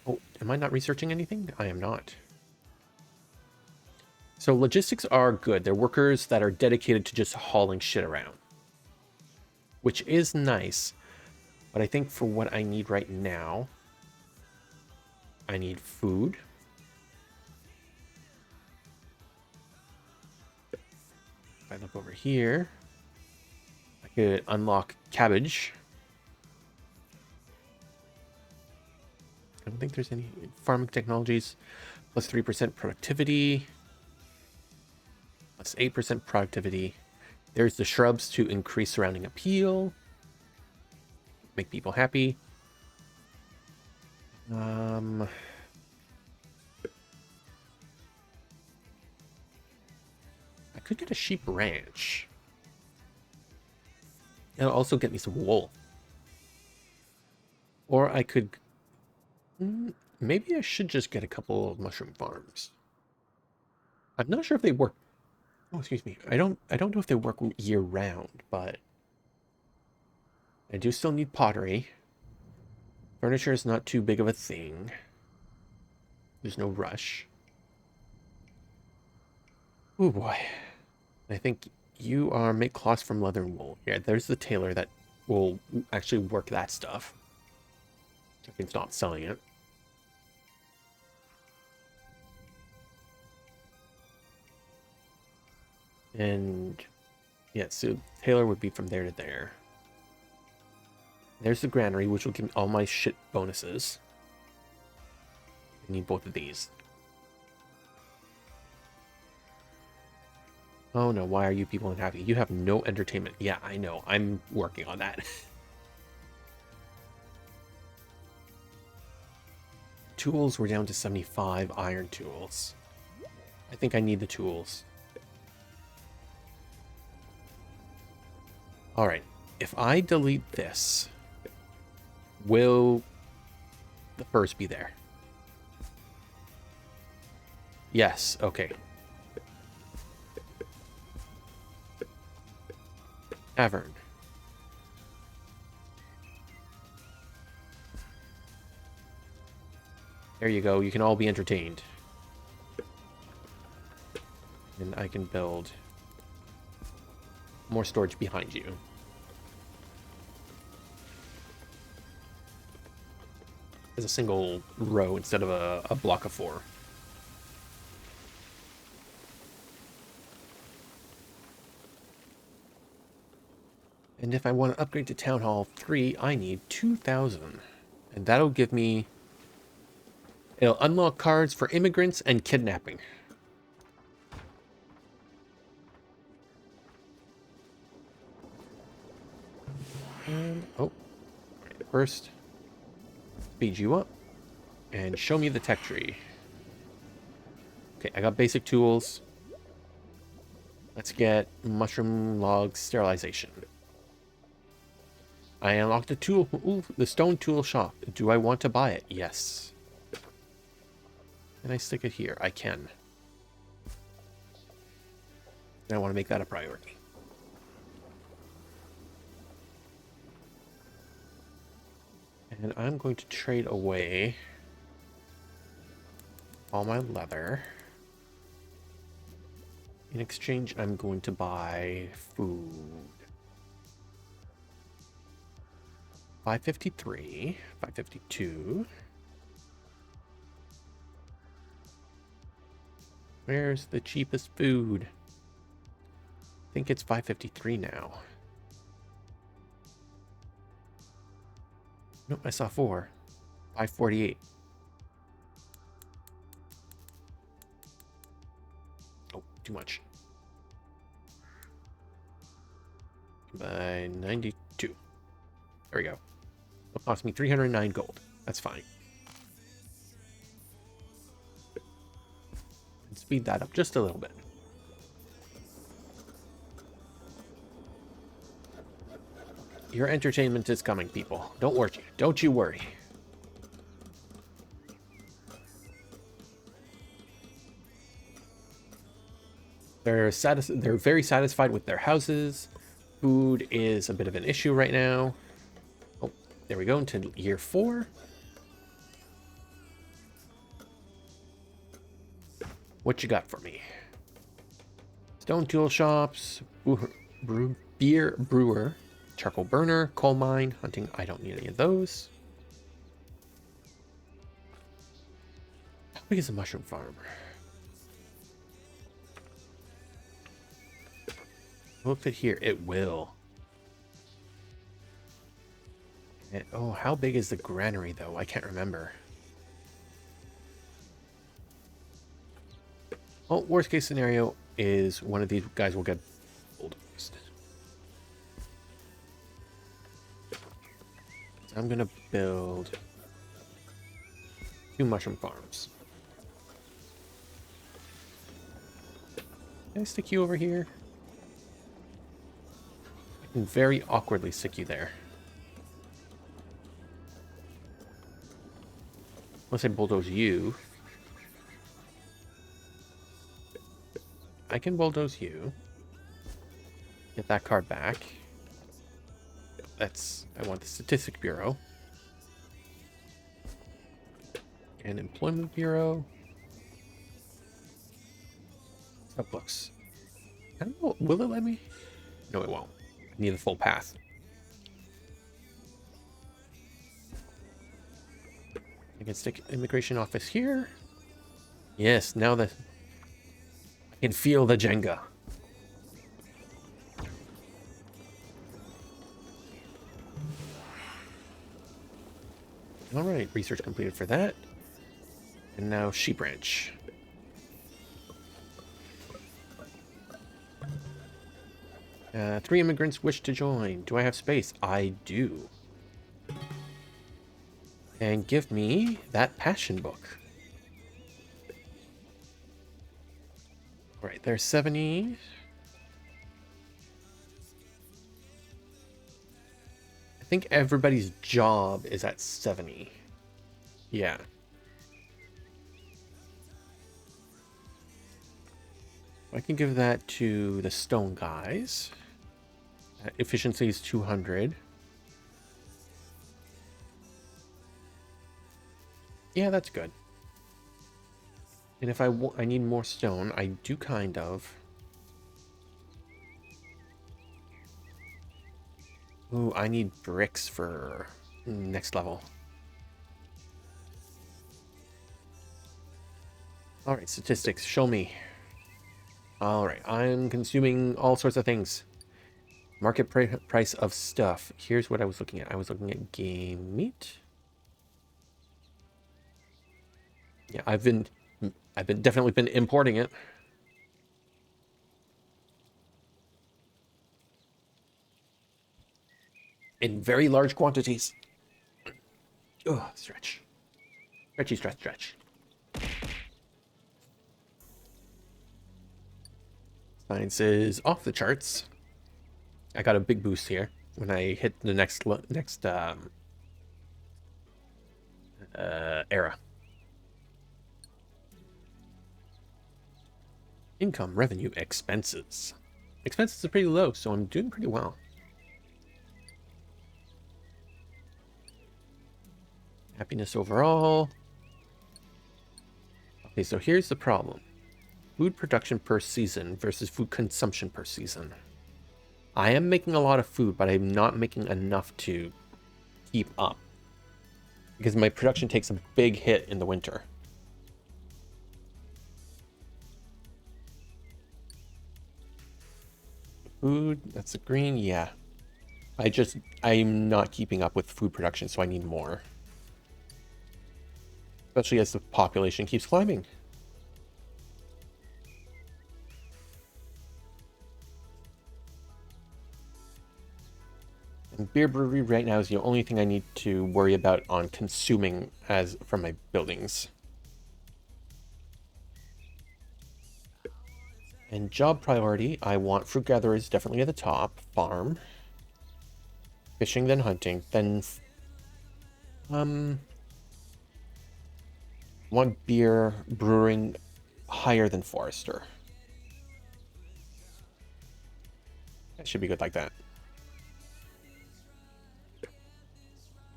Oh, am I not researching anything? I am not. So logistics are good. They're workers that are dedicated to just hauling shit around, which is nice. But I think for what I need right now, I need food. If I look over here, I could unlock cabbage. I don't think there's any farming technologies. Plus 3% productivity. Plus 8% productivity. There's the shrubs to increase surrounding appeal. Make people happy. I could get a sheep ranch. It'll also get me some wool. Or I could... maybe I should just get a couple of mushroom farms. I'm not sure if they work... Oh, excuse me. I don't know if they work year round, but I do still need pottery. Furniture is not too big of a thing. There's no rush. Oh boy. I think you are make cloths from leather and wool. Yeah, there's the tailor that will actually work that stuff. I can stop selling it. And yeah, so tailor would be from there to there. There's the granary, which will give me all my shit bonuses. I need both of these. Oh no, why are you people unhappy? You have no entertainment. Yeah, I know. I'm working on that. Tools were down to 75 iron tools. I think I need the tools. Alright, if I delete this, will the first be there? Yes, okay. Tavern. There you go, you can all be entertained. And I can build more storage behind you. As a single row instead of a block of 4. And if I want to upgrade to Town Hall 3, I need 2,000. And that'll give me... It'll unlock cards for immigrants and kidnapping. And, oh. First, speed you up. And show me the tech tree. Okay, I got basic tools. Let's get mushroom log sterilization. I unlocked the tool. Ooh, the stone tool shop. Do I want to buy it? Yes. Can I stick it here? I can. I want to make that a priority. And I'm going to trade away all my leather. In exchange, I'm going to buy food. 553, 552. Where's the cheapest food? I think it's 553 now. Nope, I saw 4. 548. Oh, too much. by 92. There we go. It'll cost me 309 gold. That's fine. And speed that up just a little bit. Your entertainment is coming, people. Don't worry. Don't you worry. They're very satisfied with their houses. Food is a bit of an issue right now. Oh, there we go, into year 4. What you got for me? Stone tool shops, beer brewer, charcoal burner, coal mine, hunting. I don't need any of those. How big is a mushroom farm? Look at here. It will. And, oh, how big is the granary, though? I can't remember. Oh, worst case scenario is one of these guys will get bulldozed. So I'm going to build 2 mushroom farms. Can I stick you over here? I can very awkwardly stick you there. Unless I bulldoze you. I can bulldoze you. Get that card back. I want the Statistic Bureau. And Employment Bureau. Subbooks. I don't know. Will it let me? No, it won't. I need the full path. I can stick Immigration Office here. Yes, now that I can feel the Jenga. All right, research completed for that. And now Sheep Ranch. Three immigrants wish to join. Do I have space? I do. And give me that passion book. All right, there's 70. I think everybody's job is at 70. Yeah. I can give that to the stone guys. Efficiency is 200. Yeah, that's good. And if I need more stone, I do kind of. Ooh, I need bricks for next level. All right, statistics, show me. All right, I'm consuming all sorts of things. Market price of stuff. Here's what I was looking at. I was looking at game meat. Yeah, I've definitely been importing it. In very large quantities. Oh, stretch. Stretchy, stretch, stretch. Science is off the charts. I got a big boost here when I hit the next era. Income, revenue, expenses. Expenses are pretty low, so I'm doing pretty well. Happiness overall. Okay, so here's the problem. Food production per season versus food consumption per season. I am making a lot of food, but I'm not making enough to keep up. Because my production takes a big hit in the winter. Food, that's a green, yeah. I'm not keeping up with food production, so I need more. Especially as the population keeps climbing. And beer brewery right now is the only thing I need to worry about on consuming as from my buildings. And job priority, I want fruit gatherers definitely at the top. Farm. Fishing, then hunting. Then... want beer brewing higher than forester. That should be good like that.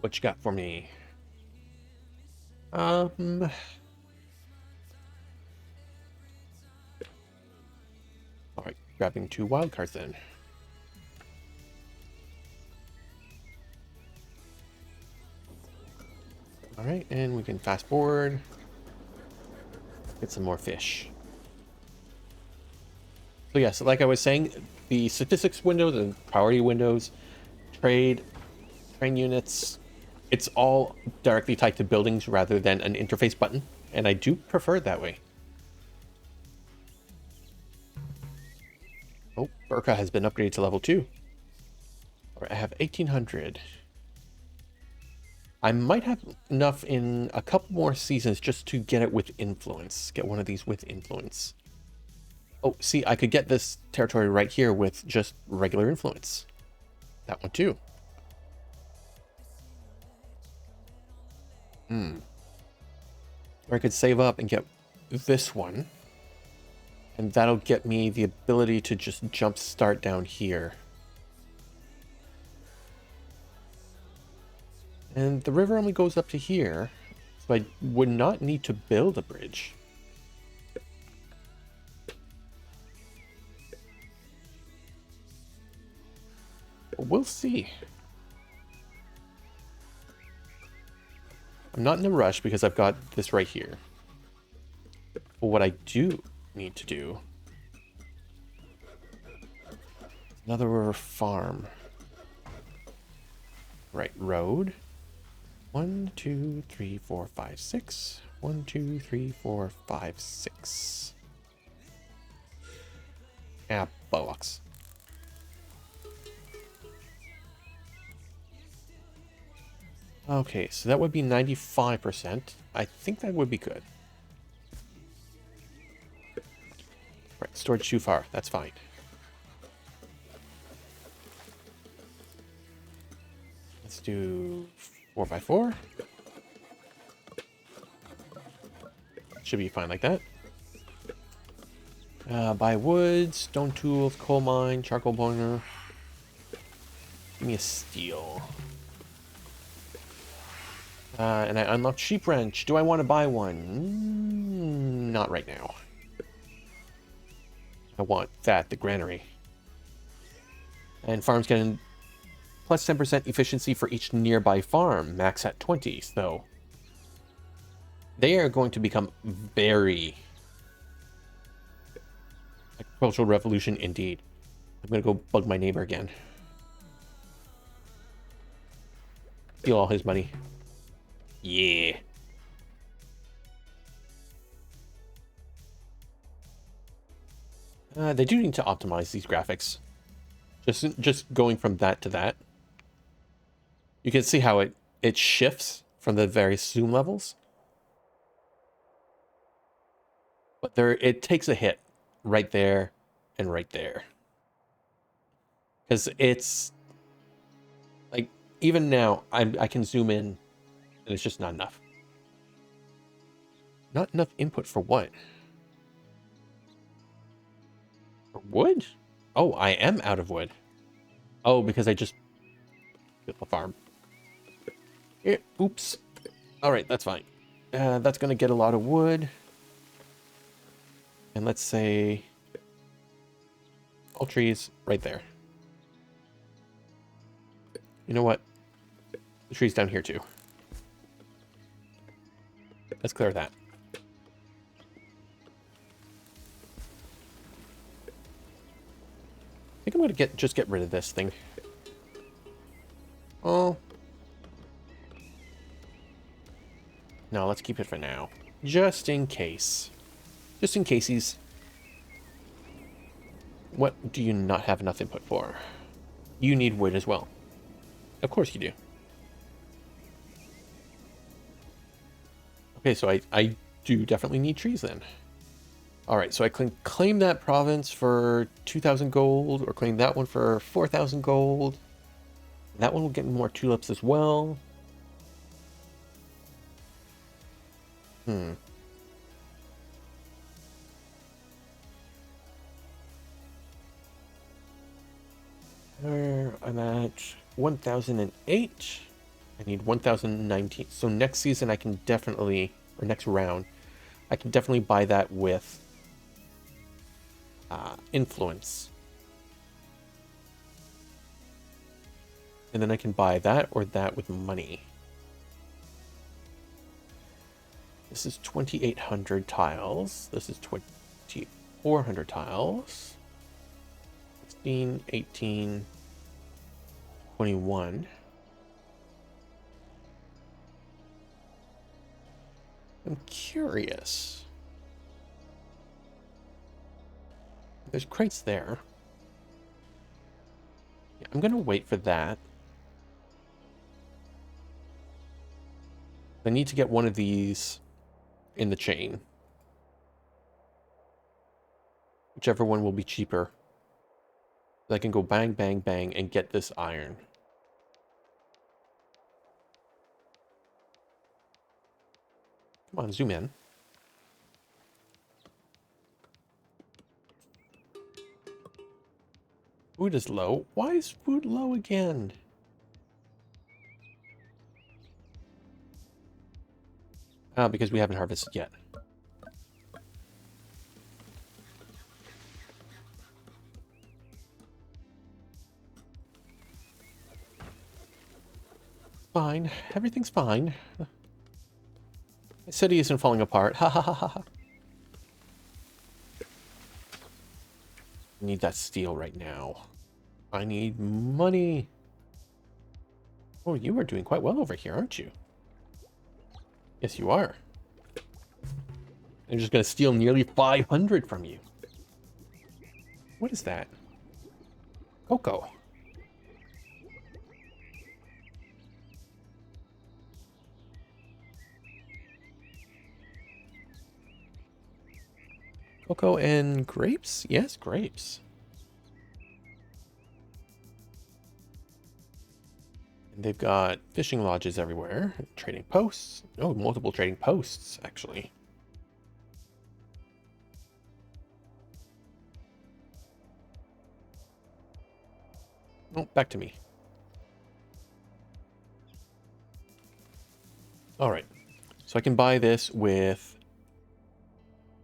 What you got for me? All right, grabbing 2 wild cards then. All right, and we can fast forward. Get some more fish. So yes, like I was saying, the statistics window, the priority windows, trade, train units, it's all directly tied to buildings rather than an interface button, and I do prefer it that way. Oh, Burka has been upgraded to level 2. All right, I have 1800. I might have enough in a couple more seasons just to get it with influence. Get one of these with influence. Oh, see, I could get this territory right here with just regular influence. That one too. Or I could save up and get this one. And that'll get me the ability to just jump start down here. And the river only goes up to here, so I would not need to build a bridge. But we'll see. I'm not in a rush because I've got this right here. But what I do need to do... another farm. Right, road. 1, 2, 3, 4, 5, 6. 1, 2, 3, 4, 5, 6. Ah, bullocks. Okay, so that would be 95%. I think that would be good. Right, storage too far. That's fine. Let's do 4x4. Should be fine like that. Buy wood, stone tools, coal mine, charcoal boiler. Give me a steel. And I unlocked sheep wrench. Do I want to buy one? Not right now. I want that, the granary. And farms getting plus 10% efficiency for each nearby farm, max at 20, so they are going to become very agricultural revolution indeed. I'm gonna go bug my neighbor again. Steal all his money. Yeah. They do need to optimize these graphics. Just going from that to that. You can see how it shifts from the various zoom levels. But it takes a hit right there and right there. Because it's like, even now, I can zoom in and it's just not enough. Not enough input for what? For wood? Oh, I am out of wood. Oh, because I just built the farm. Oops. All right, that's fine. That's going to get a lot of wood. And let's say all trees right there. You know what? The trees down here too. Let's clear that. I think I'm going to just get rid of this thing. Oh. No, let's keep it for now. Just in case. Just in caseies. What do you not have enough input for? You need wood as well. Of course you do. Okay, so I do definitely need trees then. All right, so I can claim that province for 2,000 gold, or claim that one for 4,000 gold. That one will get me more tulips as well. Hmm. I'm at 1,008. I need 1,019. So next season I can definitely, or next round, I can definitely buy that with influence. And then I can buy that or that with money. This is 2,800 tiles. This is 2,400 tiles. 16, 18, 21. I'm curious. There's crates there. Yeah, I'm gonna wait for that. I need to get one of these in the chain. Whichever one will be cheaper. So I can go bang, bang, bang and get this iron. Come on, zoom in. Food is low. Why is food low again? Because we haven't harvested yet. Fine. Everything's fine. My city isn't falling apart. Ha ha ha ha ha. I need that steel right now. I need money. Oh, you are doing quite well over here, aren't you? Yes, you are. I'm just going to steal nearly 500 from you. What is that? Cocoa. Cocoa and grapes? Yes, grapes. And they've got fishing lodges everywhere. Trading posts. Oh, multiple trading posts, actually. Oh, back to me. All right. So I can buy this with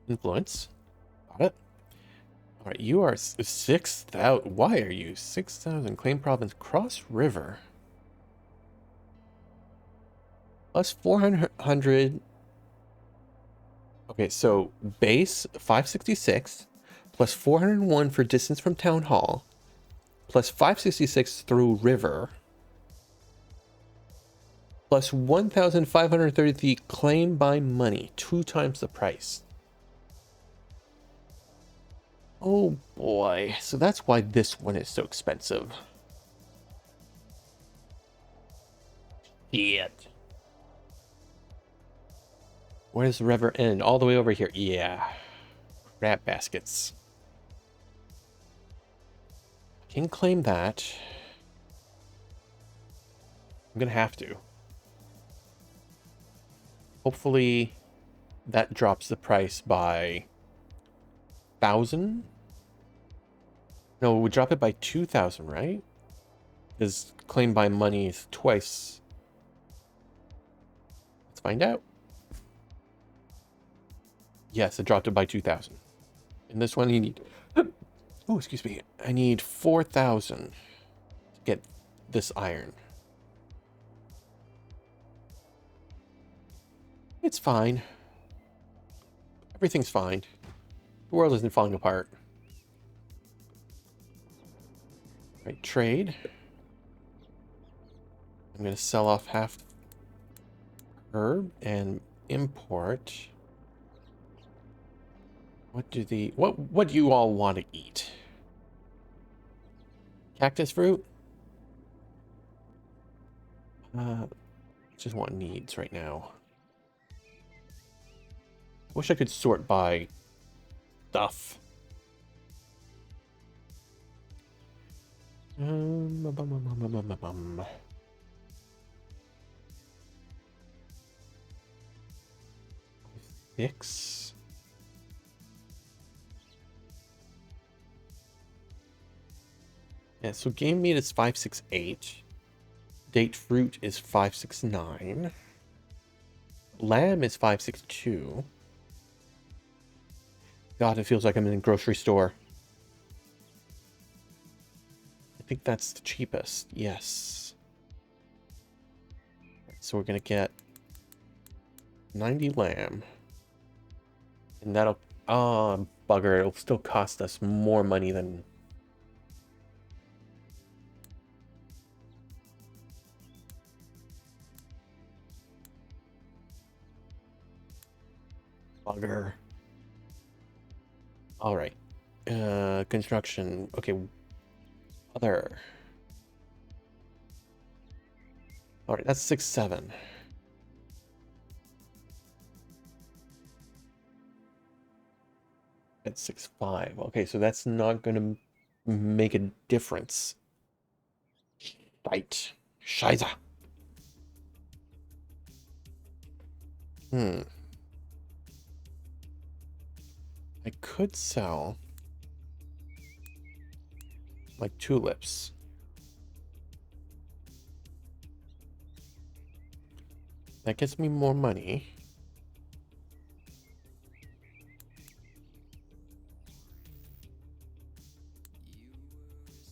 influence. Got it. All right, you are 6,000. Why are you 6,000? Claim province, Cross River. Plus 400. Okay, so base 566, plus 401 for distance from town hall, plus 566 through river, plus 1,533 claim by money, 2 times the price. Oh boy, so that's why this one is so expensive. Shit. Where does the river end? All the way over here. Yeah. Crap baskets. Can claim that. I'm gonna have to. Hopefully that drops the price by 1,000. No, we drop it by 2,000, right? Because claim by money is twice. Let's find out. Yes, it dropped it by 2,000. In this one, you need... Oh, excuse me. I need 4,000 to get this iron. It's fine. Everything's fine. The world isn't falling apart. Right, trade. I'm going to sell off half herb and import. What do you all want to eat? Cactus fruit? Just want needs right now. Wish I could sort by stuff. Six. Yeah, so game meat is 568. Date fruit is 569. Lamb is 562. God, it feels like I'm in a grocery store. I think that's the cheapest. Yes. So we're gonna get 90 lamb. And that'll... Oh, bugger. It'll still cost us more money than... Bugger. Alright. Construction. Okay. Other. Alright, that's 6-7. That's 6-5. Okay, so that's not gonna make a difference. Right. Scheiße. I could sell like tulips. That gets me more money.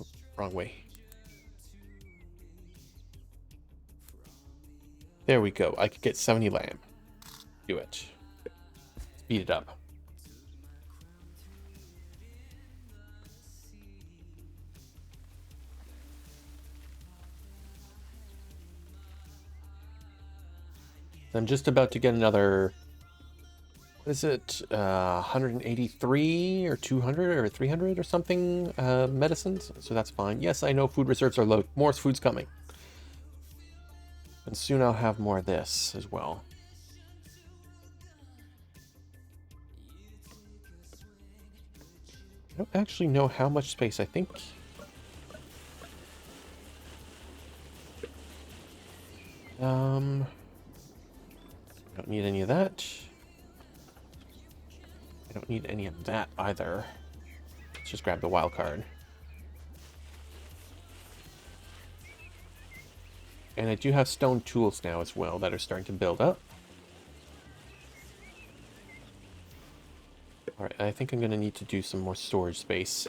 Oh, wrong way. There we go. I could get 70 lamb. Do it. Speed it up. I'm just about to get another, what is it, 183 or 200 or 300 or something medicines, so that's fine. Yes, I know food reserves are low. More food's coming. And soon I'll have more of this as well. I don't actually know how much space. I think... I don't need any of that. I don't need any of that either. Let's just grab the wild card. And I do have stone tools now as well that are starting to build up. Alright, I think I'm going to need to do some more storage space.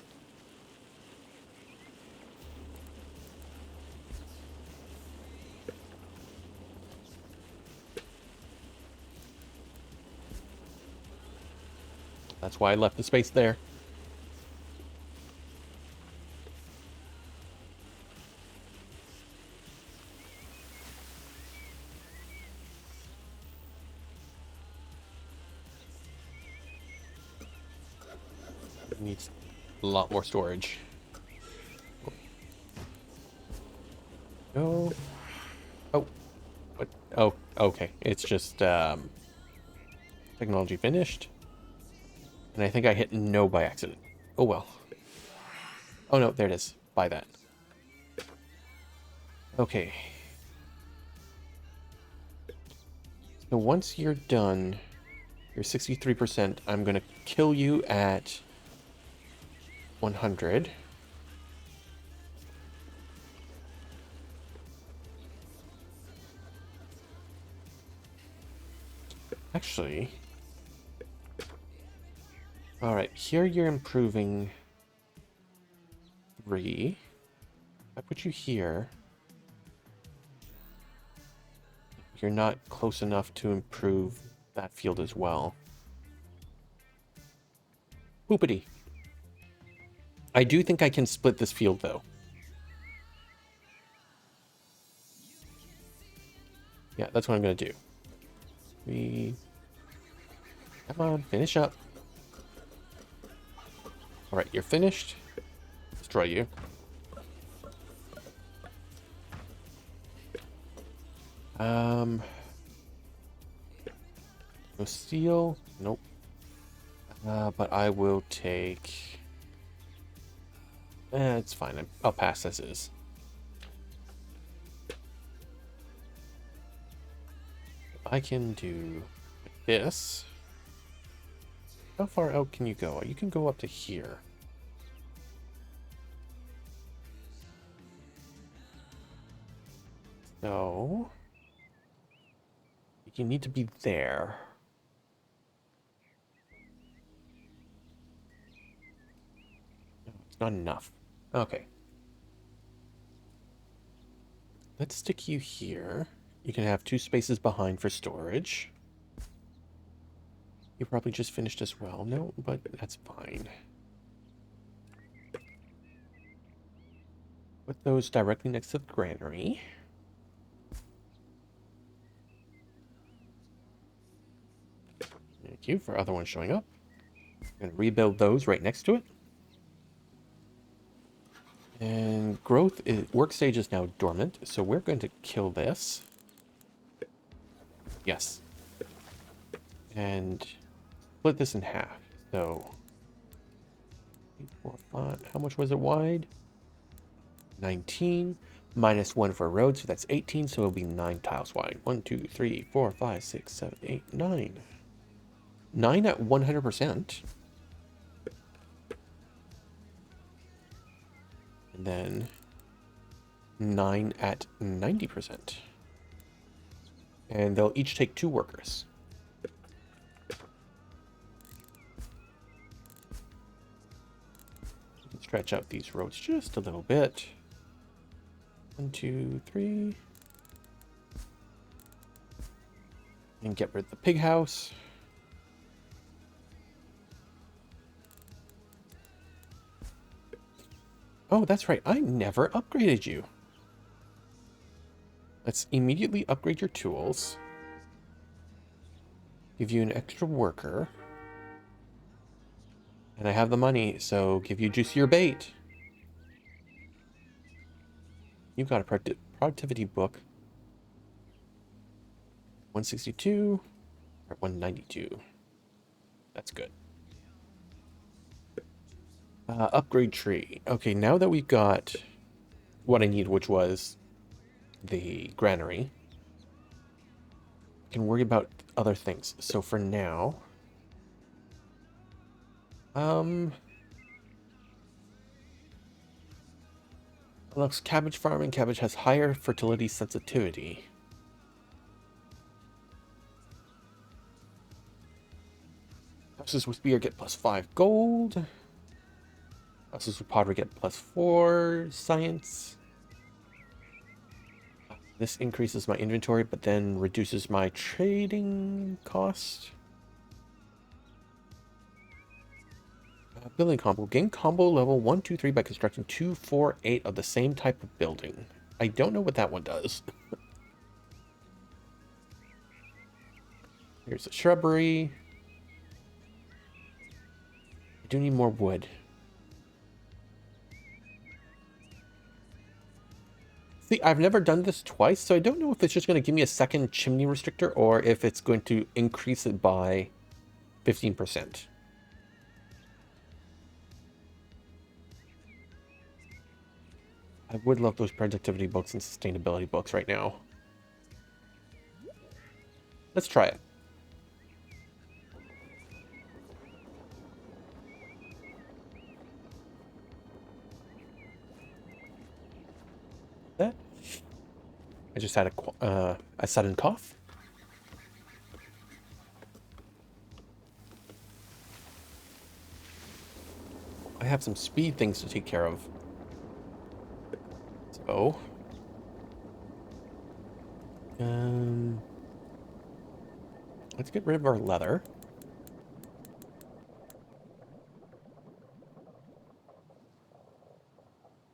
That's why I left the space there. It needs a lot more storage. No. Oh. What? Oh, okay. It's just technology finished. And I think I hit no by accident. Oh well. Oh no, there it is. Buy that. Okay. So once you're done, you're 63%. I'm going to kill you at 100. Actually... Alright, here you're improving 3. I put you here. You're not close enough to improve that field as well. Poopity. I do think I can split this field, though. Yeah, that's what I'm going to do. Come on, finish up. Alright, you're finished. Destroy you. No steel. Nope. But I will take... it's fine. I'll pass as is. I can do this. How far out can you go? You can go up to here. So... you need to be there. No, it's not enough. Okay. Let's stick you here. You can have 2 spaces behind for storage. You probably just finished as well. No, but that's fine. Put those directly next to the granary. Thank you for other ones showing up. And rebuild those right next to it. And work stage is now dormant, so we're going to kill this. Yes. And split this in half. So 8, 4, 5. How much was it wide? 19 minus 1 for road, so that's 18, so it'll be 9 tiles wide. 1, 2, 3, 4, 5, 6, 7, 8, 9. 9 at 100%. And then 9 at 90%. And they'll each take 2 workers. Stretch out these roads just a little bit. 1, 2, 3. And get rid of the pig house. Oh, that's right. I never upgraded you. Let's immediately upgrade your tools. Give you an extra worker. And I have the money, so give you juicier bait. You've got a productivity book. 162 or 192. That's good. Upgrade tree. Okay, now that we've got what I need, which was the granary, I can worry about other things. So for now, looks cabbage farming. Cabbage has higher fertility sensitivity. Houses with beer get +5 gold. Houses with pottery get +4 science. This increases my inventory, but then reduces my trading cost. Building combo. Gain combo level 1, 2, 3 by constructing 2, 4, 8 of the same type of building. I don't know what that one does. Here's a shrubbery. I do need more wood. See, I've never done this twice, so I don't know if it's just going to give me a second chimney restrictor or if it's going to increase it by 15%. I would love those productivity books and sustainability books right now. Let's try it. That. I just had a sudden cough. I have some speed things to take care of. So, let's get rid of our leather.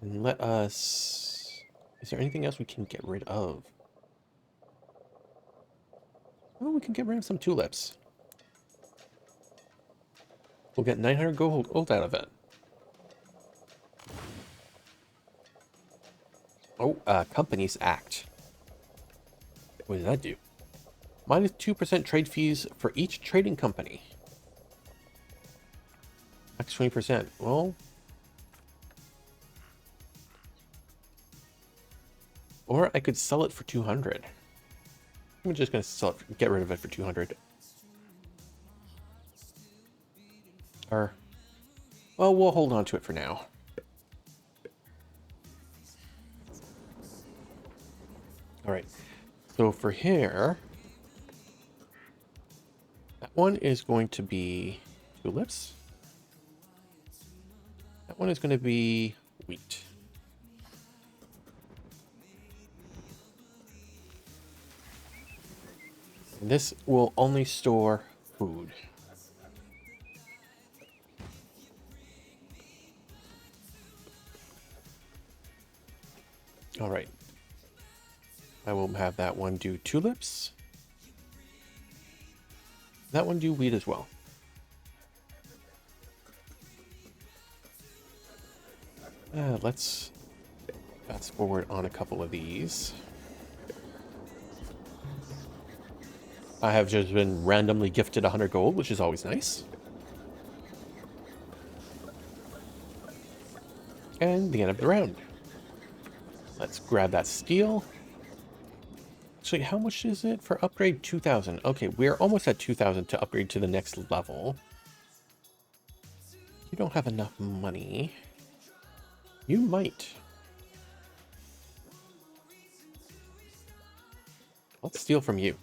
And let us... Is there anything else we can get rid of? Oh, we can get rid of some tulips. We'll get 900 gold out of it. Oh, Companies Act. What does that do? Minus 2% trade fees for each trading company. Max 20%. Well, or I could sell it for 200. I'm just going to sell it, get rid of it for 200. Or, well, we'll hold on to it for now. All right. So for here, that one is going to be tulips. That one is going to be wheat. And this will only store food. All right. I will have that one do tulips. That one do wheat as well. Let's fast forward on a couple of these. I have just been randomly gifted 100 gold, which is always nice. And the end of the round. Let's grab that steel. Actually, how much is it for upgrade? 2,000. Okay, we're almost at 2,000 to upgrade to the next level. You don't have enough money. You might. Let's steal from you.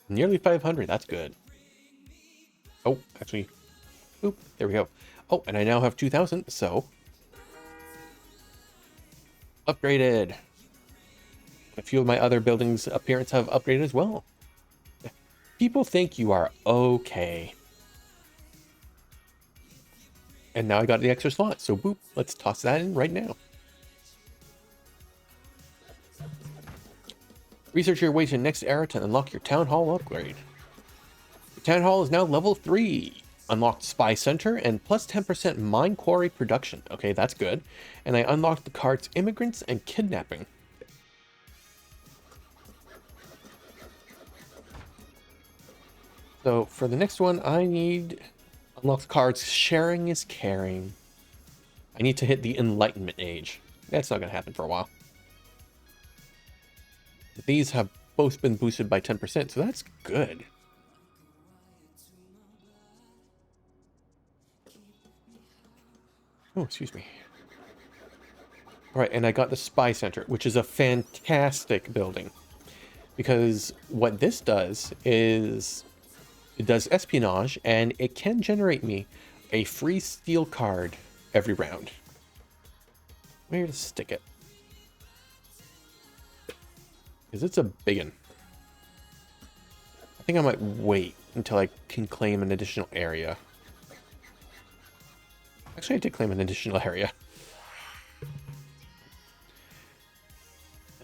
Nearly 500, that's good. Oh, actually, oop, there we go. Oh, and I now have 2,000, so upgraded. A few of my other buildings' appearance have upgraded as well. People think you are okay. And now I got the extra slot, so boop, let's toss that in right now. Research your way to the next era to unlock your Town Hall upgrade. The Town Hall is now level 3. Unlocked Spy Center and plus 10% Mine Quarry Production. Okay, that's good. And I unlocked the cards Immigrants and Kidnapping. So for the next one, I need unlocked cards Sharing is Caring. I need to hit the Enlightenment Age. That's not going to happen for a while. But these have both been boosted by 10%, so that's good. Oh, excuse me. All right, and I got the Spy Center, which is a fantastic building. Because what this does is it does espionage, and it can generate me a free steel card every round. Where to stick it? Because it's a big one. I think I might wait until I can claim an additional area. Actually, I did claim an additional area.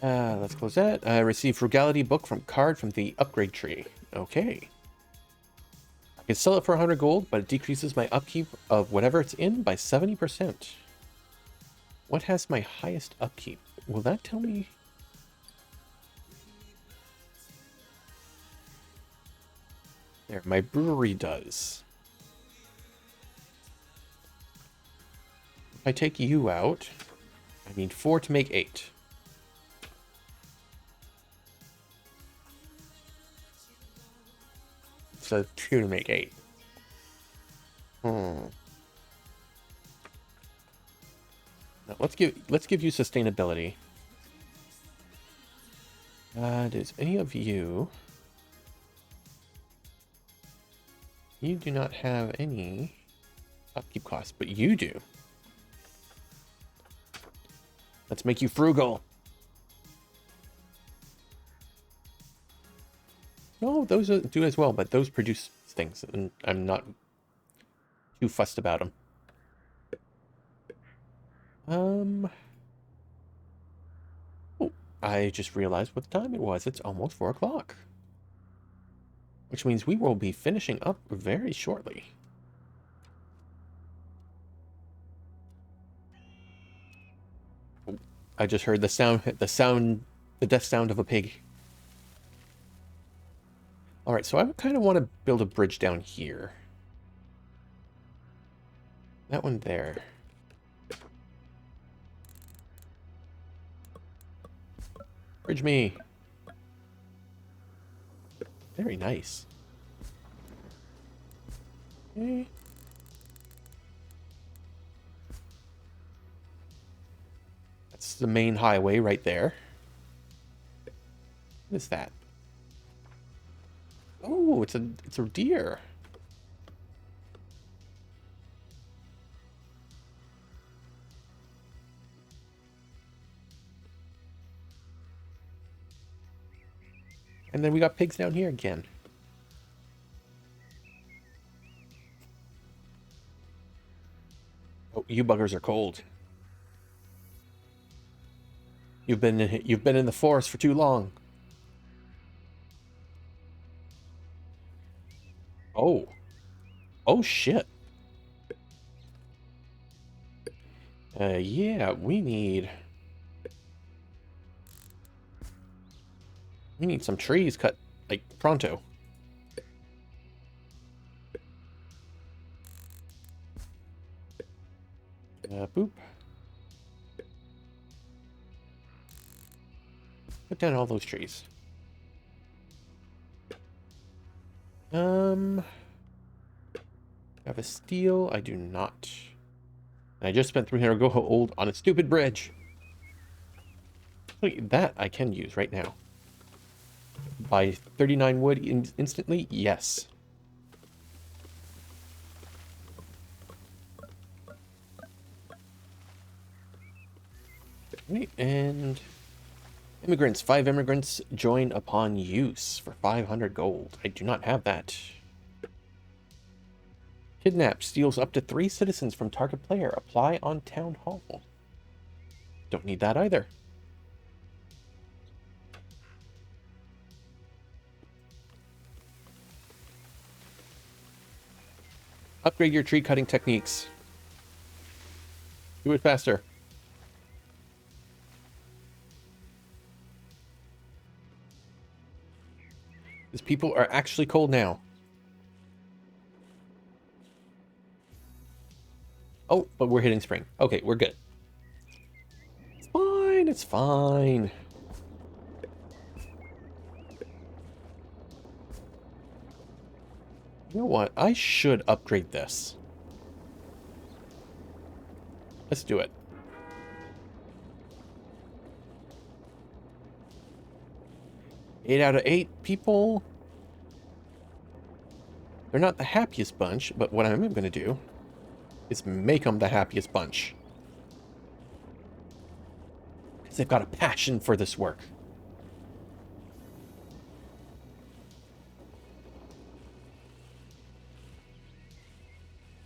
Let's close that. I received Frugality Book from card from the upgrade tree. Okay. I can sell it for 100 gold, but it decreases my upkeep of whatever it's in by 70%. What has my highest upkeep? Will that tell me? There, my brewery does. If I take you out, I need 4 to make 8. So 2 to make 8. Now, let's give you sustainability. Does any of you? You do not have any upkeep costs, but you do. Let's make you frugal. No, those do as well, but those produce things, and I'm not too fussed about them. Oh, I just realized what time it was. It's almost 4 o'clock. Which means we will be finishing up very shortly. Oh, I just heard the death sound of a pig. All right, so I kind of want to build a bridge down here. That one there. Bridge me. Very nice. Okay. That's the main highway right there. What is that? Oh, it's a deer. And then we got pigs down here again. Oh, you buggers are cold. You've been in the forest for too long. Oh. Oh shit. Yeah, we need some trees cut like pronto. Boop. Put down all those trees. Have a steel? I do not. I just spent 300 gold on a stupid bridge. Wait, that I can use right now. Buy 39 wood instantly? Yes. Wait, and immigrants. 5 immigrants join upon use for 500 gold. I do not have that. Kidnap. Steals up to 3 citizens from target player. Apply on town hall. Don't need that either. Upgrade your tree cutting techniques. Do it faster. These people are actually cold now. Oh, but we're hitting spring. Okay, we're good. It's fine, it's fine. You know what? I should upgrade this. Let's do it. Eight out of 8 people. They're not the happiest bunch, but what I'm going to do is make them the happiest bunch. Because they've got a passion for this work.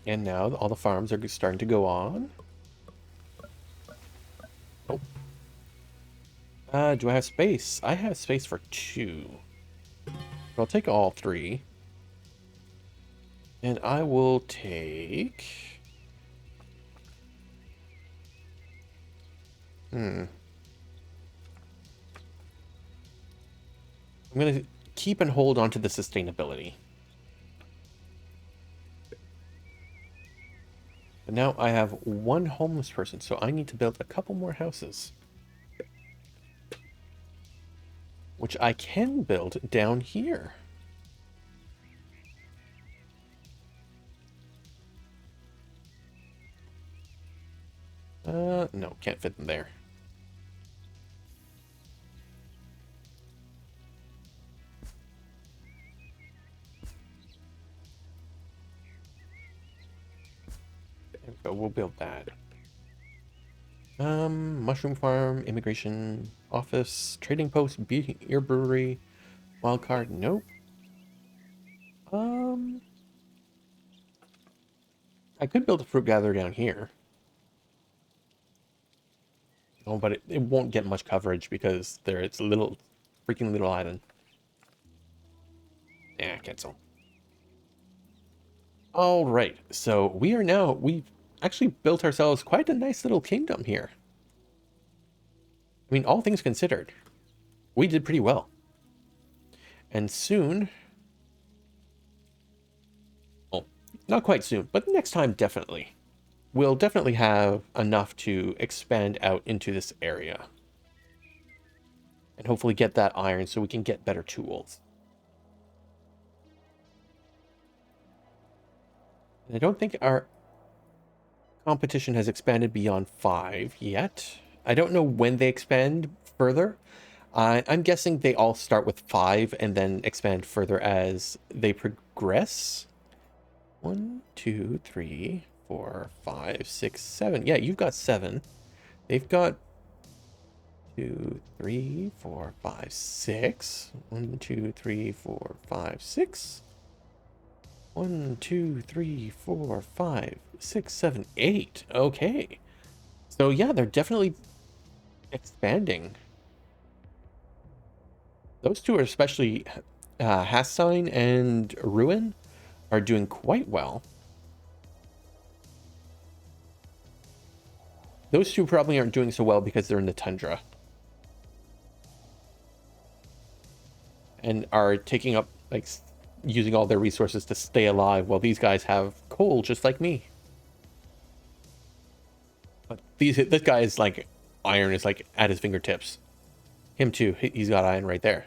And now all the farms are starting to go on. Oh. Do I have space? I have space for 2. I'll take all 3. And I will take... I'm going to keep and hold on to the sustainability. But now I have 1 homeless person, so I need to build a couple more houses. Which I can build down here. No, can't fit them there. There we go, we'll build that. Mushroom farm, immigration office, trading post, beer brewery, wild card, nope. I could build a fruit gatherer down here. Oh, but it won't get much coverage because it's a little, freaking little island. Yeah, cancel. All right, so we've actually built ourselves quite a nice little kingdom here. I mean, all things considered, we did pretty well. And soon, Not quite soon, but next time definitely. We'll definitely have enough to expand out into this area. And hopefully get that iron so we can get better tools. And I don't think our competition has expanded beyond 5 yet. I don't know when they expand further. I'm guessing they all start with 5 and then expand further as they progress. 1, 2, 3, 4, 5, 6, 7. Yeah, you've got 7. They've got 2, 3, 4, 5, 6. 1, 2, 3, 4, 5, 6. 1, 2, 3, 4, 5, 6, 7, 8. Okay. So yeah, they're definitely expanding. Those two are especially Hassign and Ruin are doing quite well. Those two probably aren't doing so well because they're in the tundra. And are taking up, like, using all their resources to stay alive while these guys have coal just like me. But this guy is like, iron is like at his fingertips. Him too, he's got iron right there.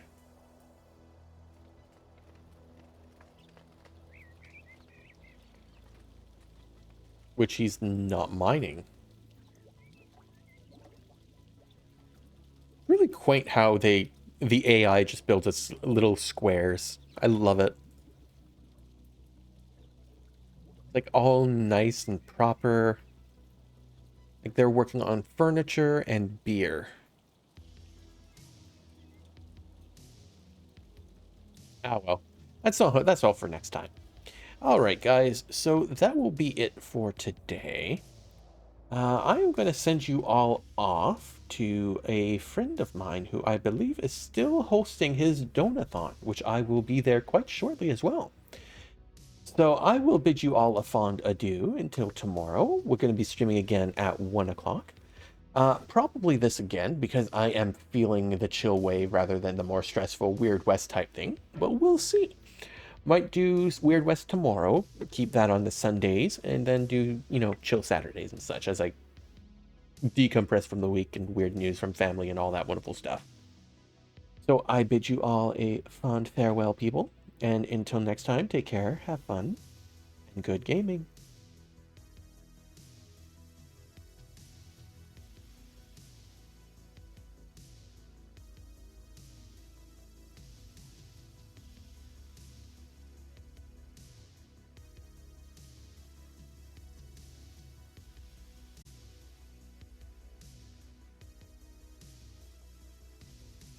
Which he's not mining. Really quaint how the AI just builds its little squares. I love it. Like all nice and proper. Like they're working on furniture and beer. Ah, well, that's all for next time. All right, guys, so that will be it for today. I am going to send you all off to a friend of mine who I believe is still hosting his donathon, which I will be there quite shortly as well. So I will bid you all a fond adieu until tomorrow. We're going to be streaming again at 1 o'clock. Probably this again, because I am feeling the chill wave rather than the more stressful Weird West type thing. But we'll see. Might do Weird West tomorrow, keep that on the Sundays, and then do, chill Saturdays and such as I decompress from the week and weird news from family and all that wonderful stuff. So I bid you all a fond farewell, people. And until next time, take care, have fun, and good gaming.